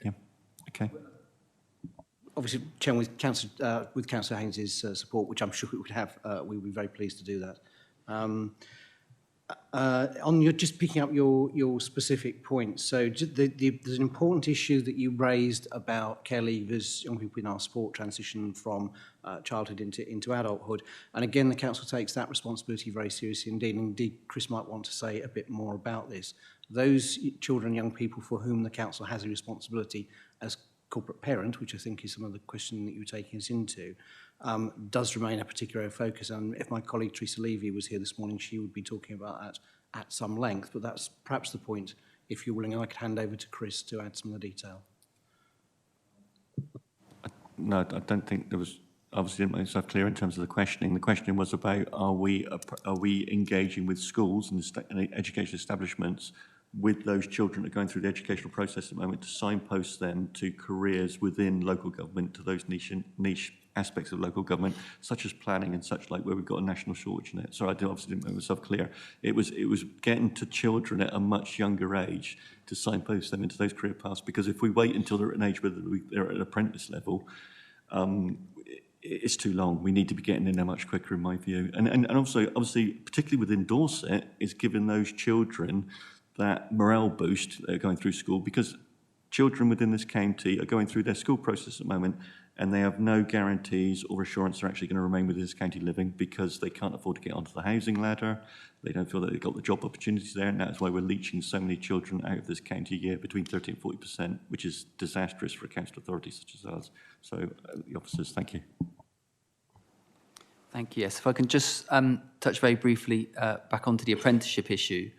Yeah, okay. Obviously, Chairman, with Councillor Haynes' support, which I'm sure we would have, we would be very pleased to do that. On your just picking up your specific points, so there's an important issue that you raised about care leavers, young people in our sport transition from childhood into adulthood, and again the council takes that responsibility very seriously indeed. And indeed, Chris might want to say a bit more about this. Those children and young people for whom the council has a responsibility as corporate parent, which I think is some of the question that you're taking us into, does remain a particular focus. And if my colleague Teresa Levy was here this morning, she would be talking about that at some length. But that's perhaps the point, if you're willing, I could hand over to Chris to add some of the detail. No, I don't think there was, obviously didn't make myself clear in terms of the questioning. The questioning was about, are we engaging with schools and education establishments with those children that are going through the educational process at the moment to signpost them to careers within local government, to those niche aspects of local government, such as planning and such like, where we've got a national shortage in it. So obviously didn't make myself clear. It was getting to children at a much younger age to signpost them into those career paths, because if we wait until they're at an age where they're at an apprentice level, it's too long. We need to be getting in there much quicker, in my view. And also, obviously, particularly within Dorset, is giving those children that morale boost that are going through school, because children within this county are going through their school process at the moment, and they have no guarantees or assurance they're actually going to remain within this county living, because they can't afford to get onto the housing ladder. They don't feel that they've got the job opportunities there, and that's why we're leaching so many children out of this county a year, between 30 and 40%, which is disastrous for a council authority such as ours. So, the officers, thank you. Thank you. Yes, if I can just touch very briefly back onto the apprenticeship issue.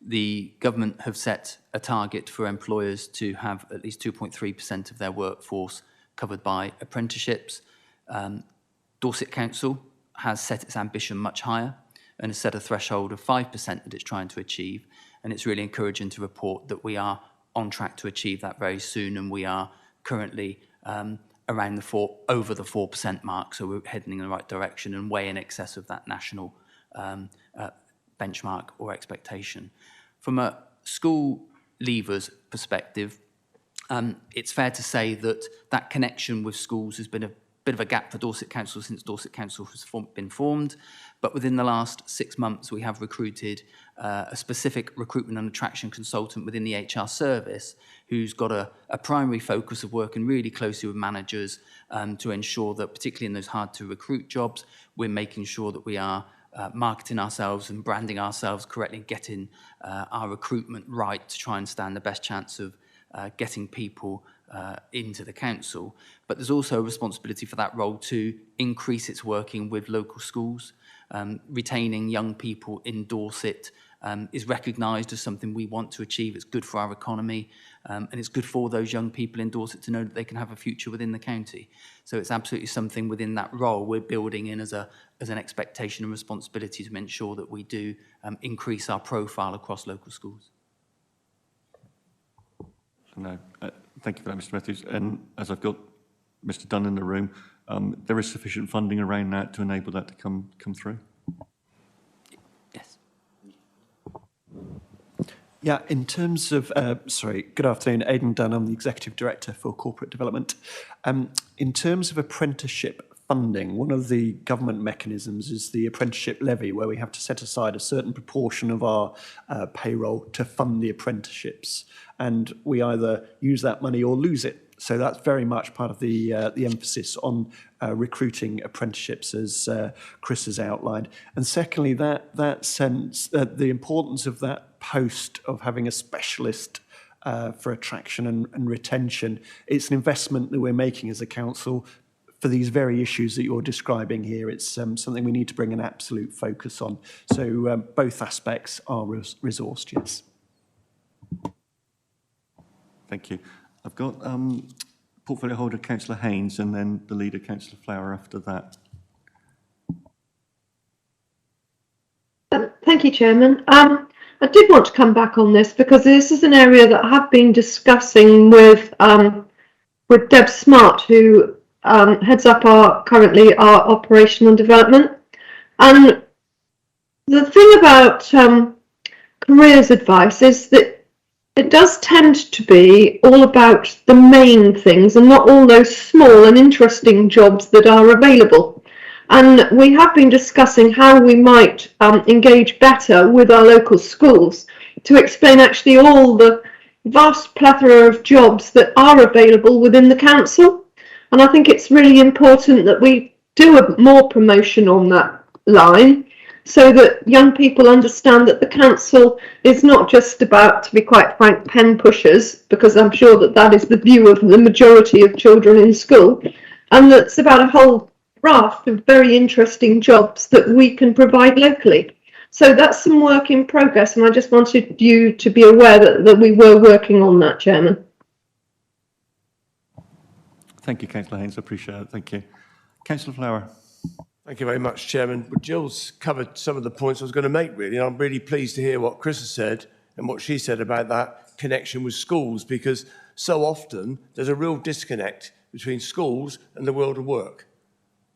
The government have set a target for employers to have at least 2.3% of their workforce covered by apprenticeships. Dorset Council has set its ambition much higher and has set a threshold of 5% that it's trying to achieve. And it's really encouraging to report that we are on track to achieve that very soon, and we are currently around over the 4% mark, so we're heading in the right direction and way in excess of that national benchmark or expectation. From a school leavers perspective, it's fair to say that that connection with schools has been a bit of a gap for Dorset Council since Dorset Council has been formed. But within the last 6 months, we have recruited a specific recruitment and attraction consultant within the HR service who's got a primary focus of working really closely with managers to ensure that, particularly in those hard to recruit jobs, we're making sure that we are marketing ourselves and branding ourselves correctly, and getting our recruitment right to try and stand the best chance of getting people into the council. But there's also a responsibility for that role to increase its working with local schools. Retaining young people in Dorset is recognised as something we want to achieve. It's good for our economy, and it's good for those young people in Dorset to know that they can have a future within the county. So it's absolutely something within that role we're building in as an expectation and responsibility to ensure that we do increase our profile across local schools. No, thank you for that, Mr. Matthews. And as I've got Mr. Dunn in the room, there is sufficient funding around that to enable that to come through. Yes. Yeah, in terms of, good afternoon, Aidan Dunn, I'm the Executive Director for Corporate Development. In terms of apprenticeship funding, one of the government mechanisms is the apprenticeship levy, where we have to set aside a certain proportion of our payroll to fund the apprenticeships. And we either use that money or lose it. So that's very much part of the emphasis on recruiting apprenticeships, as Chris has outlined. And secondly, that sense, the importance of that post of having a specialist for attraction and retention. It's an investment that we're making as a council for these very issues that you're describing here. It's something we need to bring an absolute focus on. So both aspects are resourced, yes. Thank you. I've got portfolio holder Councillor Haynes, and then the leader Councillor Flower after that. Thank you, Chairman. I did want to come back on this because this is an area that I have been discussing with Deb Smart, who heads up currently our operation and development. And the thing about careers advice is that it does tend to be all about the main things and not all those small and interesting jobs that are available. And we have been discussing how we might engage better with our local schools to explain actually all the vast plethora of jobs that are available within the council. And I think it's really important that we do more promotion on that line, so that young people understand that the council is not just about, to be quite frank, pen pushers, because I'm sure that that is the view of the majority of children in school, and that it's about a whole raft of very interesting jobs that we can provide locally. So that's some work in progress, and I just wanted you to be aware that we were working on that, Chairman. Thank you, Councillor Haynes. I appreciate it. Thank you. Councillor Flower. Thank you very much, Chairman. Well, Jill's covered some of the points I was going to make, really. And I'm really pleased to hear what Chris has said and what she said about that connection with schools, because so often there's a real disconnect between schools and the world of work.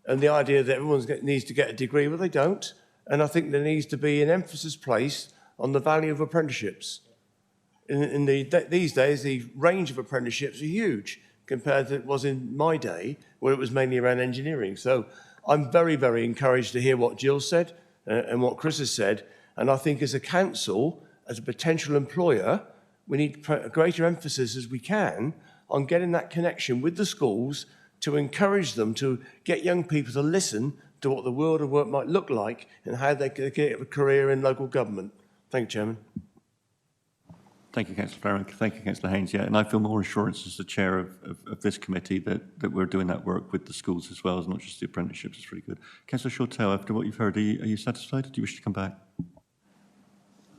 And the idea that everyone needs to get a degree, well, they don't. And I think there needs to be an emphasis placed on the value of apprenticeships. These days, the range of apprenticeships are huge compared to it was in my day, where it was mainly around engineering. So I'm very, very encouraged to hear what Jill said and what Chris has said. And I think as a council, as a potential employer, we need a greater emphasis as we can on getting that connection with the schools to encourage them to get young people to listen to what the world of work might look like and how they can get a career in local government. Thank you, Chairman. Thank you, Councillor Farron. Thank you, Councillor Haynes. Yeah, and I feel more assurance as the chair of this committee that we're doing that work with the schools as well as not just the apprenticeships. It's really good. Councillor Shortell, after what you've heard, are you satisfied? Do you wish to come back?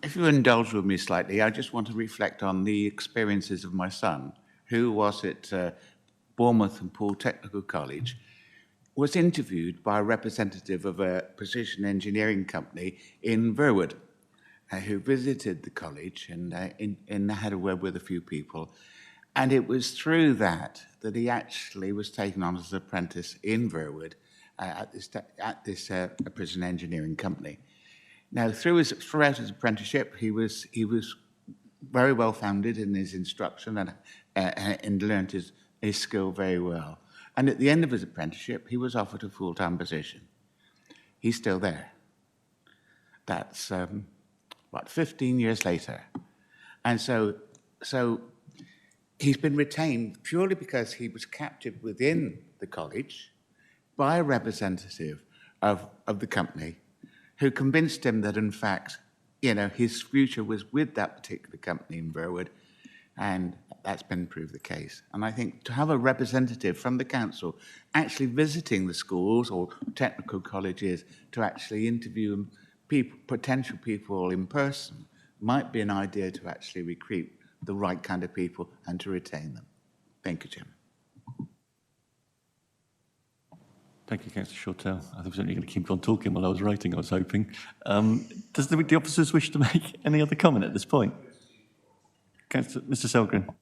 If you indulge with me slightly, I just want to reflect on the experiences of my son, who was at Bournemouth and Poole Technical College, was interviewed by a representative of a precision engineering company in Verwood, who visited the college and had a word with a few people. And it was through that he actually was taken on as an apprentice in Verwood at this precision engineering company. Now, throughout his apprenticeship, he was very well founded in his instruction and learnt his skill very well. And at the end of his apprenticeship, he was offered a full-time position. He's still there. That's 15 years later. And so he's been retained purely because he was captured within the college by a representative of the company who convinced him that, in fact, his future was with that particular company in Verwood, and that's been proved the case. And I think to have a representative from the council actually visiting the schools or technical colleges to actually interview potential people in person might be an idea to actually recruit the right kind of people and to retain them. Thank you, Chairman. Thank you, Councillor Shortell. I was only going to keep on talking while I was writing, I was hoping. Does the officers wish to make any other comment at this point? Mr. Selgren.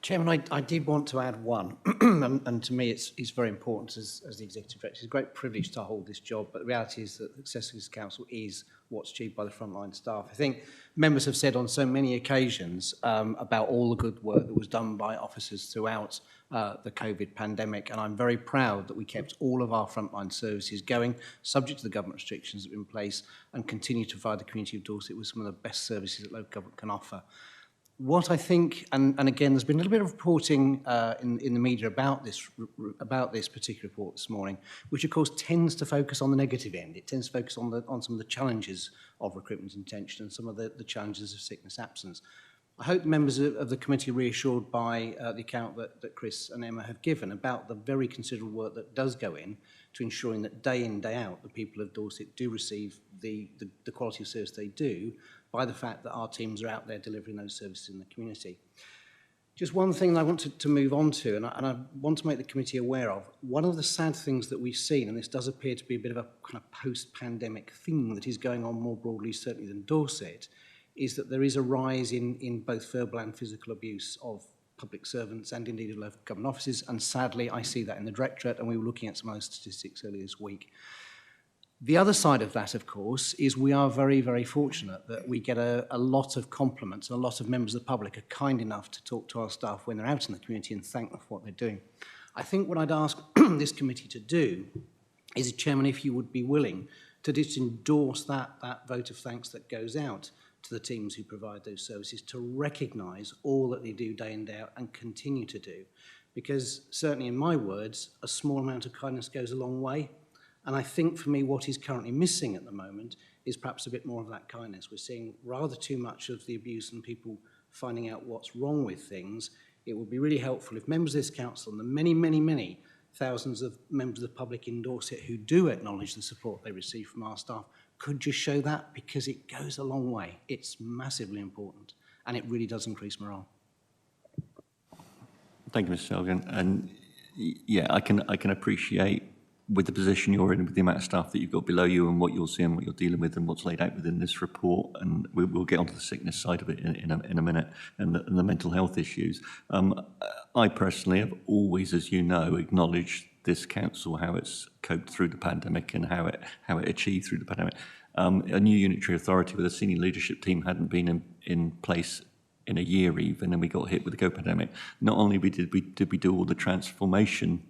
Chairman, I did want to add one, and to me it's very important as the Executive Director. It's a great privilege to hold this job, but the reality is that the success of this council is what's achieved by the frontline staff. I think members have said on so many occasions about all the good work that was done by officers throughout the COVID pandemic, and I'm very proud that we kept all of our frontline services going, subject to the government restrictions that are in place, and continue to provide the community of Dorset with some of the best services that local government can offer. What I think, and again, there's been a little bit of reporting in the media about this particular report this morning, which of course tends to focus on the negative end. It tends to focus on some of the challenges of recruitment intention and some of the challenges of sickness absence. I hope members of the committee are reassured by the account that Chris and Emma have given about the very considerable work that does go in to ensuring that day in, day out, the people of Dorset do receive the quality of service they do, by the fact that our teams are out there delivering those services in the community. Just one thing I want to move on to, and I want to make the committee aware of, one of the sad things that we've seen, and this does appear to be a bit of a kind of post-pandemic thing that is going on more broadly, certainly than Dorset, is that there is a rise in both verbal and physical abuse of public servants and indeed of local government offices, and sadly I see that in the Directorate, and we were looking at some of those statistics earlier this week. The other side of that, of course, is we are very, very fortunate that we get a lot of compliments, and a lot of members of the public are kind enough to talk to our staff when they're out in the community and thank them for what they're doing. I think what I'd ask this committee to do is, Chairman, if you would be willing to just endorse that vote of thanks that goes out to the teams who provide those services, to recognise all that they do day in, day out and continue to do. Because certainly in my words, a small amount of kindness goes a long way. And I think for me what is currently missing at the moment is perhaps a bit more of that kindness. We're seeing rather too much of the abuse and people finding out what's wrong with things. It would be really helpful if members of this council and the many, many, many thousands of members of the public in Dorset who do acknowledge the support they receive from our staff could just show that, because it goes a long way. It's massively important and it really does increase morale. Thank you, Mr. Selgren. And yeah, I can appreciate with the position you're in, with the amount of staff that you've got below you and what you're seeing, what you're dealing with and what's laid out within this report, and we'll get onto the sickness side of it in a minute, and the mental health issues. I personally have always, as you know, acknowledged this council, how it's coped through the pandemic and how it achieved through the pandemic. A new unitary authority with a senior leadership team hadn't been in place in a year even, and we got hit with the COVID pandemic. Not only did we do all the transformation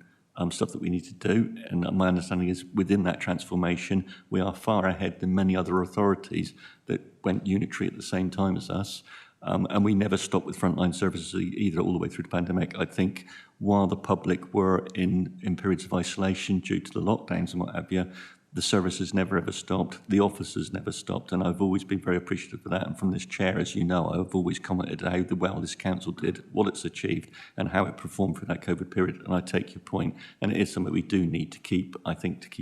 stuff that we need to do, and my understanding is within that transformation, we are far ahead than many other authorities that went unitary at the same time as us. And we never stopped with frontline services either all the way through the pandemic. I think while the public were in periods of isolation due to the lockdowns and what have you, the services never ever stopped, the officers never stopped, and I've always been very appreciative of that. And from this chair, as you know, I've always commented how well this council did, what it's achieved, and how it performed through that COVID period. And I take your point, and it is something we do need to keep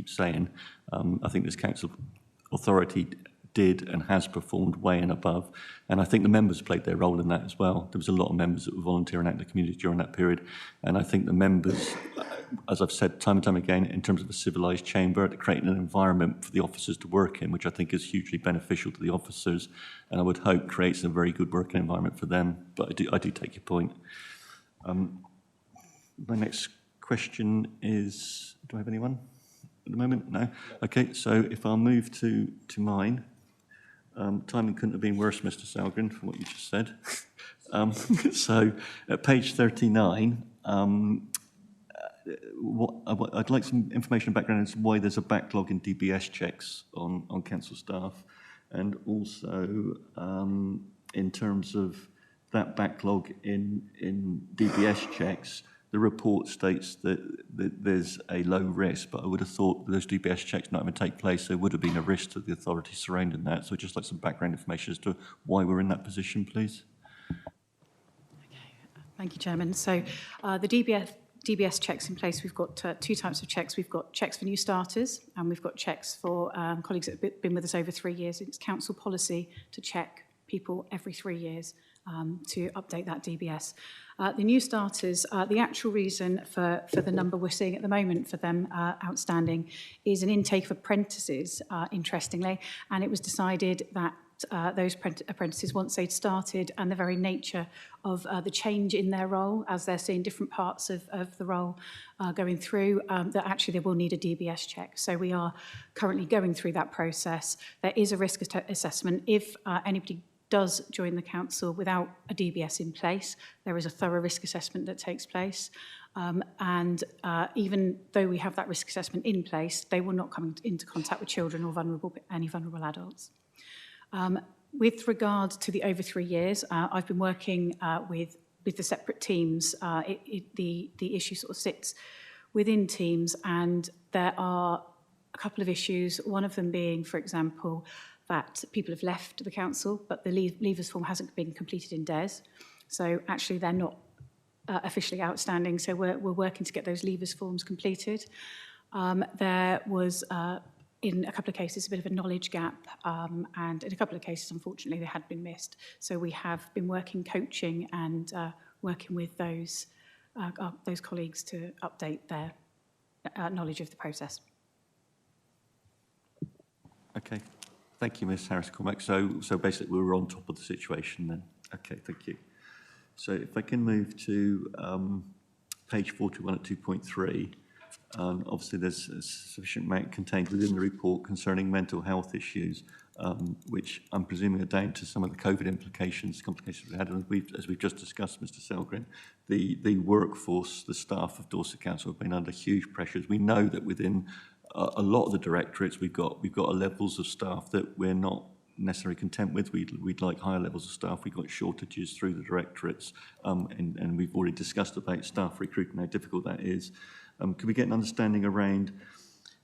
saying. I think this council authority did and has performed way and above. And I think the members played their role in that as well. There was a lot of members that were volunteering out in the community during that period. And I think the members, as I've said time and time again, in terms of a civilised chamber, creating an environment for the officers to work in, which I think is hugely beneficial to the officers, and I would hope creates a very good working environment for them. But I do take your point. My next question is, do I have anyone at the moment? No? Okay, so if I'll move to mine. Timing couldn't have been worse, Mr. Selgren, from what you just said. So at page 39, I'd like some information and background as to why there's a backlog in DBS checks on council staff, and also in terms of that backlog in DBS checks. The report states that there's a low risk, but I would have thought that those DBS checks not even take place, there would have been a risk to the authorities surrounding that. So I'd just like some background information as to why we're in that position, please. Thank you, Chairman. So the DBS checks in place, we've got two types of checks. We've got checks for new starters, and we've got checks for colleagues that have been with us over 3 years. It's council policy to check people every 3 years to update that DBS. The new starters, the actual reason for the number we're seeing at the moment for them outstanding is an intake of apprentices, interestingly, and it was decided that those apprentices, once they'd started, and the very nature of the change in their role, as they're seeing different parts of the role going through, that actually they will need a DBS check. So we are currently going through that process. There is a risk assessment. If anybody does join the council without a DBS in place, there is a thorough risk assessment that takes place. And even though we have that risk assessment in place, they will not come into contact with children or any vulnerable adults. With regard to the over 3 years, I've been working with the separate teams. The issue sort of sits within teams, and there are a couple of issues, one of them being, for example, that people have left the council, but the leavers form hasn't been completed in DES. So actually they're not officially outstanding, so we're working to get those leavers forms completed. There was, in a couple of cases, a bit of a knowledge gap, and in a couple of cases, unfortunately, they had been missed. So we have been coaching and working with those colleagues to update their knowledge of the process. Okay. Thank you, Ms. Harris-Cormack. So basically, we were on top of the situation then. Okay, thank you. So if I can move to page 41 at 2.3, obviously there's a sufficient amount contained within the report concerning mental health issues, which I'm presuming are down to some of the COVID complications we had, and as we've just discussed, Mr. Selgren, the workforce, the staff of Dorset Council have been under huge pressures. We know that within a lot of the directorates, we've got levels of staff that we're not necessarily content with. We'd like higher levels of staff. We've got shortages through the directorates, and we've already discussed about staff recruiting, how difficult that is. Could we get an understanding around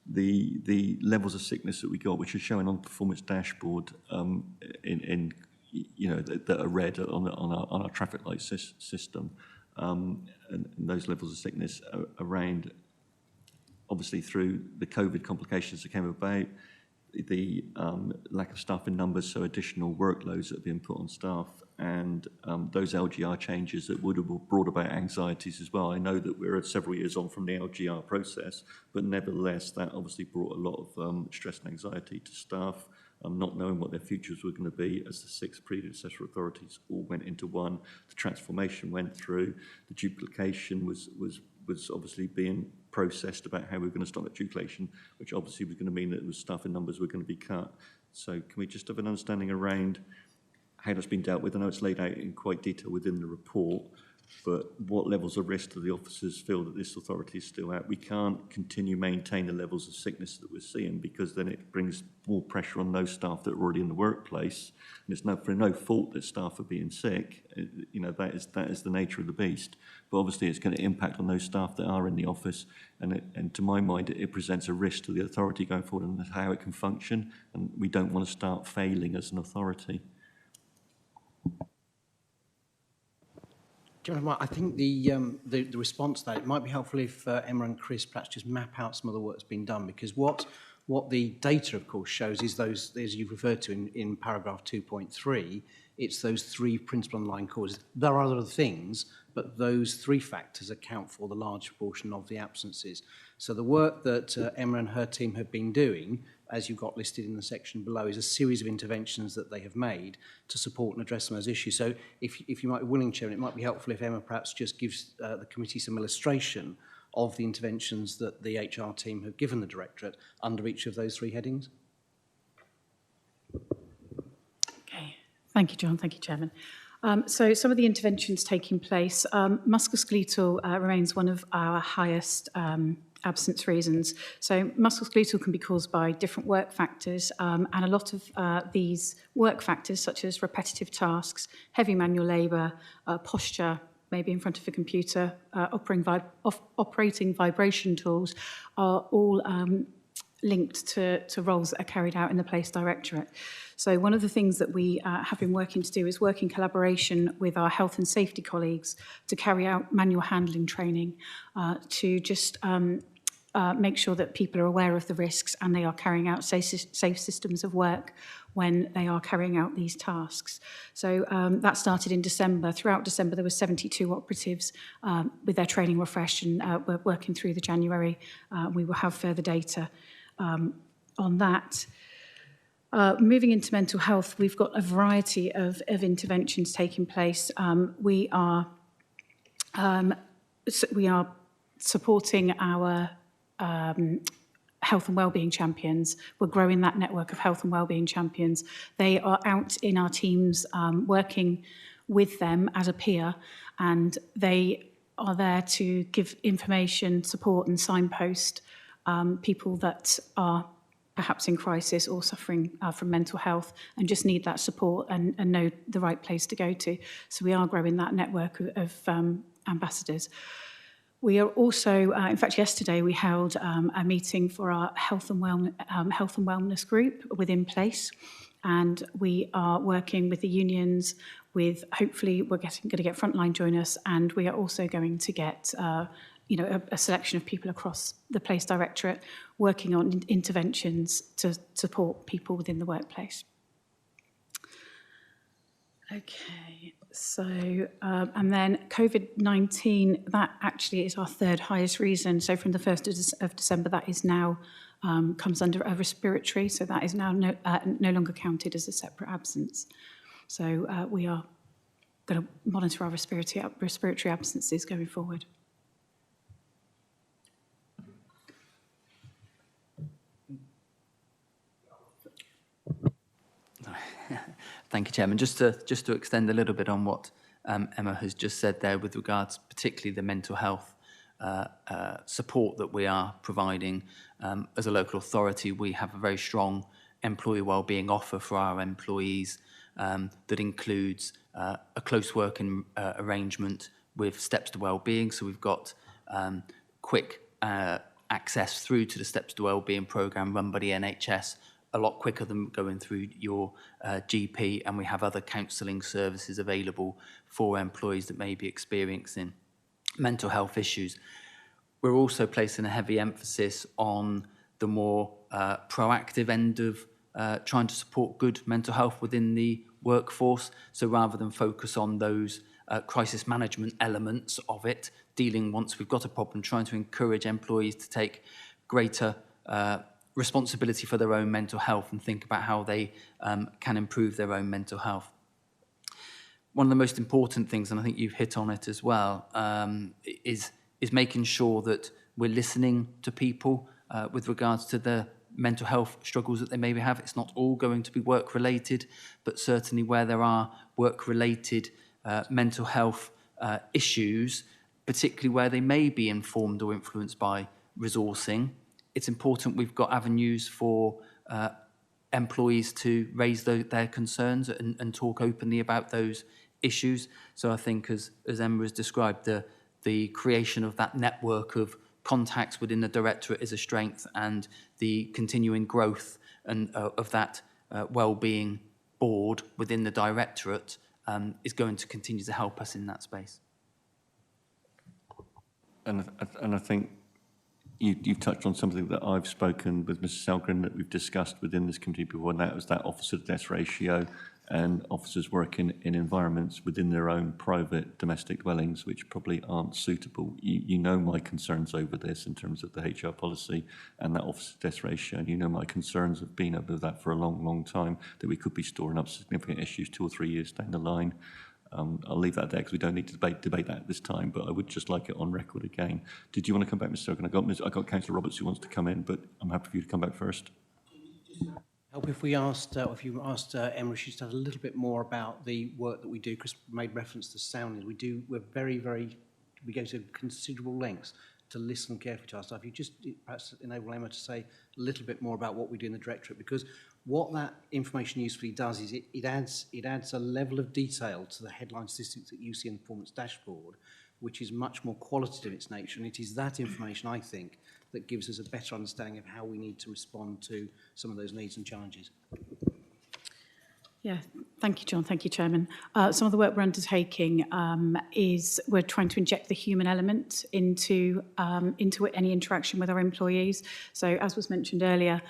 the levels of sickness that we got, which are showing on the performance dashboard, that are red on our traffic light system, and those levels of sickness around, obviously through the COVID complications that came about, the lack of staff in numbers, so additional workloads that are being put on staff, and those LGR changes that would have brought about anxieties as well. I know that we're several years on from the LGR process, but nevertheless, that obviously brought a lot of stress and anxiety to staff, not knowing what their futures were going to be as the 6 predecessor authorities all went into one. The transformation went through. The duplication was obviously being processed about how we were going to stop that duplication, which obviously was going to mean that the staffing numbers were going to be cut. So can we just have an understanding around how that's been dealt with? I know it's laid out in quite detail within the report, but what levels of risk do the officers feel that this authority is still at? We can't continue maintain the levels of sickness that we're seeing, because then it brings more pressure on those staff that are already in the workplace. And it's for no fault that staff are being sick. You know, that is the nature of the beast. But obviously it's going to impact on those staff that are in the office. And to my mind, it presents a risk to the authority going forward and how it can function. And we don't want to start failing as an authority. I think the response to that, it might be helpful if Emma and Chris perhaps just map out some of the work that's been done, because what the data, of course, shows is those, as you've referred to in paragraph 2.3, it's those 3 principal underlying causes. There are other things, but those 3 factors account for the large proportion of the absences. So the work that Emma and her team have been doing, as you've got listed in the section below, is a series of interventions that they have made to support and address some of those issues. So if you might be willing, Chairman, it might be helpful if Emma perhaps just gives the committee some illustration of the interventions that the HR team have given the Directorate under each of those 3 headings. Okay. Thank you, John. Thank you, Chairman. So some of the interventions taking place, musculoskeletal remains one of our highest absence reasons. So musculoskeletal can be caused by different work factors, and a lot of these work factors, such as repetitive tasks, heavy manual labour, posture, maybe in front of a computer, operating vibration tools, are all linked to roles that are carried out in the Place Directorate. So one of the things that we have been working to do is work in collaboration with our health and safety colleagues to carry out manual handling training to just make sure that people are aware of the risks and they are carrying out safe systems of work when they are carrying out these tasks. So that started in December. Throughout December, there were 72 operatives with their training refreshed, and we're working through the January. We will have further data on that. Moving into mental health, we've got a variety of interventions taking place. We are supporting our health and wellbeing champions. We're growing that network of health and wellbeing champions. They are out in our teams working with them as a peer, and they are there to give information, support and signpost people that are perhaps in crisis or suffering from mental health and just need that support and know the right place to go to. So we are growing that network of ambassadors. We are also, in fact, yesterday we held a meeting for our health and wellness group within Place, and we are working with the unions. With hopefully we're going to get Frontline join us, and we are also going to get a selection of people across the Place Directorate working on interventions to support people within the workplace. Okay, so, and then COVID-19, that actually is our 3rd highest reason. So from the 1st of December, that is now, comes under a respiratory, so that is now no longer counted as a separate absence. So we are going to monitor our respiratory absences going forward. Thank you, Chairman. Just to extend a little bit on what Emma has just said there with regards particularly the mental health support that we are providing. As a local authority, we have a very strong employee wellbeing offer for our employees that includes a close working arrangement with Steps to Wellbeing. So we've got quick access through to the Steps to Wellbeing programme run by the NHS, a lot quicker than going through your GP, and we have other counselling services available for employees that may be experiencing mental health issues. We're also placing a heavy emphasis on the more proactive end of trying to support good mental health within the workforce. So rather than focus on those crisis management elements of it, dealing once we've got a problem, trying to encourage employees to take greater responsibility for their own mental health and think about how they can improve their own mental health. One of the most important things, and I think you've hit on it as well, is making sure that we're listening to people with regards to the mental health struggles that they maybe have. It's not all going to be work-related, but certainly where there are work-related mental health issues, particularly where they may be informed or influenced by resourcing, it's important we've got avenues for employees to raise their concerns and talk openly about those issues. So I think, as Emma has described, the creation of that network of contacts within the directorate is a strength, and the continuing growth and of that wellbeing board within the directorate is going to continue to help us in that space. And I think you've touched on something that I've spoken with Mrs. Selgren that we've discussed within this committee before, and that was that officer-to-death ratio and officers working in environments within their own private domestic dwellings, which probably aren't suitable. You know my concerns over this in terms of the HR policy and that officer-to-death ratio, and you know my concerns have been over that for a long, long time, that we could be storing up significant issues 2 or 3 years down the line. I'll leave that there because we don't need to debate that at this time, but I would just like it on record again. Did you want to come back, Mr. Selgren? I got Councillor Roberts who wants to come in, but I'm happy for you to come back first. Help if we asked, if you asked Emma, she's done a little bit more about the work that we do. Chris made reference to sounding. We're very, we go to considerable lengths to listen carefully to our staff. You just perhaps enable Emma to say a little bit more about what we do in the directorate, because what that information usefully does is it adds a level of detail to the headline statistics that you see in the performance dashboard, which is much more qualitative in its nature. And it is that information, I think, that gives us a better understanding of how we need to respond to some of those needs and challenges. Yeah, thank you, John. Thank you, Chairman. Some of the work we're undertaking is we're trying to inject the human element into any interaction with our employees. So, as was mentioned earlier,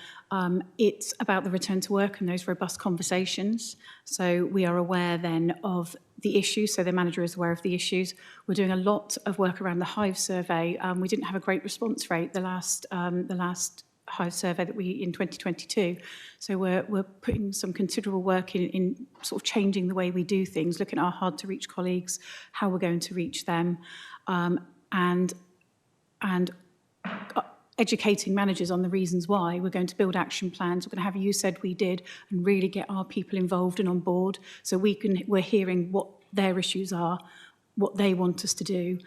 it's about the return to work and those robust conversations. So we are aware then of the issues, so the manager is aware of the issues. We're doing a lot of work around the Hive survey. We didn't have a great response rate the last Hive survey that we in 2022. So we're putting some considerable work in sort of changing the way we do things, looking at our hard to reach colleagues, how we're going to reach them, and educating managers on the reasons why. We're going to build action plans. We're going to have You Said We Did and really get our people involved and on board, so we're hearing what their issues are, what they want us to do,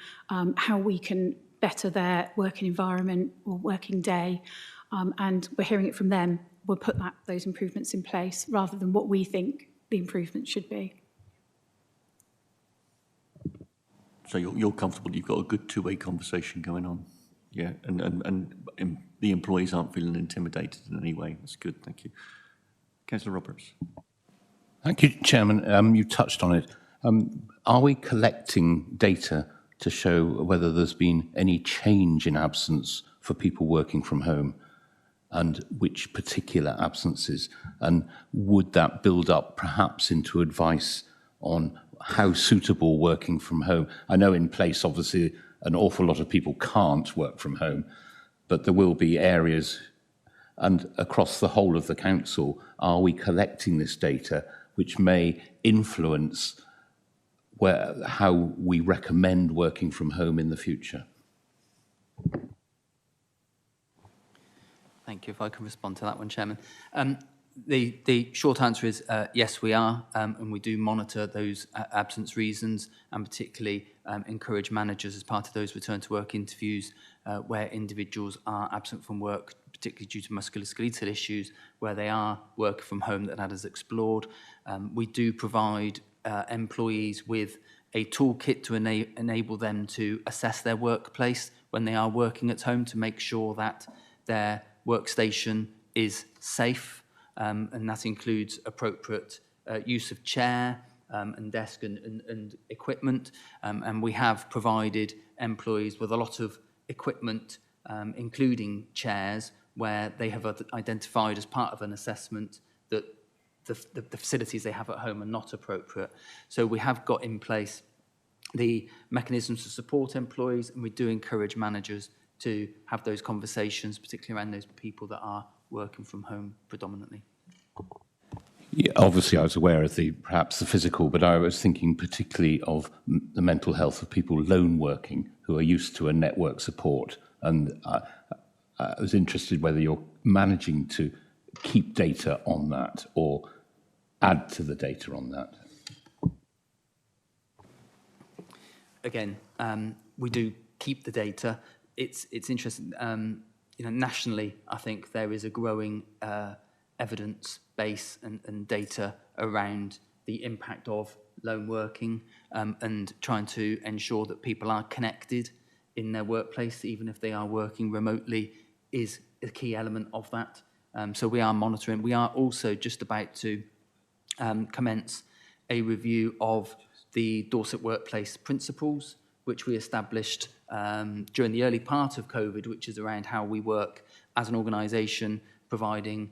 how we can better their working environment or working day. And we're hearing it from them. We'll put those improvements in place rather than what we think the improvements should be. So you're comfortable you've got a good two-way conversation going on? Yeah, and the employees aren't feeling intimidated in any way. That's good, thank you. Councillor Roberts. Thank you, Chairman. You touched on it. Are we collecting data to show whether there's been any change in absence for people working from home, and which particular absences? And would that build up perhaps into advice on how suitable working from home? I know in place, obviously, an awful lot of people can't work from home, but there will be areas, and across the whole of the council, are we collecting this data which may influence how we recommend working from home in the future? Thank you. If I can respond to that one, Chairman. The short answer is yes, we are, and we do monitor those absence reasons, and particularly encourage managers as part of those return to work interviews where individuals are absent from work, particularly due to musculoskeletal issues, where they are working from home that is explored. We do provide employees with a toolkit to enable them to assess their workplace when they are working at home, to make sure that their workstation is safe, and that includes appropriate use of chair and desk and equipment. And we have provided employees with a lot of equipment, including chairs, where they have identified as part of an assessment that the facilities they have at home are not appropriate. So we have got in place the mechanisms to support employees, and we do encourage managers to have those conversations, particularly around those people that are working from home predominantly. Yeah, obviously, I was aware of perhaps the physical, but I was thinking particularly of the mental health of people lone working who are used to a network support. And I was interested whether you're managing to keep data on that or add to the data on that. Again, we do keep the data. It's interesting. Nationally, I think there is a growing evidence base and data around the impact of lone working and trying to ensure that people are connected in their workplace, even if they are working remotely, is a key element of that. So we are monitoring. We are also just about to commence a review of the Dorset Workplace Principles, which we established during the early part of COVID, which is around how we work as an organisation, providing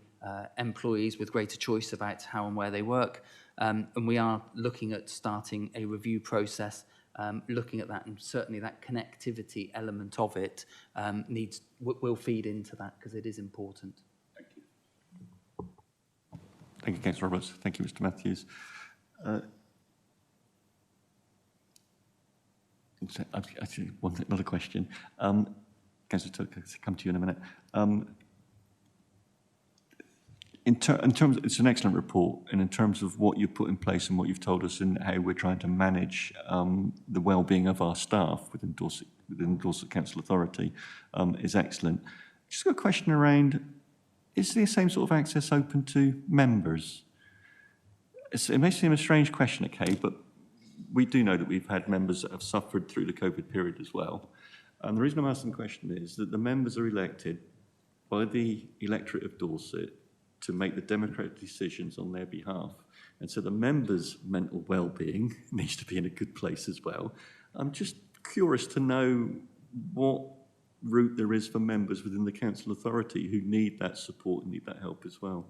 employees with greater choice about how and where they work. And we are looking at starting a review process, looking at that, and certainly that connectivity element of it will feed into that because it is important. Thank you. Thank you, Councillor Roberts. Thank you, Mr. Matthews. Actually, another question. Councillor Tuck, I'll come to you in a minute. In terms, it's an excellent report, and in terms of what you've put in place and what you've told us and how we're trying to manage the well-being of our staff within Dorset Council Authority is excellent. Just got a question around, is the same sort of access open to members? It may seem a strange question, okay, but we do know that we've had members that have suffered through the COVID period as well. And the reason I'm asking the question is that the members are elected by the electorate of Dorset to make the democratic decisions on their behalf. And so the members' mental well-being needs to be in a good place as well. I'm just curious to know what route there is for members within the council authority who need that support and need that help as well.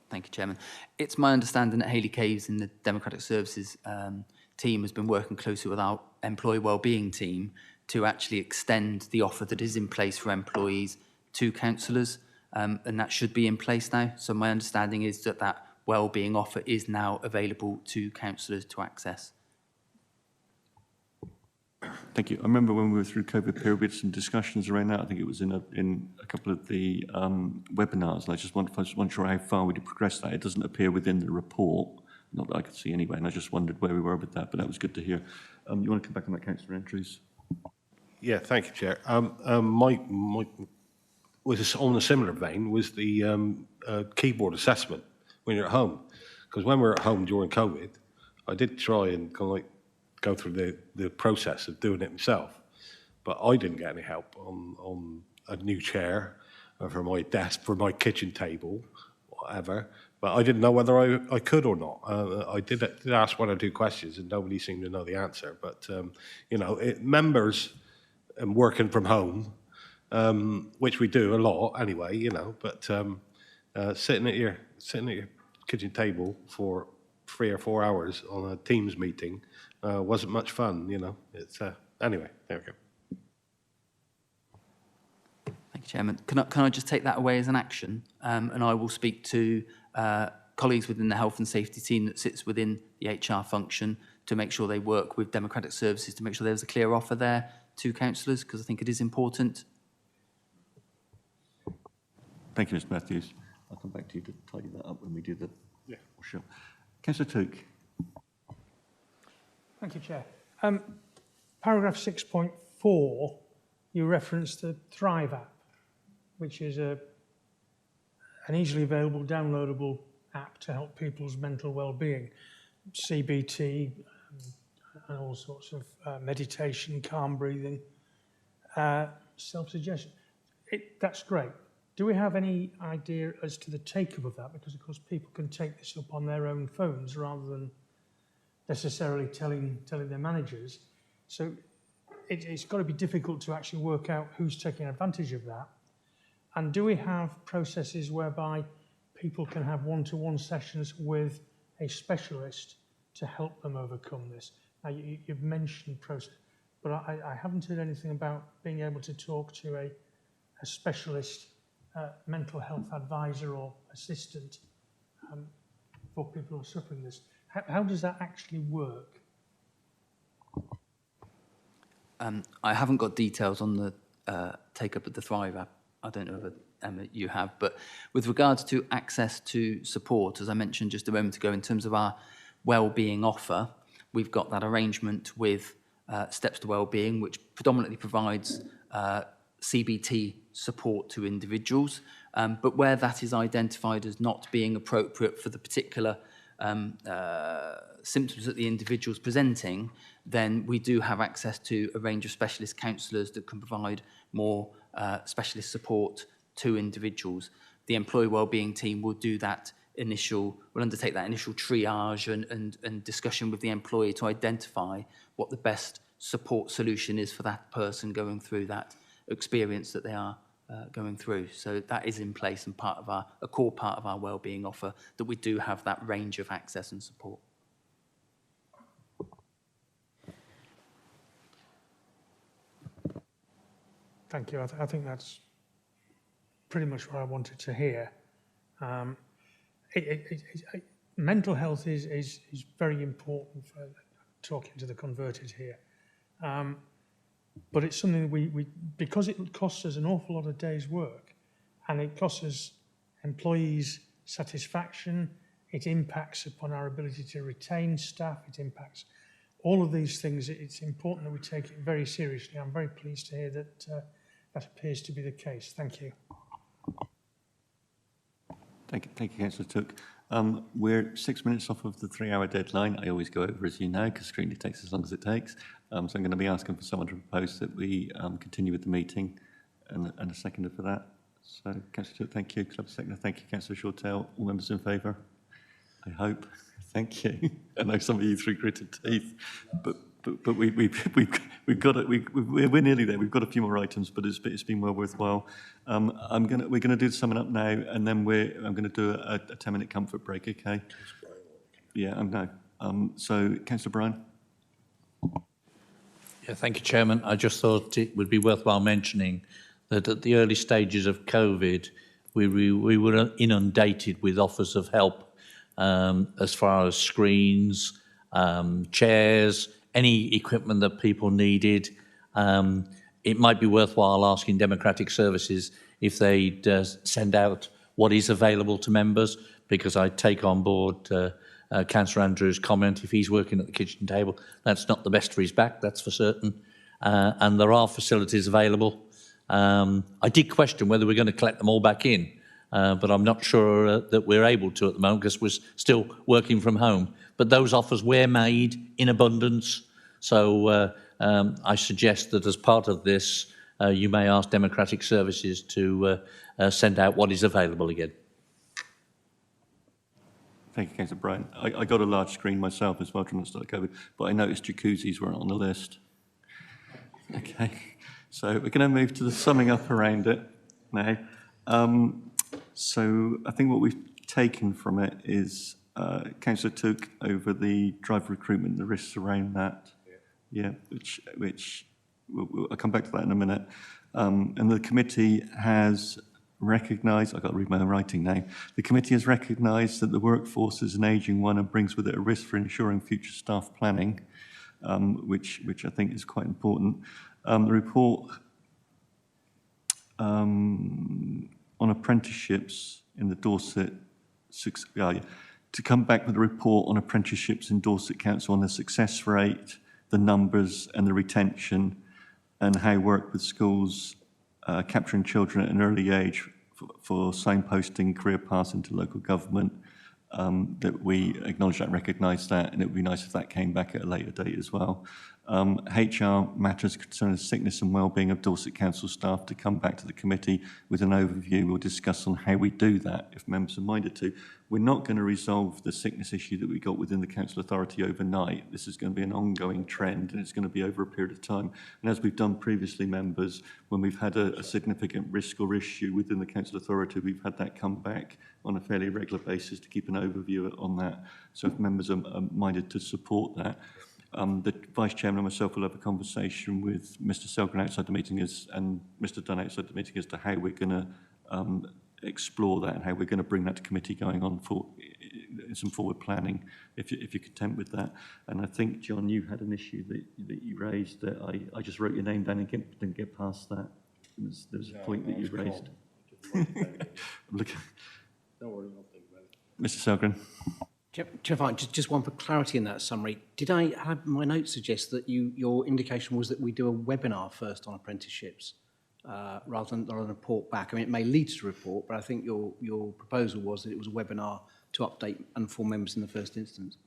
Thank you, Chairman. It's my understanding that Hayley Caves in the Democratic Services team has been working closely with our employee wellbeing team to actually extend the offer that is in place for employees to councillors, and that should be in place now. So my understanding is that that wellbeing offer is now available to councillors to access. Thank you. I remember when we were through COVID period, we had some discussions around that. I think it was in a couple of the webinars, and I just wasn't sure how far we'd progressed that. It doesn't appear within the report, not that I could see anyway, and I just wondered where we were with that, but that was good to hear. You want to come back on that, Councillor Andrews? Yeah, thank you, Chair. My was on a similar vein was the keyboard assessment when you're at home, because when we were at home during COVID, I did try and kind of like go through the process of doing it myself, but I didn't get any help on a new chair for my desk, for my kitchen table, whatever. But I didn't know whether I could or not. I did ask one or two questions, and nobody seemed to know the answer. But you know, members working from home, which we do a lot anyway, you know. But sitting at your kitchen table for 3 or 4 hours on a Teams meeting wasn't much fun, you know. It's anyway. There we go. Thank you, Chairman. Can I just take that away as an action, and I will speak to colleagues within the health and safety team that sits within the HR function to make sure they work with Democratic Services to make sure there's a clear offer there to councillors, because I think it is important. Thank you, Mr. Matthews. I'll come back to you to tidy that up when we do the workshop. Councillor Took. Thank you, Chair. Paragraph 6.4, you referenced the Thrive app, which is an easily available, downloadable app to help people's mental well-being, CBT, and all sorts of meditation, calm breathing, self-suggestion. That's great. Do we have any idea as to the take-up of that? Because, of course, people can take this up on their own phones rather than necessarily telling their managers. So it's got to be difficult to actually work out who's taking advantage of that. And do we have processes whereby people can have one-to-one sessions with a specialist to help them overcome this? Now, you've mentioned process, but I haven't heard anything about being able to talk to a specialist mental health advisor or assistant for people who are suffering this. How does that actually work? I haven't got details on the take-up of the Thrive app. I don't know if Emma, you have, but with regards to access to support, as I mentioned just a moment ago, in terms of our wellbeing offer, we've got that arrangement with Steps to Wellbeing, which predominantly provides CBT support to individuals, but where that is identified as not being appropriate for the particular symptoms that the individual's presenting, then we do have access to a range of specialist counsellors that can provide more specialist support to individuals. The employee wellbeing team will do that will undertake that initial triage and discussion with the employee to identify what the best support solution is for that person going through that experience that they are going through. So that is in place and a core part of our wellbeing offer, that we do have that range of access and support. Thank you. I think that's pretty much what I wanted to hear. Mental health is very important for talking to the converted here. But it's something we because it costs us an awful lot of days' work, and it costs us employees' satisfaction, it impacts upon our ability to retain staff, it impacts all of these things. It's important that we take it very seriously. I'm very pleased to hear that that appears to be the case. Thank you. Thank you, Councillor Took. We're 6 minutes off of the 3-hour deadline. I always go over, as you know, because scrutiny takes as long as it takes. So I'm going to be asking for someone to propose that we continue with the meeting, and a seconder for that. So, Councillor Took, thank you. Could I have a seconder? Thank you, Councillor Shortell. All members in favour? I hope. Thank you. I know some of you through gritted teeth, but we've got it. We're nearly there. We've got a few more items, but it's been well worthwhile. We're gonna do the summing up now, and then I'm gonna do a 10-minute comfort break. Okay. Yeah, I know. So, Councillor Bryan. Yeah, thank you, Chairman. I just thought it would be worthwhile mentioning that at the early stages of COVID, we were inundated with offers of help as far as screens, chairs, any equipment that people needed. It might be worthwhile asking Democratic Services if they'd send out what is available to members, because I take on board Councillor Andrews' comment. If he's working at the kitchen table, that's not the best for his back, that's for certain. And there are facilities available. I did question whether we're going to collect them all back in, but I'm not sure that we're able to at the moment, because we're still working from home. But those offers were made in abundance. So I suggest that as part of this, you may ask Democratic Services to send out what is available again. Thank you, Councillor Bryan. I got a large screen myself as well trying to start COVID, but I noticed jacuzzis weren't on the list. Okay, so we're going to move to the summing up around it now. So I think what we've taken from it is Councillor Took over the driver recruitment and the risks around that. Yeah, which I'll come back to that in a minute. And the committee has recognised, I've got to read my own writing now, the committee has recognised that the workforce is an ageing one and brings with it a risk for ensuring future staff planning, which I think is quite important. The report on apprenticeships in the Dorset, to come back with a report on apprenticeships in Dorset Council on the success rate, the numbers and the retention, and how work with schools capturing children at an early age for signposting career paths into local government, that we acknowledge that and recognise that, and it would be nice if that came back at a later date as well. HR matters concerning sickness and wellbeing of Dorset Council staff to come back to the committee with an overview. We'll discuss on how we do that if members are minded to. We're not going to resolve the sickness issue that we got within the council authority overnight. This is going to be an ongoing trend, and it's going to be over a period of time. And as we've done previously, members, when we've had a significant risk or issue within the council authority, we've had that come back on a fairly regular basis to keep an overview on that. So if members are minded to support that, the Vice Chairman and myself will have a conversation with Mr Selgren outside the meeting and Mr Dunn outside the meeting as to how we're going to explore that and how we're going to bring that to committee going on for some forward planning, if you're content with that. And I think, John, you had an issue that you raised that I just wrote your name down and didn't get past that. There was a point that you raised. Look, don't worry, I'll think about it. Mr Selgren. Chair, just one for clarity in that summary. Did I have my notes suggest that your indication was that we do a webinar first on apprenticeships rather than a report back? I mean, it may lead to a report, but I think your proposal was that it was a webinar to update and inform members in the first instance.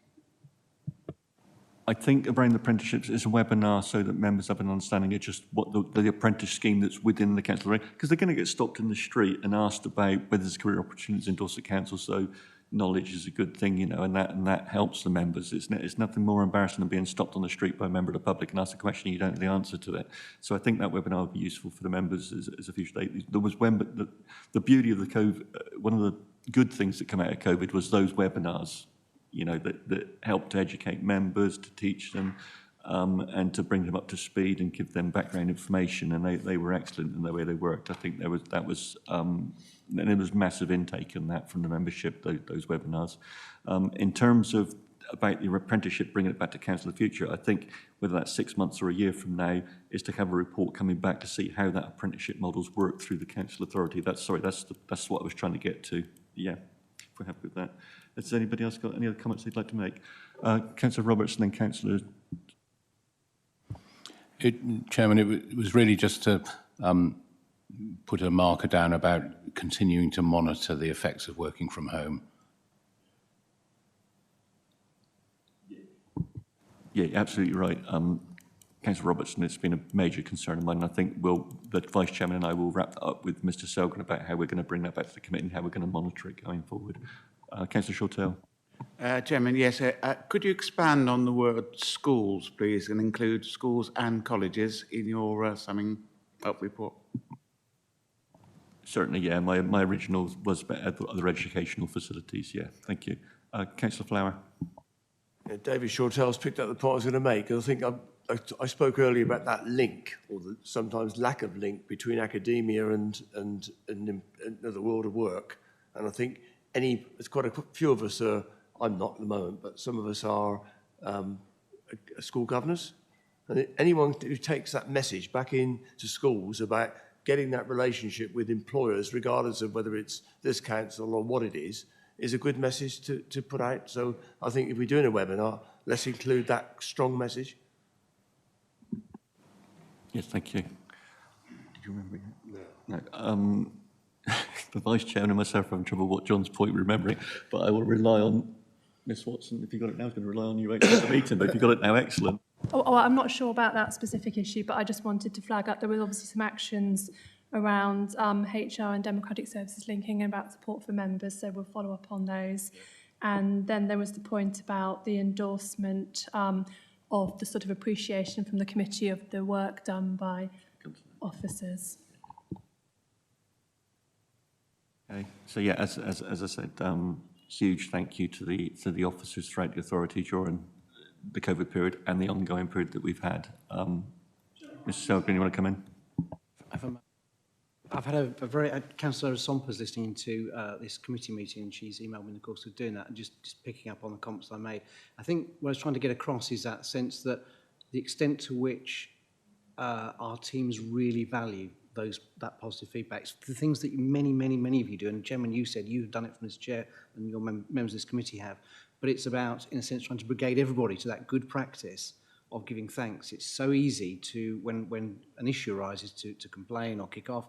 I think around the apprenticeships is a webinar so that members have an understanding of just what the apprentice scheme that's within the council, because they're going to get stopped in the street and asked about whether there's career opportunities in Dorset Council. So knowledge is a good thing, you know, and that helps the members. It's nothing more embarrassing than being stopped on the street by a member of the public and asked a question and you don't know the answer to it. So I think that webinar would be useful for the members as a future date. There was the beauty of the COVID, one of the good things that came out of COVID was those webinars, you know, that helped to educate members, to teach them, and to bring them up to speed and give them background information, and they were excellent in the way they worked. I think there was massive intake on that from the membership, those webinars. In terms of about your apprenticeship, bringing it back to council of the future, I think whether that's 6 months or a year from now is to have a report coming back to see how that apprenticeship model's work through the council authority. That's what I was trying to get to. Yeah, if we're happy with that. Has anybody else got any other comments they'd like to make? Councillor Robertson and Councillor. Chairman, it was really just to put a marker down about continuing to monitor the effects of working from home. Yeah, absolutely right. Councillor Robertson, it's been a major concern of mine, and I think the Vice Chairman and I will wrap that up with Mr Selgren about how we're going to bring that back to the committee and how we're going to monitor it going forward. Councillor Shortell. Chairman, yes, could you expand on the word schools, please, and include schools and colleges in your summing up report? Certainly, yeah. My original was about other educational facilities, yeah. Thank you. Councillor Flower. Yeah, David Shortell's picked up the point I was going to make. I think I spoke earlier about that link, or the sometimes lack of link between academia and the world of work. And I think there's quite a few of us are, I'm not at the moment, but some of us are school governors. And anyone who takes that message back into schools about getting that relationship with employers, regardless of whether it's this council or what it is a good message to put out. So I think if we're doing a webinar, let's include that strong message. Yes, thank you. Did you remember it? No. The Vice Chairman and myself are having trouble what John's point remembering, but I will rely on Miss Watson. If you got it now, I was going to rely on you at the meeting, but if you got it now, excellent. Oh, I'm not sure about that specific issue, but I just wanted to flag up there were obviously some actions around HR and democratic services linking and about support for members, so we'll follow up on those. And then there was the point about the endorsement of the sort of appreciation from the committee of the work done by officers. Okay. So yeah, as I said, huge thank you to the officers throughout the authority during the COVID period and the ongoing period that we've had. Mr. Selgren, you want to come in? I've had a very Councillor Somper's listening to this committee meeting, and she's emailed me in the course of doing that, and just picking up on the comments I made. I think what I was trying to get across is that sense that the extent to which our teams really value that positive feedback, the things that many of you do, and Chairman, you said you've done it from this chair, and your members of this committee have, but it's about, in a sense, trying to brigade everybody to that good practice of giving thanks. It's so easy to, when an issue arises, to complain or kick off.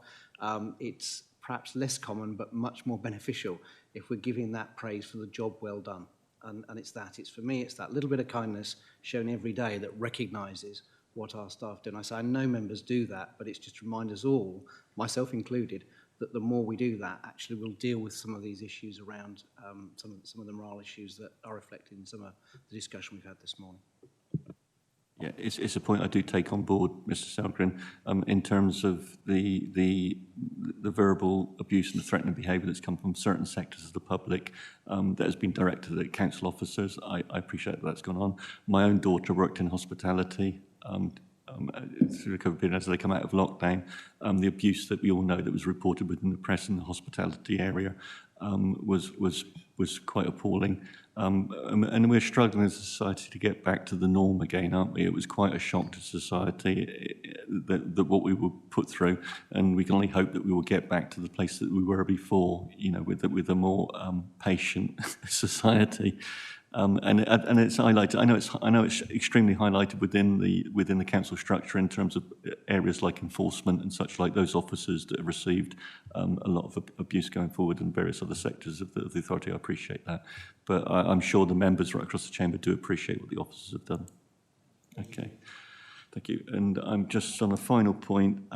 It's perhaps less common, but much more beneficial if we're giving that praise for the job well done. And it's that. It's for me, it's that little bit of kindness shown every day that recognises what our staff do. And I say, I know members do that, but it's just to remind us all, myself included, that the more we do that, actually we'll deal with some of these issues around some of the morale issues that are reflected in some of the discussion we've had this morning. Yeah, it's a point I do take on board, Mr. Selgren, in terms of the verbal abuse and the threatening behaviour that's come from certain sectors of the public that has been directed at council officers. I appreciate that's gone on. My own daughter worked in hospitality through the COVID period as they come out of lockdown. The abuse that we all know that was reported within the press in the hospitality area was quite appalling. And we're struggling as a society to get back to the norm again, aren't we? It was quite a shock to society that what we were put through, and we can only hope that we will get back to the place that we were before, you know, with a more patient society. And it's highlighted. I know it's extremely highlighted within the council structure in terms of areas like enforcement and such, like those officers that have received a lot of abuse going forward in various other sectors of the authority. I appreciate that, but I'm sure the members right across the chamber do appreciate what the officers have done. Okay, thank you. And I'm just on a final point.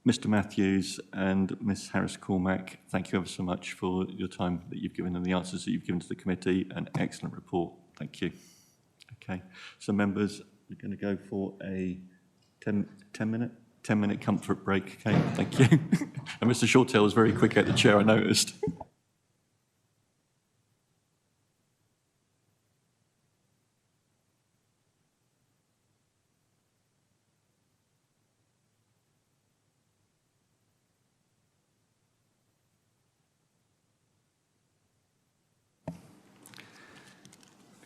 Mr. Matthews and Ms. Harris-Cormack, thank you ever so much for your time that you've given and the answers that you've given to the committee. An excellent report. Thank you. Okay, so members, we're going to go for a 10-minute comfort break. Okay, thank you. And Mr. Shortell was very quick at the chair, I noticed.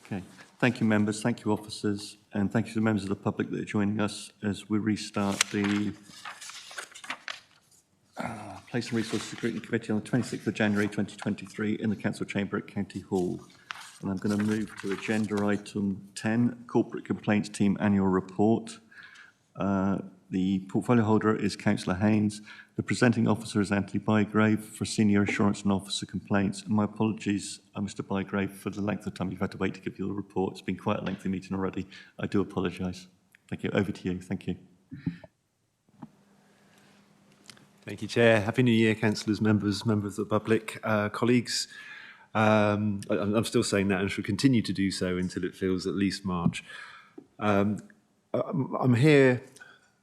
Okay. Thank you, members. Thank you, officers. And thank you to the members of the public that are joining us as we restart the Place and Resources Scrutiny Committee on the 26th of January 2023 in the Council Chamber at County Hall. And I'm going to move to agenda item 10, Corporate Complaints Team Annual Report. The portfolio holder is Councillor Haynes. The presenting officer is Anthony Bygrave for Senior Assurance and Officer Complaints. And my apologies, Mr. Bygrave, for the length of time you've had to wait to give you the report. It's been quite a lengthy meeting already. I do apologise. Thank you. Over to you. Thank you. Thank you, Chair. Happy New Year, councillors, members of the public, colleagues. I'm still saying that and shall continue to do so until it feels at least March. I'm here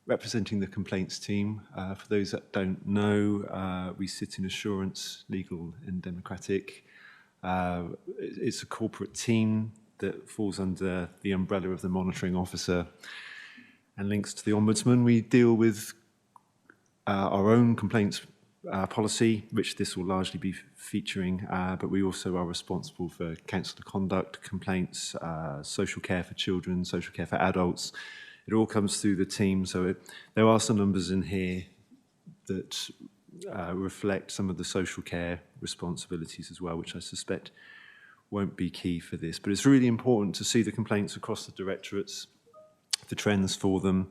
representing the complaints team. For those that don't know, we sit in assurance, legal and democratic. It's a corporate team that falls under the umbrella of the monitoring officer and links to the Ombudsman. We deal with our own complaints policy, which this will largely be featuring, but we also are responsible for councillor conduct, complaints, social care for children, social care for adults. It all comes through the team, so there are some numbers in here that reflect some of the social care responsibilities as well, which I suspect won't be key for this. But it's really important to see the complaints across the directorates, the trends for them,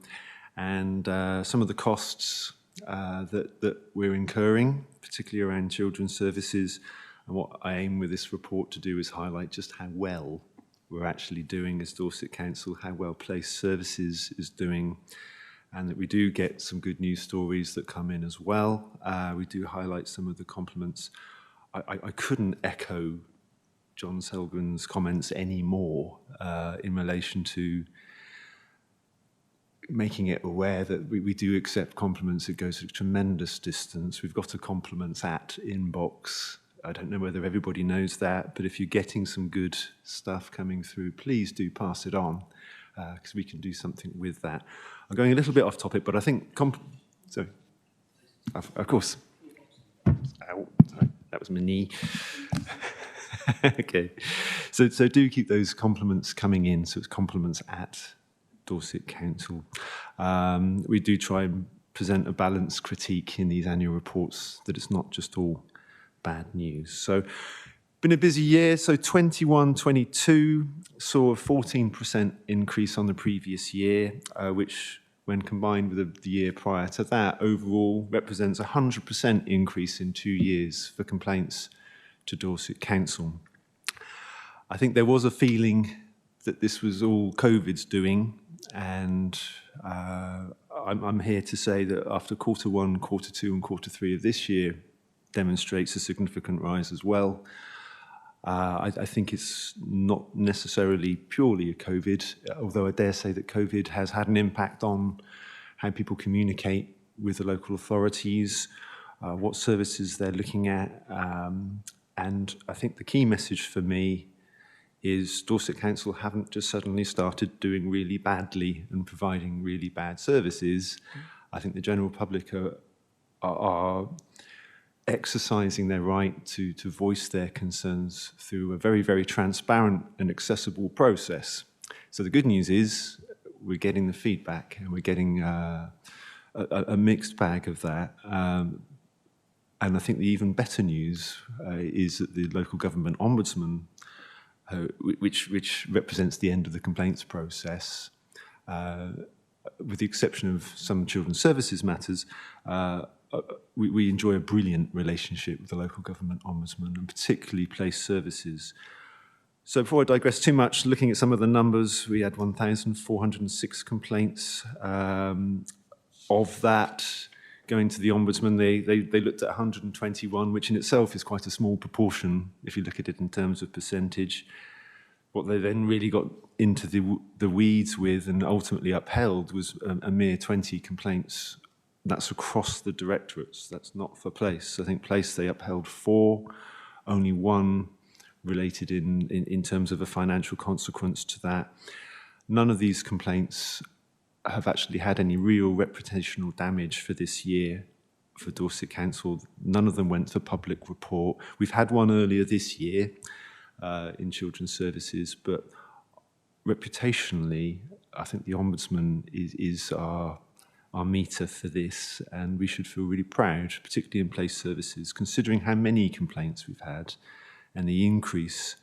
and some of the costs that we're incurring, particularly around children's services. And what I aim with this report to do is highlight just how well we're actually doing as Dorset Council, how well Place Services is doing, and that we do get some good news stories that come in as well. We do highlight some of the compliments. I couldn't echo John Selgren's comments anymore in relation to making it aware that we do accept compliments. It goes a tremendous distance. We've got a compliments at inbox. I don't know whether everybody knows that, but if you're getting some good stuff coming through, please do pass it on, because we can do something with that. I'm going a little bit off topic, but I think, sorry, of course. Ow, sorry, that was my knee. Okay, so do keep those compliments coming in. So it's compliments at Dorset Council. We do try and present a balanced critique in these annual reports, that it's not just all bad news. So been a busy year. So 21-22 saw a 14% increase on the previous year, which when combined with the year prior to that, overall represents a 100% increase in 2 years for complaints to Dorset Council. I think there was a feeling that this was all COVID's doing, and I'm here to say that after Q1, Q2 and Q3 of this year demonstrates a significant rise as well. I think it's not necessarily purely a COVID, although I dare say that COVID has had an impact on how people communicate with the local authorities, what services they're looking at. And I think the key message for me is Dorset Council haven't just suddenly started doing really badly and providing really bad services. I think the general public are exercising their right to voice their concerns through a very, very transparent and accessible process. So the good news is we're getting the feedback, and we're getting a mixed bag of that. And I think the even better news is that the local government ombudsman, which represents the end of the complaints process, with the exception of some children's services matters, we enjoy a brilliant relationship with the local government ombudsman, and particularly place services. So before I digress too much, looking at some of the numbers, we had 1,406 complaints. Of that, going to the ombudsman, they looked at 121, which in itself is quite a small proportion if you look at it in terms of percentage. What they then really got into the weeds with and ultimately upheld was a mere 20 complaints. That's across the directorates. That's not for Place. I think Place, they upheld 4, only 1 related in terms of a financial consequence to that. None of these complaints have actually had any real reputational damage for this year for Dorset Council. None of them went to public report. We've had one earlier this year in children's services, but reputationally, I think the Ombudsman is our meter for this, and we should feel really proud, particularly in place services, considering how many complaints we've had and the increase.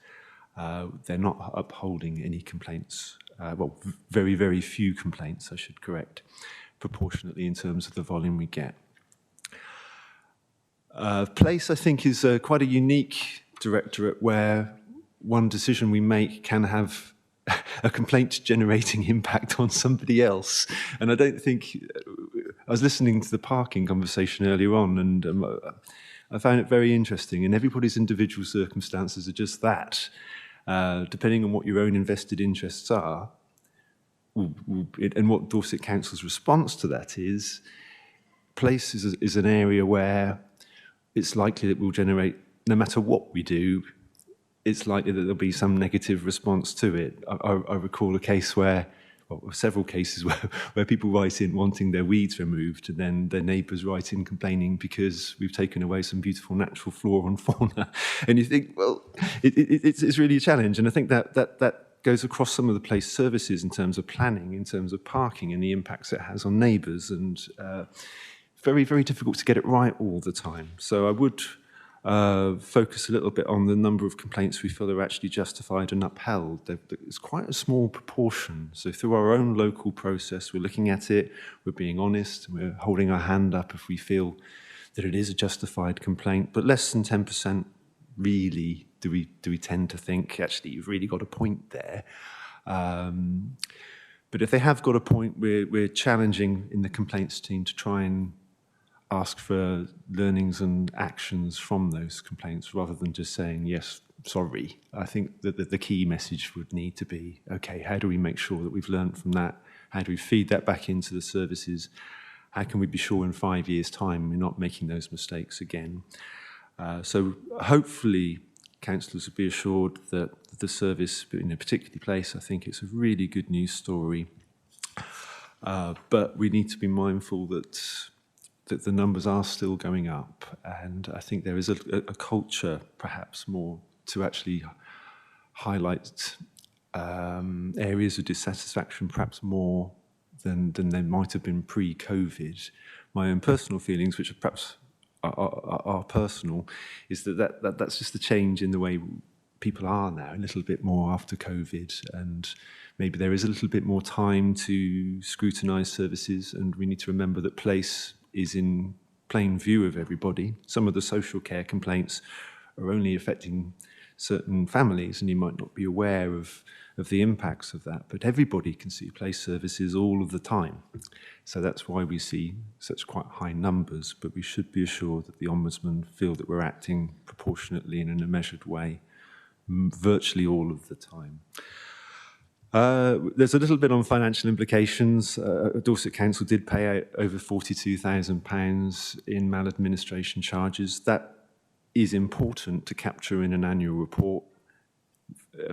They're not upholding any complaints, well, very, very few complaints, I should correct, proportionately in terms of the volume we get. Place, I think, is quite a unique directorate where one decision we make can have a complaint-generating impact on somebody else. And I don't think... I was listening to the parking conversation earlier on, and I found it very interesting. And everybody's individual circumstances are just that. Depending on what your own invested interests are, and what Dorset Council's response to that is, Place is an area where it's likely that we'll generate, no matter what we do, it's likely that there'll be some negative response to it. I recall a case where, well, several cases where people write in wanting their weeds removed, and then their neighbours write in complaining because we've taken away some beautiful natural flora and fauna. And you think, well, it's really a challenge. And I think that goes across some of the place services in terms of planning, in terms of parking, and the impacts it has on neighbours. And very, very difficult to get it right all the time. So I would focus a little bit on the number of complaints we feel are actually justified and upheld. It's quite a small proportion. So through our own local process, we're looking at it, we're being honest, we're holding our hand up if we feel that it is a justified complaint, but less than 10% really do we tend to think, actually, you've really got a point there. But if they have got a point, we're challenging in the complaints team to try and ask for learnings and actions from those complaints rather than just saying, yes, sorry. I think that the key message would need to be, okay, how do we make sure that we've learned from that? How do we feed that back into the services? How can we be sure in 5 years' time we're not making those mistakes again? So hopefully councillors will be assured that the service, in a particular Place, I think it's a really good news story. But we need to be mindful that the numbers are still going up, and I think there is a culture, perhaps more, to actually highlight areas of dissatisfaction, perhaps more than there might have been pre-COVID. My own personal feelings, which are perhaps are personal, is that's just a change in the way people are now, a little bit more after COVID, and maybe there is a little bit more time to scrutinise services, and we need to remember that Place is in plain view of everybody. Some of the social care complaints are only affecting certain families, and you might not be aware of the impacts of that. But everybody can see police services all of the time. So that's why we see such quite high numbers, but we should be assured that the Ombudsman feel that we're acting proportionately and in a measured way virtually all of the time. There's a little bit on financial implications. Dorset Council did pay out over £42,000 in maladministration charges. That is important to capture in an annual report.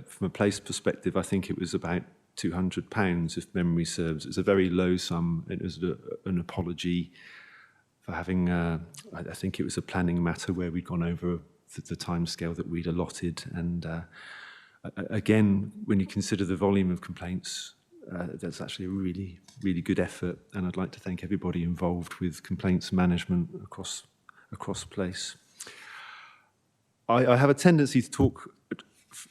From a place perspective, I think it was about £200, if memory serves. It's a very low sum. It was an apology for having, I think it was a planning matter where we'd gone over the timescale that we'd allotted. And again, when you consider the volume of complaints, that's actually a really, really good effort. And I'd like to thank everybody involved with complaints management across place. I have a tendency to talk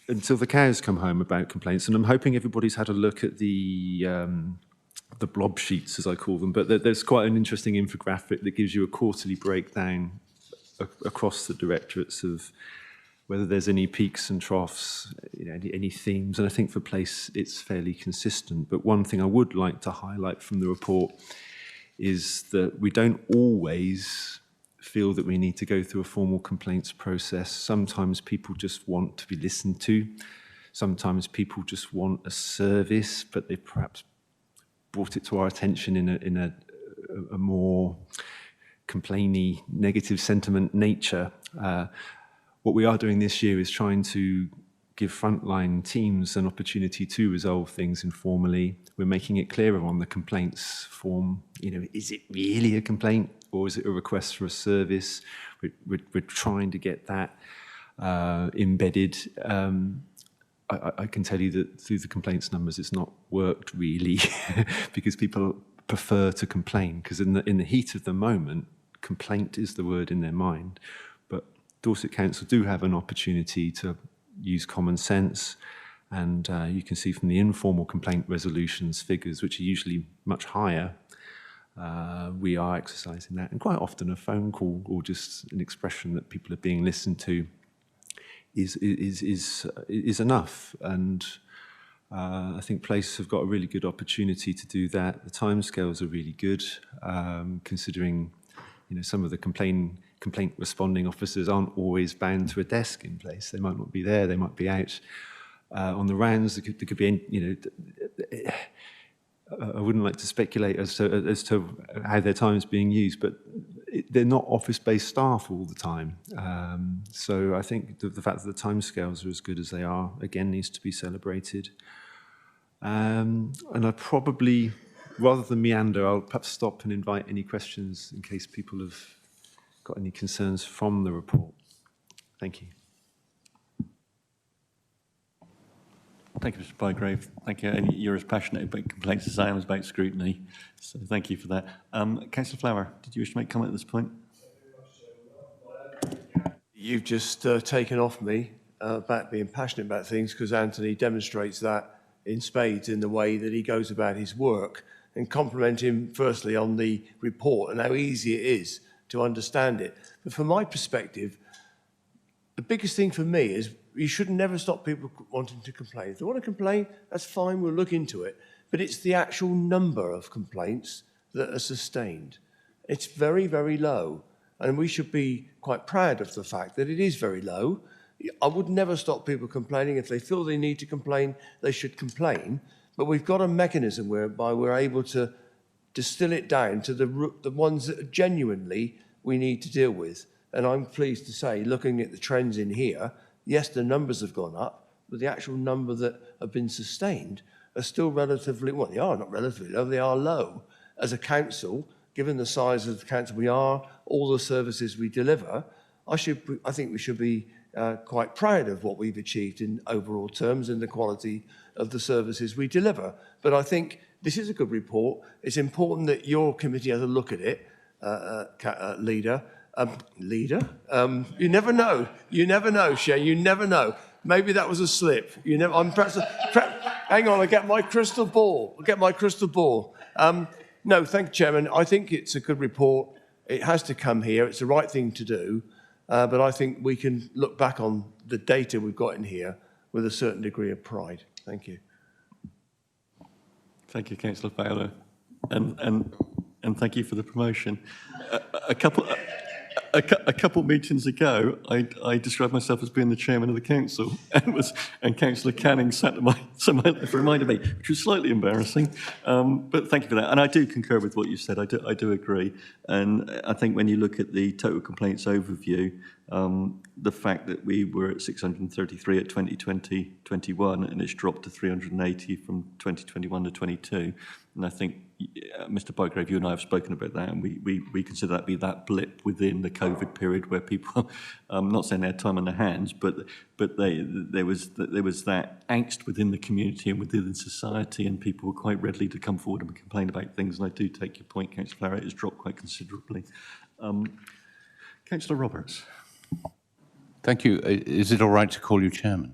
until the cows come home about complaints, and I'm hoping everybody's had a look at the blob sheets, as I call them, but there's quite an interesting infographic that gives you a quarterly breakdown across the directorates of whether there's any peaks and troughs, any themes, and I think for place it's fairly consistent. But one thing I would like to highlight from the report is that we don't always feel that we need to go through a formal complaints process. Sometimes people just want to be listened to. Sometimes people just want a service, but they've perhaps brought it to our attention in a more complainy, negative sentiment nature. What we are doing this year is trying to give frontline teams an opportunity to resolve things informally. We're making it clearer on the complaints form. Is it really a complaint? Or is it a request for a service? We're trying to get that embedded. I can tell you that through the complaints numbers, it's not worked really because people prefer to complain because in the heat of the moment, complaint is the word in their mind. But Dorset Council do have an opportunity to use common sense, and you can see from the informal complaint resolutions figures, which are usually much higher, we are exercising that, and quite often a phone call or just an expression that people are being listened to is enough. And I think Place have got a really good opportunity to do that. The timescales are really good, considering some of the complaint responding officers aren't always bound to a desk in Place. They might not be there. They might be out on the rounds. There could be I wouldn't like to speculate as to how their time is being used, but they're not office-based staff all the time. So I think the fact that the timescales are as good as they are, again, needs to be celebrated. And I probably, rather than meander, I'll perhaps stop and invite any questions in case people have got any concerns from the report. Thank you. Thank you, Mr. Bygrave. Thank you. And you're as passionate about complaints as I am about scrutiny, so thank you for that. Councillor Flower, did you wish to make a comment at this point? You've just taken off me about being passionate about things, because Anthony demonstrates that in spades in the way that he goes about his work, and compliment him firstly on the report and how easy it is to understand it. But from my perspective, the biggest thing for me is you should never stop people wanting to complain. If they want to complain, that's fine, we'll look into it. But it's the actual number of complaints that are sustained. It's very, very low. And we should be quite proud of the fact that it is very low. I would never stop people complaining. If they feel they need to complain, they should complain. But we've got a mechanism whereby we're able to distill it down to the ones that genuinely we need to deal with. And I'm pleased to say, looking at the trends in here, yes, the numbers have gone up, but the actual number that have been sustained are still relatively, well, they are not relatively low, they are low. As a council, given the size of the council we are, all the services we deliver, I think we should be quite proud of what we've achieved in overall terms and the quality of the services we deliver. But I think this is a good report. It's important that your committee has a look at it, Leader. You never know. You never know, Shane. You never know. Maybe that was a slip. I'm perhaps hang on. I get my crystal ball. No, thank you, Chairman. I think it's a good report. It has to come here. It's the right thing to do. But I think we can look back on the data we've got in here with a certain degree of pride. Thank you. Thank you, Councillor Fowler, and thank you for the promotion. A couple meetings ago, I described myself as being the chairman of the council, and Councillor Canning sat to my left, reminded me, which was slightly embarrassing. But thank you for that, and I do concur with what you said. I do agree, and I think when you look at the total complaints overview, the fact that we were at 633 at 2020-21, and it's dropped to 380 from 2021 to 22, and I think Mr. Bygrave, you and I have spoken about that, and we consider that be that blip within the COVID period where people, not saying they had time on their hands, but there was that angst within the community and within society, and people were quite readily to come forward and complain about things. And I do take your point, Councillor Farrar, it has dropped quite considerably. Councillor Roberts. Thank you. Is it all right to call you chairman?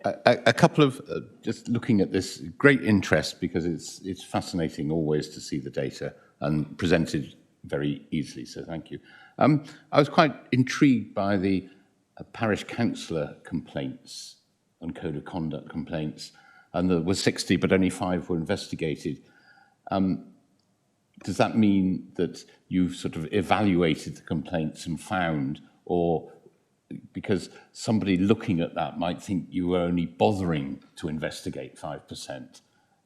A couple of, just looking at this, great interest, because it's fascinating always to see the data and presented very easily, so thank you. I was quite intrigued by the parish councillor complaints and code of conduct complaints, and there were 60, but only 5 were investigated. Does that mean that you've sort of evaluated the complaints and found, or because somebody looking at that might think you were only bothering to investigate 5%.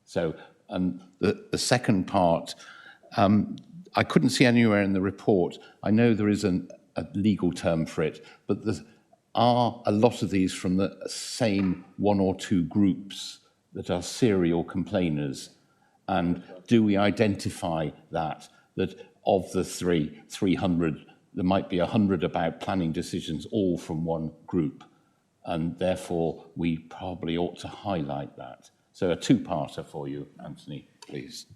So, and the second part, I couldn't see anywhere in the report. I know there is a legal term for it, but there are a lot of these from the same 1 or 2 groups that are serial complainers. And do we identify that of the 300, there might be 100 about planning decisions, all from one group, and therefore we probably ought to highlight that. So a 2-parter for you, Anthony, please.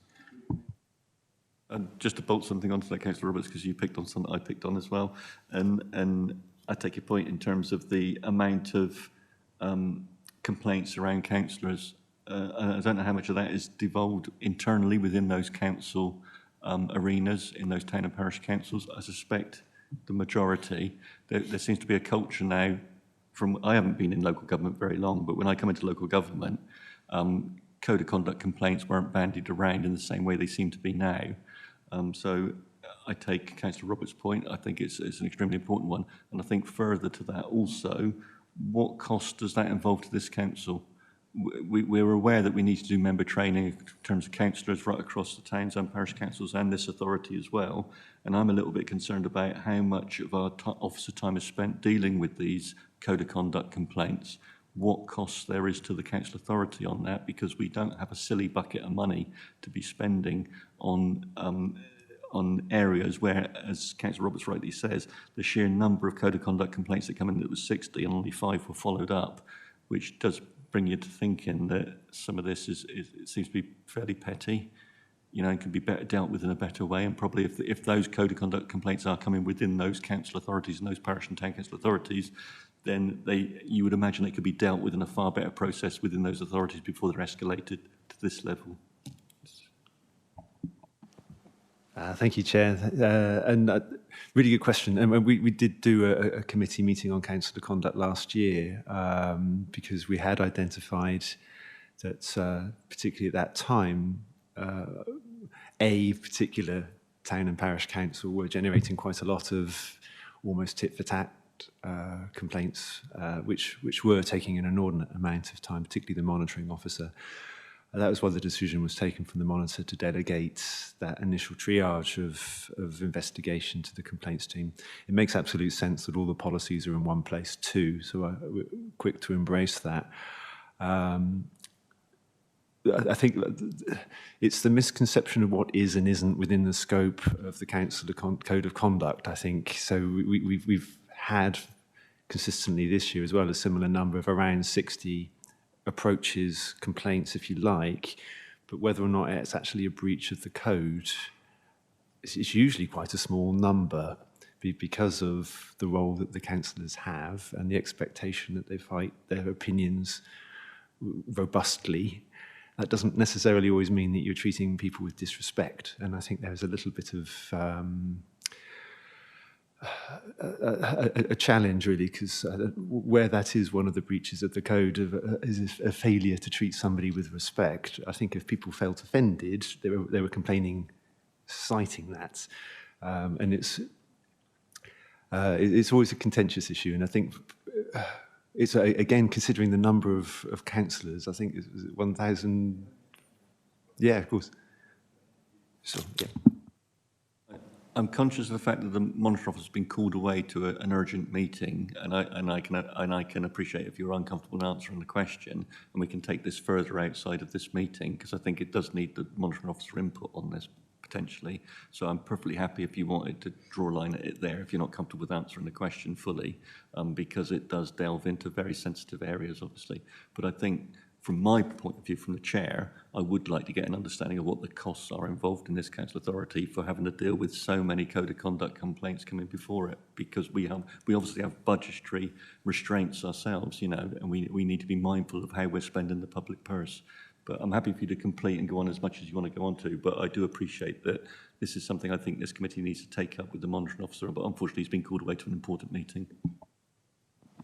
And just to bolt something onto that, Councillor Roberts, because you picked on something I picked on as well, and I take your point in terms of the amount of complaints around councillors. I don't know how much of that is devolved internally within those council arenas, in those town and parish councils. I suspect the majority. There seems to be a culture now I haven't been in local government very long, but when I come into local government, code of conduct complaints weren't bandied around in the same way they seem to be now. So I take Councillor Roberts' point. I think it's an extremely important one. And I think further to that also, what cost does that involve to this council? We're aware that we need to do member training in terms of councillors right across the towns and parish councils and this authority as well. And I'm a little bit concerned about how much of our officer time is spent dealing with these code of conduct complaints, what costs there is to the council authority on that, because we don't have a silly bucket of money to be spending on areas where, as Councillor Roberts rightly says, the sheer number of code of conduct complaints that come in, that was 60 and only 5 were followed up, which does bring you to thinking that some of this it seems to be fairly petty, and can be better dealt with in a better way. And probably if those code of conduct complaints are coming within those council authorities and those parish and town council authorities, then you would imagine they could be dealt with in a far better process within those authorities before they're escalated to this level. Thank you, Chair. Really good question. And we did do a committee meeting on council conduct last year because we had identified that, particularly at that time, a particular town and parish council were generating quite a lot of almost tit-for-tat complaints, which were taking an inordinate amount of time, particularly the monitoring officer. That was why the decision was taken from the monitor to delegate that initial triage of investigation to the complaints team. It makes absolute sense that all the policies are in one place too, so we're quick to embrace that. I think it's the misconception of what is and isn't within the scope of the council code of conduct, I think. So we've had consistently this year as well a similar number of around 60 approaches, complaints, if you like, but whether or not it's actually a breach of the code is usually quite a small number because of the role that the councillors have and the expectation that they fight their opinions robustly. That doesn't necessarily always mean that you're treating people with disrespect, and I think there's a little bit of a challenge, really, because where that is one of the breaches of the code is a failure to treat somebody with respect. I think if people felt offended, they were complaining, citing that, and it's always a contentious issue. And I think it's again, considering the number of councillors, I think it's 1,000. Yeah, of course. So yeah. I'm conscious of the fact that the Monitor Office has been called away to an urgent meeting, and I can appreciate if you're uncomfortable in answering the question, and we can take this further outside of this meeting, because I think it does need the Monitoring Officer input on this potentially. So I'm perfectly happy if you wanted to draw a line at it there, if you're not comfortable with answering the question fully, because it does delve into very sensitive areas, obviously. But I think, from my point of view, from the chair, I would like to get an understanding of what the costs are involved in this council authority for having to deal with so many code of conduct complaints coming before it, because we obviously have budgetary restraints ourselves, you know, and we need to be mindful of how we're spending the public purse. But I'm happy for you to complete and go on as much as you want to go on to, but I do appreciate that this is something I think this committee needs to take up with the monitoring officer, but unfortunately he's been called away to an important meeting.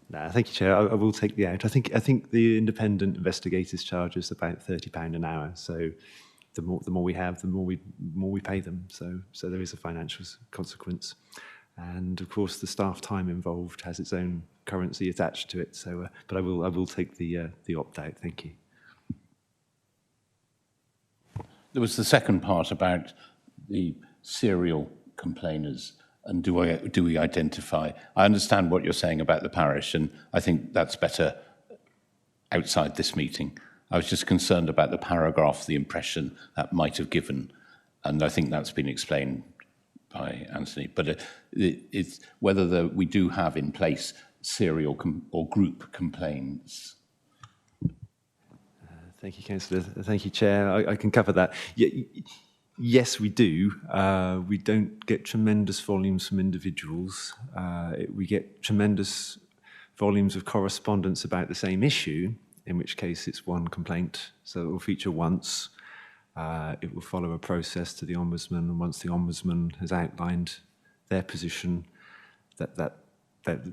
No, thank you, Chair. I will take the out. I think the independent investigators charge us about £30 an hour. So the more we have, the more we pay them. So there is a financial consequence, and of course the staff time involved has its own currency attached to it. So, but I will take the opt out. Thank you. There was the second part about the serial complainers. And do we identify? I understand what you're saying about the parish, and I think that's better outside this meeting. I was just concerned about the paragraph, the impression that might have given, and I think that's been explained by Anthony. But it's whether we do have in place serial or group complaints. Thank you, Councillor. Thank you, Chair. I can cover that. Yes, we do. We don't get tremendous volumes from individuals. We get tremendous volumes of correspondence about the same issue, in which case it's one complaint. So it will feature once. It will follow a process to the Ombudsman, and once the Ombudsman has outlined their position, that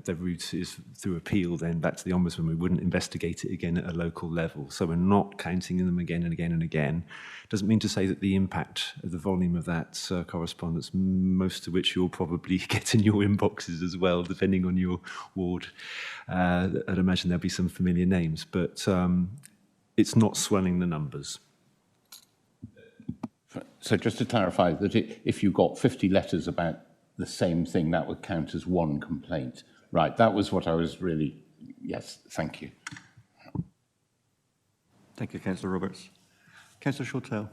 the route is through appeal then back to the Ombudsman. We wouldn't investigate it again at a local level. So we're not counting them again and again and again. Doesn't mean to say that the impact of the volume of that correspondence, most of which you'll probably get in your inboxes as well, depending on your ward. I'd imagine there'll be some familiar names, but it's not swelling the numbers. So just to clarify, that if you got 50 letters about the same thing, that would count as one complaint. Right, that was what I was really, yes, thank you. Thank you, Councillor Roberts. Councillor Shortell.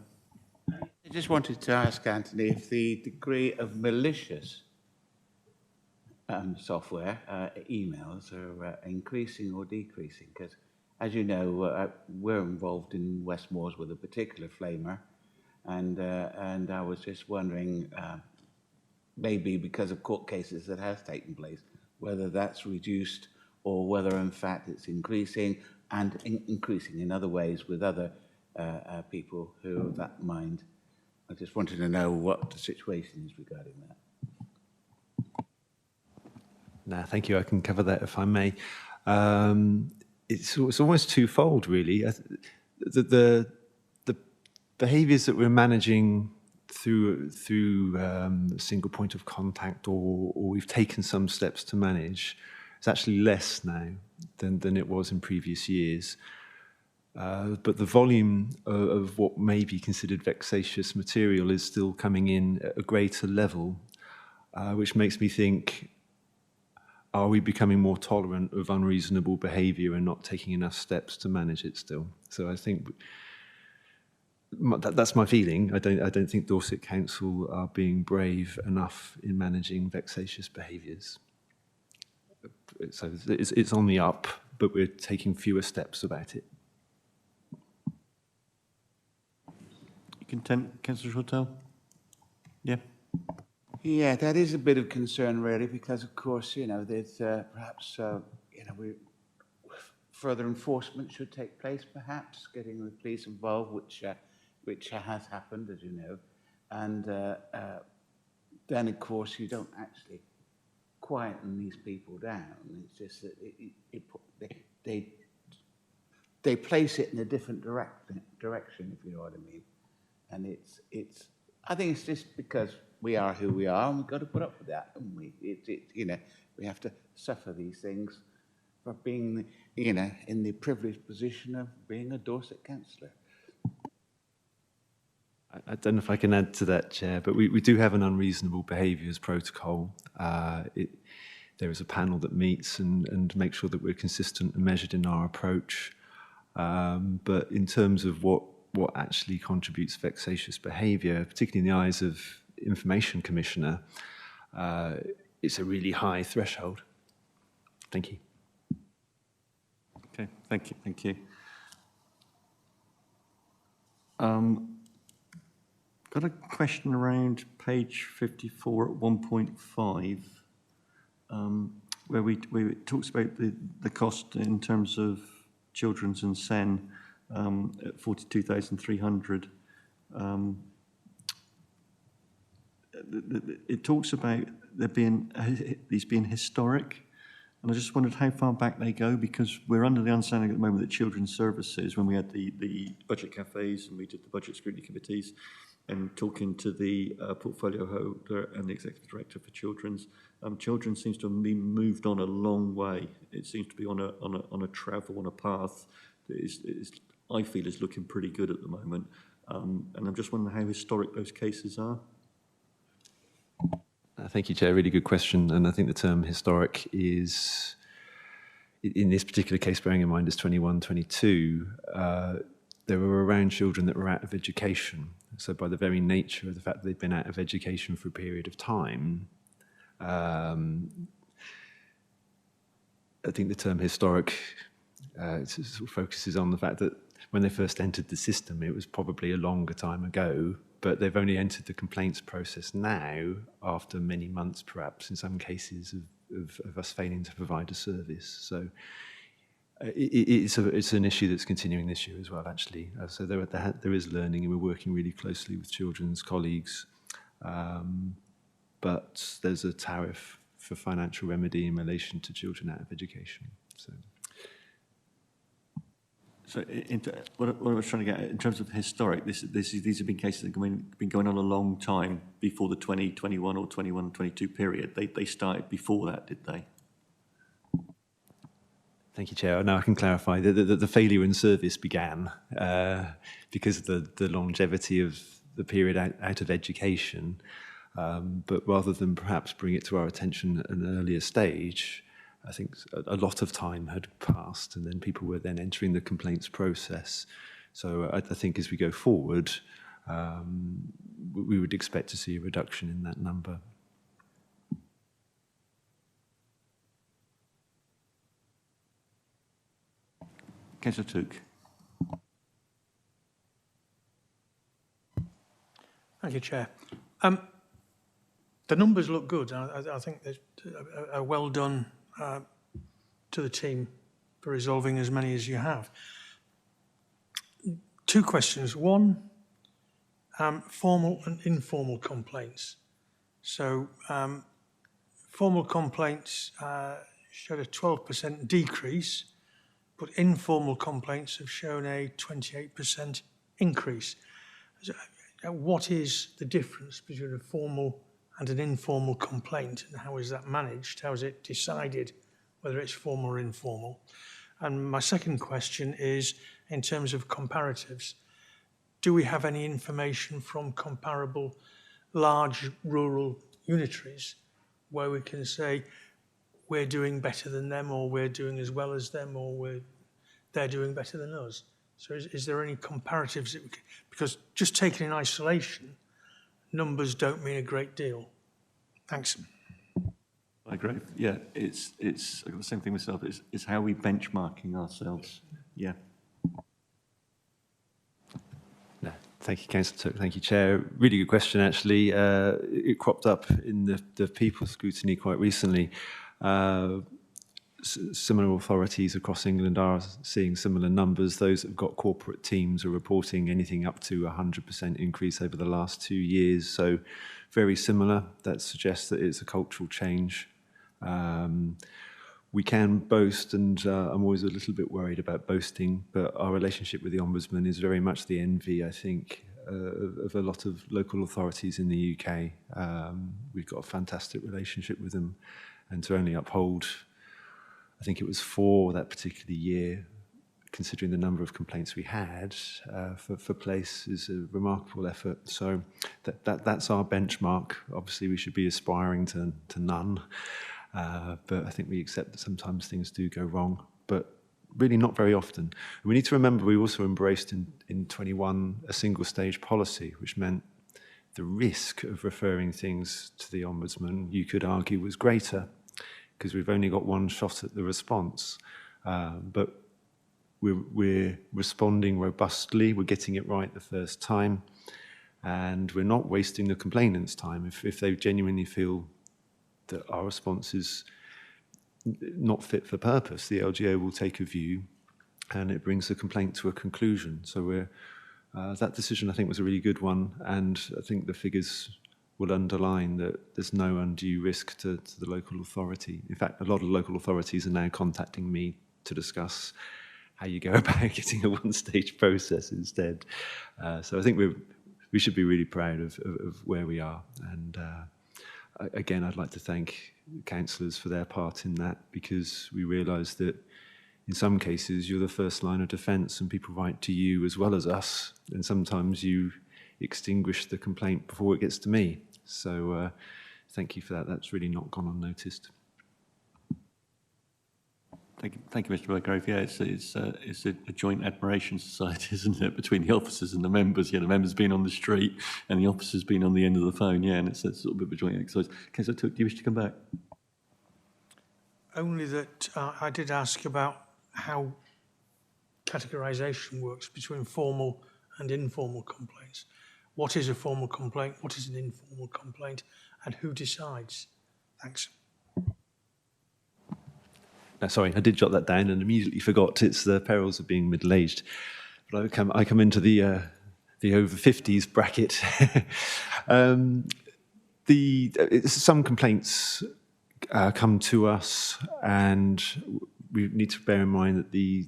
I just wanted to ask Anthony if the degree of malicious software, emails, are increasing or decreasing, because as you know, we're involved in West Moors with a particular flamer, and I was just wondering, maybe because of court cases that have taken place, whether that's reduced or whether in fact it's increasing, and increasing in other ways with other people who have that mind. I just wanted to know what the situation is regarding that. No, thank you. I can cover that if I may. It's almost twofold, really. The behaviours that we're managing through a single point of contact, or we've taken some steps to manage, is actually less now than it was in previous years. But the volume of what may be considered vexatious material is still coming in at a greater level, which makes me think, are we becoming more tolerant of unreasonable behaviour and not taking enough steps to manage it still? So I think that's my feeling. I don't think Dorset Council are being brave enough in managing vexatious behaviours. So it's on the up, but we're taking fewer steps about it. You content, Councillor Shortell? Yeah. Yeah, that is a bit of concern, really, because of course, you know, there's perhaps, you know, further enforcement should take place, perhaps getting the police involved, which has happened, as you know, and then of course you don't actually quieten these people down. It's just that they place it in a different direction, if you know what I mean. And I think it's just because we are who we are, and we've got to put up with that, haven't we? We have to suffer these things for being, in the privileged position of being a Dorset councillor. I don't know if I can add to that, Chair, but we do have an unreasonable behaviours protocol. There is a panel that meets and makes sure that we're consistent and measured in our approach. But in terms of what actually contributes vexatious behaviour, particularly in the eyes of Information Commissioner, it's a really high threshold. Thank you. Okay, thank you. Got a question around page 54 at 1.5, where it talks about the cost in terms of children's and SEN at 42,300. It talks about these being historic, and I just wondered how far back they go, because we're under the understanding at the moment that children's services, when we had the budget cafes and we did the budget scrutiny committees, and talking to the portfolio holder and the executive director for children's, children seems to have been moved on a long way. It seems to be on a path that I feel is looking pretty good at the moment, and I'm just wondering how historic those cases are. Thank you, Chair. Really good question. And I think the term historic is, in this particular case, bearing in mind it's 21, 22, there were around children that were out of education. So by the very nature of the fact that they've been out of education for a period of time, I think the term historic sort of focuses on the fact that when they first entered the system, it was probably a longer time ago, but they've only entered the complaints process now after many months, perhaps, in some cases, of us failing to provide a service. So it's an issue that's continuing this year as well, actually. So there is learning, and we're working really closely with children's colleagues. But there's a tariff for financial remedy in relation to children out of education. So what I was trying to get at, in terms of historic, these have been cases that have been going on a long time before the 2021 or 21-22 period. They started before that, did they? Thank you, Chair. Now I can clarify that the failure in service began because of the longevity of the period out of education. But rather than perhaps bring it to our attention at an earlier stage, I think a lot of time had passed, and then people were then entering the complaints process. So I think as we go forward, we would expect to see a reduction in that number. Councillor Took. Thank you, Chair. The numbers look good. I think they're well done to the team for resolving as many as you have. Two questions. One, formal and informal complaints. So formal complaints showed a 12% decrease, but informal complaints have shown a 28% increase. What is the difference between a formal and an informal complaint, and how is that managed? How is it decided whether it's formal or informal? And my second question is, in terms of comparatives, do we have any information from comparable large rural unitaries where we can say we're doing better than them, or we're doing as well as them, or they're doing better than us? So is there any comparatives that we can, because just taken in isolation, numbers don't mean a great deal. Thanks. I agree. Yeah, it's I've got the same thing myself. It's how we benchmarking ourselves. Yeah. No, thank you, Councillor Took. Thank you, Chair. Really good question, actually. It cropped up in the People's Scrutiny quite recently. Similar authorities across England are seeing similar numbers. Those that have got corporate teams are reporting anything up to 100% increase over the last 2 years. So very similar. That suggests that it's a cultural change We can boast, and I'm always a little bit worried about boasting, but our relationship with the Ombudsman is very much the envy, I think, of a lot of local authorities in the UK. We've got a fantastic relationship with them, and to only uphold, I think it was 4 that particular year, considering the number of complaints we had for place, is a remarkable effort. So that's our benchmark. Obviously, we should be aspiring to none. But I think we accept that sometimes things do go wrong, but really not very often. We need to remember we also embraced in 21 a single stage policy, which meant the risk of referring things to the Ombudsman, you could argue, was greater because we've only got one shot at the response. But we're responding robustly, we're getting it right the first time, and we're not wasting the complainant's time. If they genuinely feel that our response is not fit for purpose, the LGO will take a view and it brings the complaint to a conclusion. So that decision, I think, was a really good one, and I think the figures will underline that there's no undue risk to the local authority. In fact, a lot of local authorities are now contacting me to discuss how you go about getting a one-stage process instead. So I think we should be really proud of where we are. And again, I'd like to thank councillors for their part in that, because we realise that in some cases you're the first line of defence and people write to you as well as us, and sometimes you extinguish the complaint before it gets to me. So thank you for that. That's really not gone unnoticed. Thank you, Mr. Redgrave. Yeah, it's a joint admiration society, isn't it, between the officers and the members? Yeah, the members being on the street and the officers being on the end of the phone. Yeah, and it's a sort of bit of a joint exercise. Councillor Took, do you wish to come back? Only that I did ask about how categorisation works between formal and informal complaints. What is a formal complaint? What is an informal complaint? And who decides? Thanks. Sorry, I did jot that down and immediately forgot. It's the perils of being middle-aged. But I come into the over 50s bracket. Some complaints come to us, and we need to bear in mind that the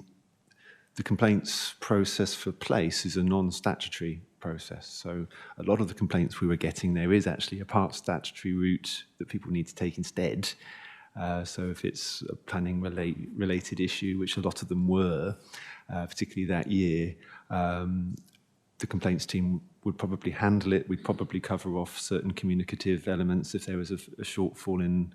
complaints process for place is a non-statutory process. So a lot of the complaints we were getting, there is actually a part statutory route that people need to take instead. So if it's a planning related issue, which a lot of them were, particularly that year, the complaints team would probably handle it. We'd probably cover off certain communicative elements if there was a shortfall in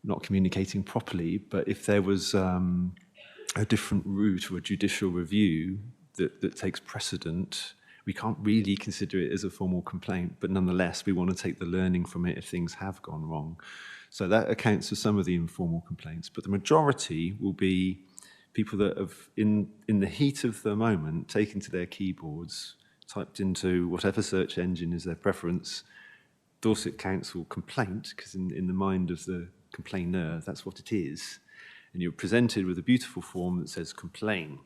not communicating properly. But if there was a different route or a judicial review that takes precedent, we can't really consider it as a formal complaint, but nonetheless, we want to take the learning from it if things have gone wrong. So that accounts for some of the informal complaints, but the majority will be people that have, in the heat of the moment, taken to their keyboards, typed into whatever search engine is their preference, Dorset Council complaint, because in the mind of the complaineur, that's what it is. And you're presented with a beautiful form that says complain.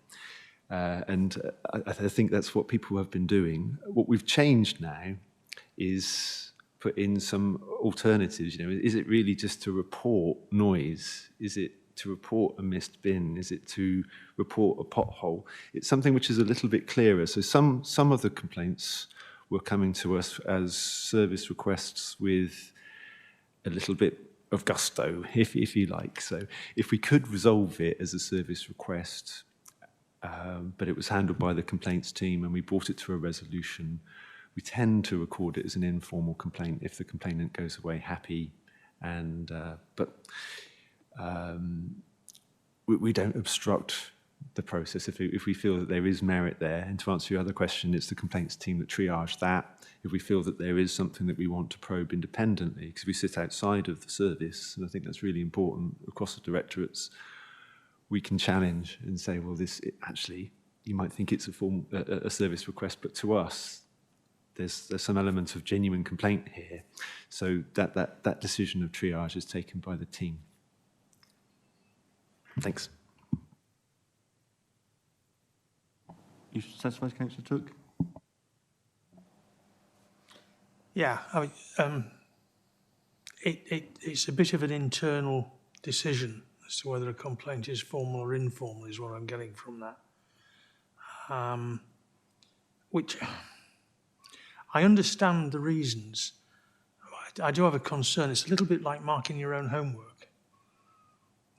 And I think that's what people have been doing. What we've changed now is put in some alternatives. You know, is it really just to report noise? Is it to report a missed bin? Is it to report a pothole? It's something which is a little bit clearer. So some of the complaints were coming to us as service requests with a little bit of gusto, if you like. So if we could resolve it as a service request, but it was handled by the complaints team and we brought it to a resolution, we tend to record it as an informal complaint if the complainant goes away happy. And we don't obstruct the process if we feel that there is merit there. And to answer your other question, it's the complaints team that triage that. If we feel that there is something that we want to probe independently, because we sit outside of the service, and I think that's really important across the directorates, we can challenge and say, well, actually, you might think it's a service request, but to us, there's some element of genuine complaint here. So that decision of triage is taken by the team. Thanks. You satisfied, Councillor Took? Yeah, it's a bit of an internal decision as to whether a complaint is formal or informal, is what I'm getting from that. Which I understand the reasons. I do have a concern. It's a little bit like marking your own homework,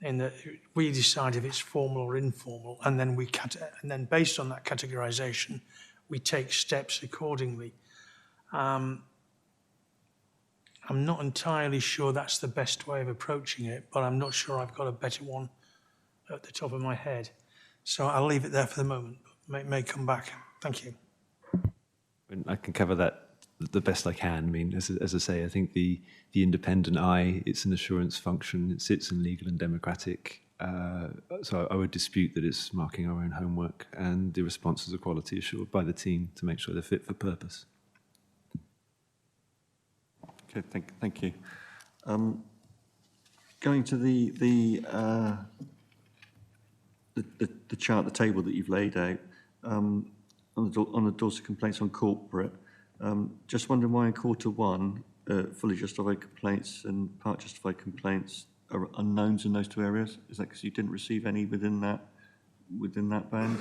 in that we decide if it's formal or informal, and then based on that categorisation, we take steps accordingly. I'm not entirely sure that's the best way of approaching it, but I'm not sure I've got a better one at the top of my head. So I'll leave it there for the moment, but may come back. Thank you. I can cover that the best I can. I mean, as I say, I think the independent eye, it's an assurance function. It sits in legal and democratic. So I would dispute that it's marking our own homework, and the responses are quality assured by the team to make sure they're fit for purpose. Okay, thank you. Going to the chart, the table that you've laid out on the Dorset complaints on corporate. Just wondering why in quarter 1, fully justified complaints and part justified complaints are unknowns in those 2 areas. Is that because you didn't receive any within that band?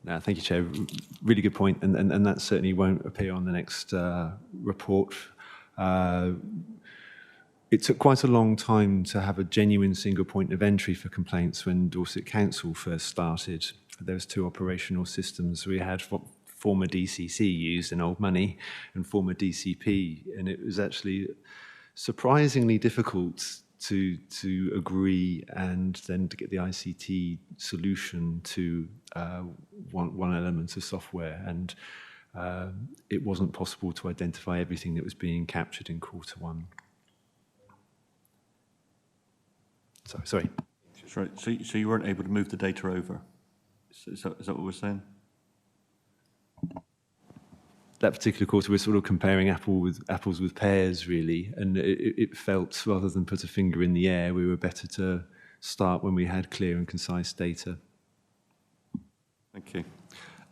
No, thank you, Chair. Really good point, and that certainly won't appear on the next report. It took quite a long time to have a genuine single point of entry for complaints when Dorset Council first started. There was 2 operational systems. We had former DCC used in old money and former DCP, and it was actually surprisingly difficult to agree and then to get the ICT solution to one element of software, and it wasn't possible to identify everything that was being captured in quarter 1. Sorry. Right. So you weren't able to move the data over. Is that what we're saying? That particular quarter, we're sort of comparing apples with pears, really, and it felt, rather than put a finger in the air, we were better to start when we had clear and concise data. Thank you.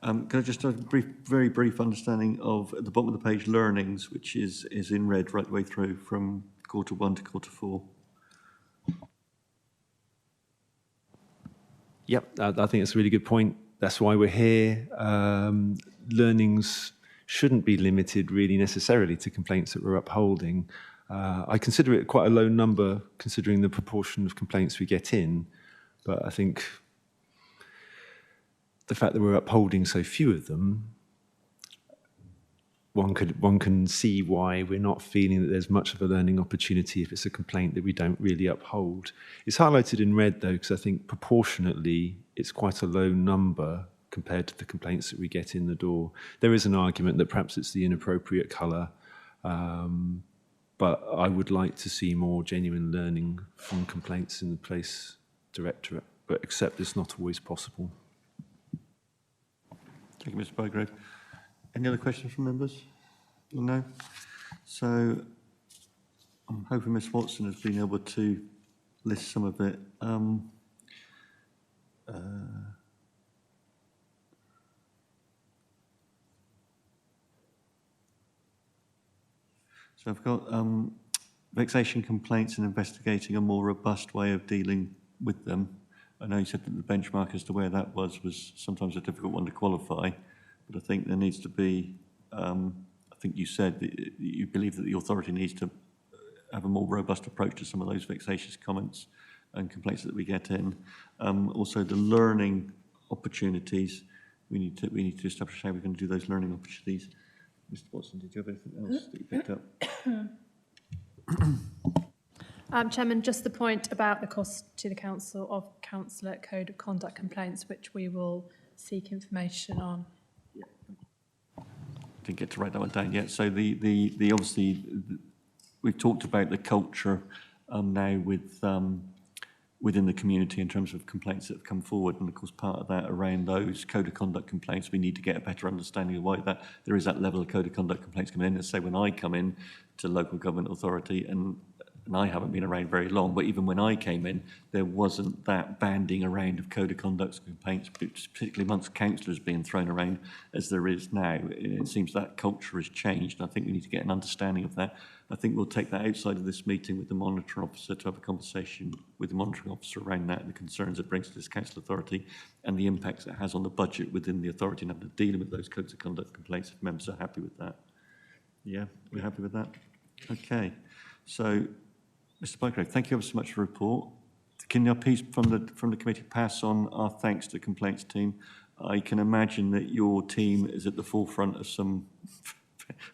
Can I just have a very brief understanding of, at the bottom of the page, learnings, which is in red right the way through from quarter 1 to quarter 4? Yep, I think it's a really good point. That's why we're here. Learnings shouldn't be limited really necessarily to complaints that we're upholding. I consider it quite a low number considering the proportion of complaints we get in, but I think the fact that we're upholding so few of them, one can see why we're not feeling that there's much of a learning opportunity if it's a complaint that we don't really uphold. It's highlighted in red though, because I think proportionately it's quite a low number compared to the complaints that we get in the door. There is an argument that perhaps it's the inappropriate colour, but I would like to see more genuine learning from complaints in the Police Directorate, but accept it's not always possible. Thank you, Mr. Bygrave. Any other questions from members? No? So I'm hoping Ms. Watson has been able to list some of it. So I've got vexation complaints and investigating a more robust way of dealing with them. I know you said that the benchmark as to where that was sometimes a difficult one to qualify, but I think there needs to be, I think you said that you believe that the authority needs to have a more robust approach to some of those vexatious comments and complaints that we get in. Also the learning opportunities, we need to establish how we're going to do those learning opportunities. Mr. Watson, did you have anything else that you picked up? Chairman, just the point about the cost to the Council of Councillor Code of Conduct complaints, which we will seek information on. Didn't get to write that one down yet. So the obviously we've talked about the culture now within the community in terms of complaints that have come forward, and of course part of that around those code of conduct complaints, we need to get a better understanding of why there is that level of code of conduct complaints coming in. Let's say when I come in to local government authority and and I haven't been around very long, but even when I came in, there wasn't that banding around of code of conduct complaints, particularly amongst councillors being thrown around as there is now. It seems that culture has changed, and I think we need to get an understanding of that. I think we'll take that outside of this meeting with the monitoring officer to have a conversation with the monitoring officer around that and the concerns it brings to this council authority and the impacts it has on the budget within the authority and having to deal with those codes of conduct complaints, if members are happy with that. Yeah, we're happy with that? Okay. So, Mr. Bygrave, thank you ever so much for the report. Can you please, from the committee, pass on our thanks to the complaints team? I can imagine that your team is at the forefront of some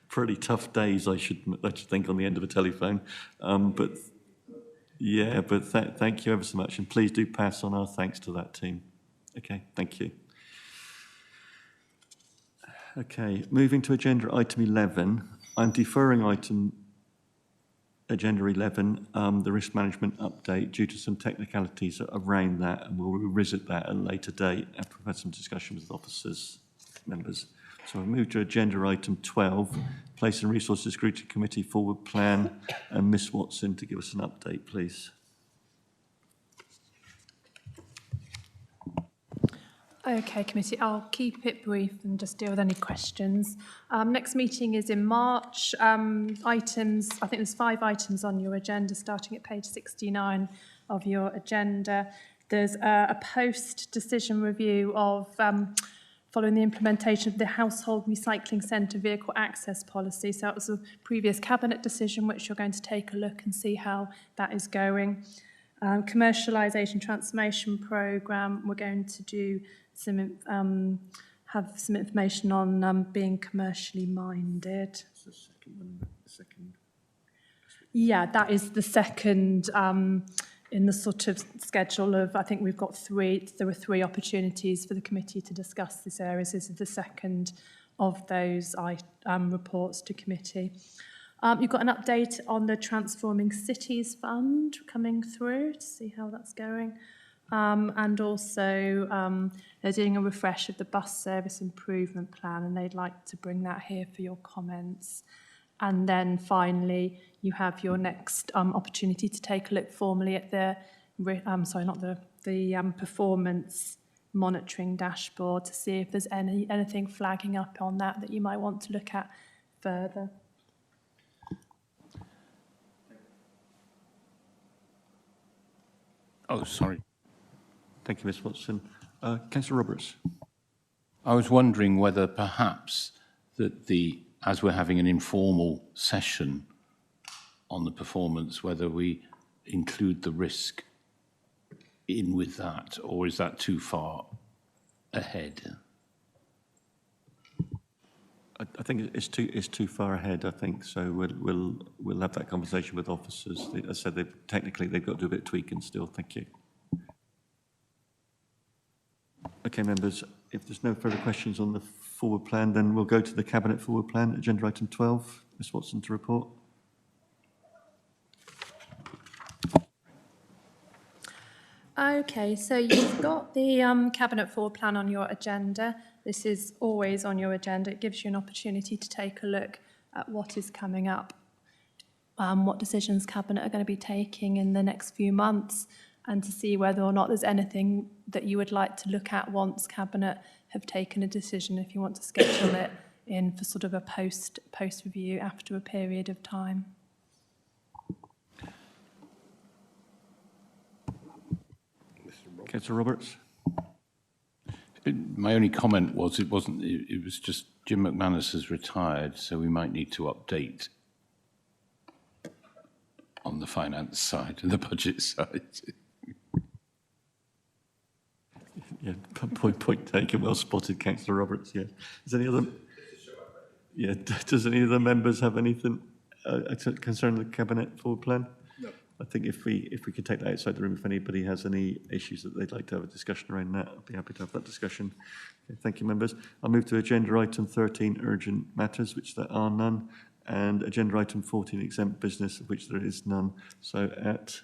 pretty tough days, I should think, on the end of a telephone. But thank you ever so much, and please do pass on our thanks to that team. Okay, thank you. Okay, moving to agenda item 11. I'm deferring agenda 11, the risk management update, due to some technicalities around that, and we'll revisit that at a later date after we've had some discussion with officers, members. So we'll move to agenda item 12, Place and Resources Scrutiny Committee Forward Plan, and Miss Watson to give us an update, please. Okay, committee, I'll keep it brief and just deal with any questions. Next meeting is in March. Items, I think there's 5 items on your agenda, starting at page 69 of your agenda. There's a post-decision review of following the implementation of the Household Recycling Centre Vehicle Access Policy. So that was a previous Cabinet decision, which you're going to take a look and see how that is going. Commercialisation Transformation Programme, we're going to do some have some information on being commercially minded. Yeah, that is the second in the sort of schedule of, I think we've got 3, there were 3 opportunities for the committee to discuss this area. So this is the second of those reports to committee. You've got an update on the Transforming Cities Fund coming through to see how that's going. And also they're doing a refresh of the bus service improvement plan, and they'd like to bring that here for your comments. And then finally, you have your next opportunity to take a look formally at the, performance monitoring dashboard to see if there's anything flagging up on that you might want to look at further. Oh, sorry. Thank you, Ms. Watson. Councillor Roberts. I was wondering whether perhaps that as we're having an informal session on the performance, whether we include the risk in with that, or is that too far ahead? I think it's too far ahead. I think so. We'll have that conversation with officers. As I said, technically they've got to do a bit of tweaking still. Thank you. Okay, members. If there's no further questions on the forward plan, then we'll go to the Cabinet forward plan, agenda item 12. Ms. Watson to report. Okay, so you've got the Cabinet forward plan on your agenda. This is always on your agenda. It gives you an opportunity to take a look at what is coming up, what decisions Cabinet are going to be taking in the next few months, and to see whether or not there's anything that you would like to look at once Cabinet have taken a decision, if you want to schedule it in for sort of a post review after a period of time. Councillor Roberts. My only comment was it was just Jim McManus has retired, so we might need to update on the finance side and the budget side. Yeah, point taken, well spotted, Councillor Roberts. Yeah. Does any other? Yeah. Does any of the members have anything concerning the Cabinet forward plan? No. I think if we could take that outside the room, if anybody has any issues that they'd like to have a discussion around that, I'd be happy to have that discussion. Okay, thank you, members. I'll move to agenda item 13, urgent matters, which there are none, and agenda item 14, exempt business, of which there is none. So at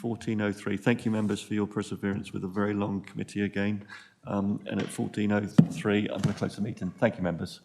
14:03. Thank you, members, for your perseverance with a very long committee again. And at 14:03, I'm going to close the meeting. Thank you, members.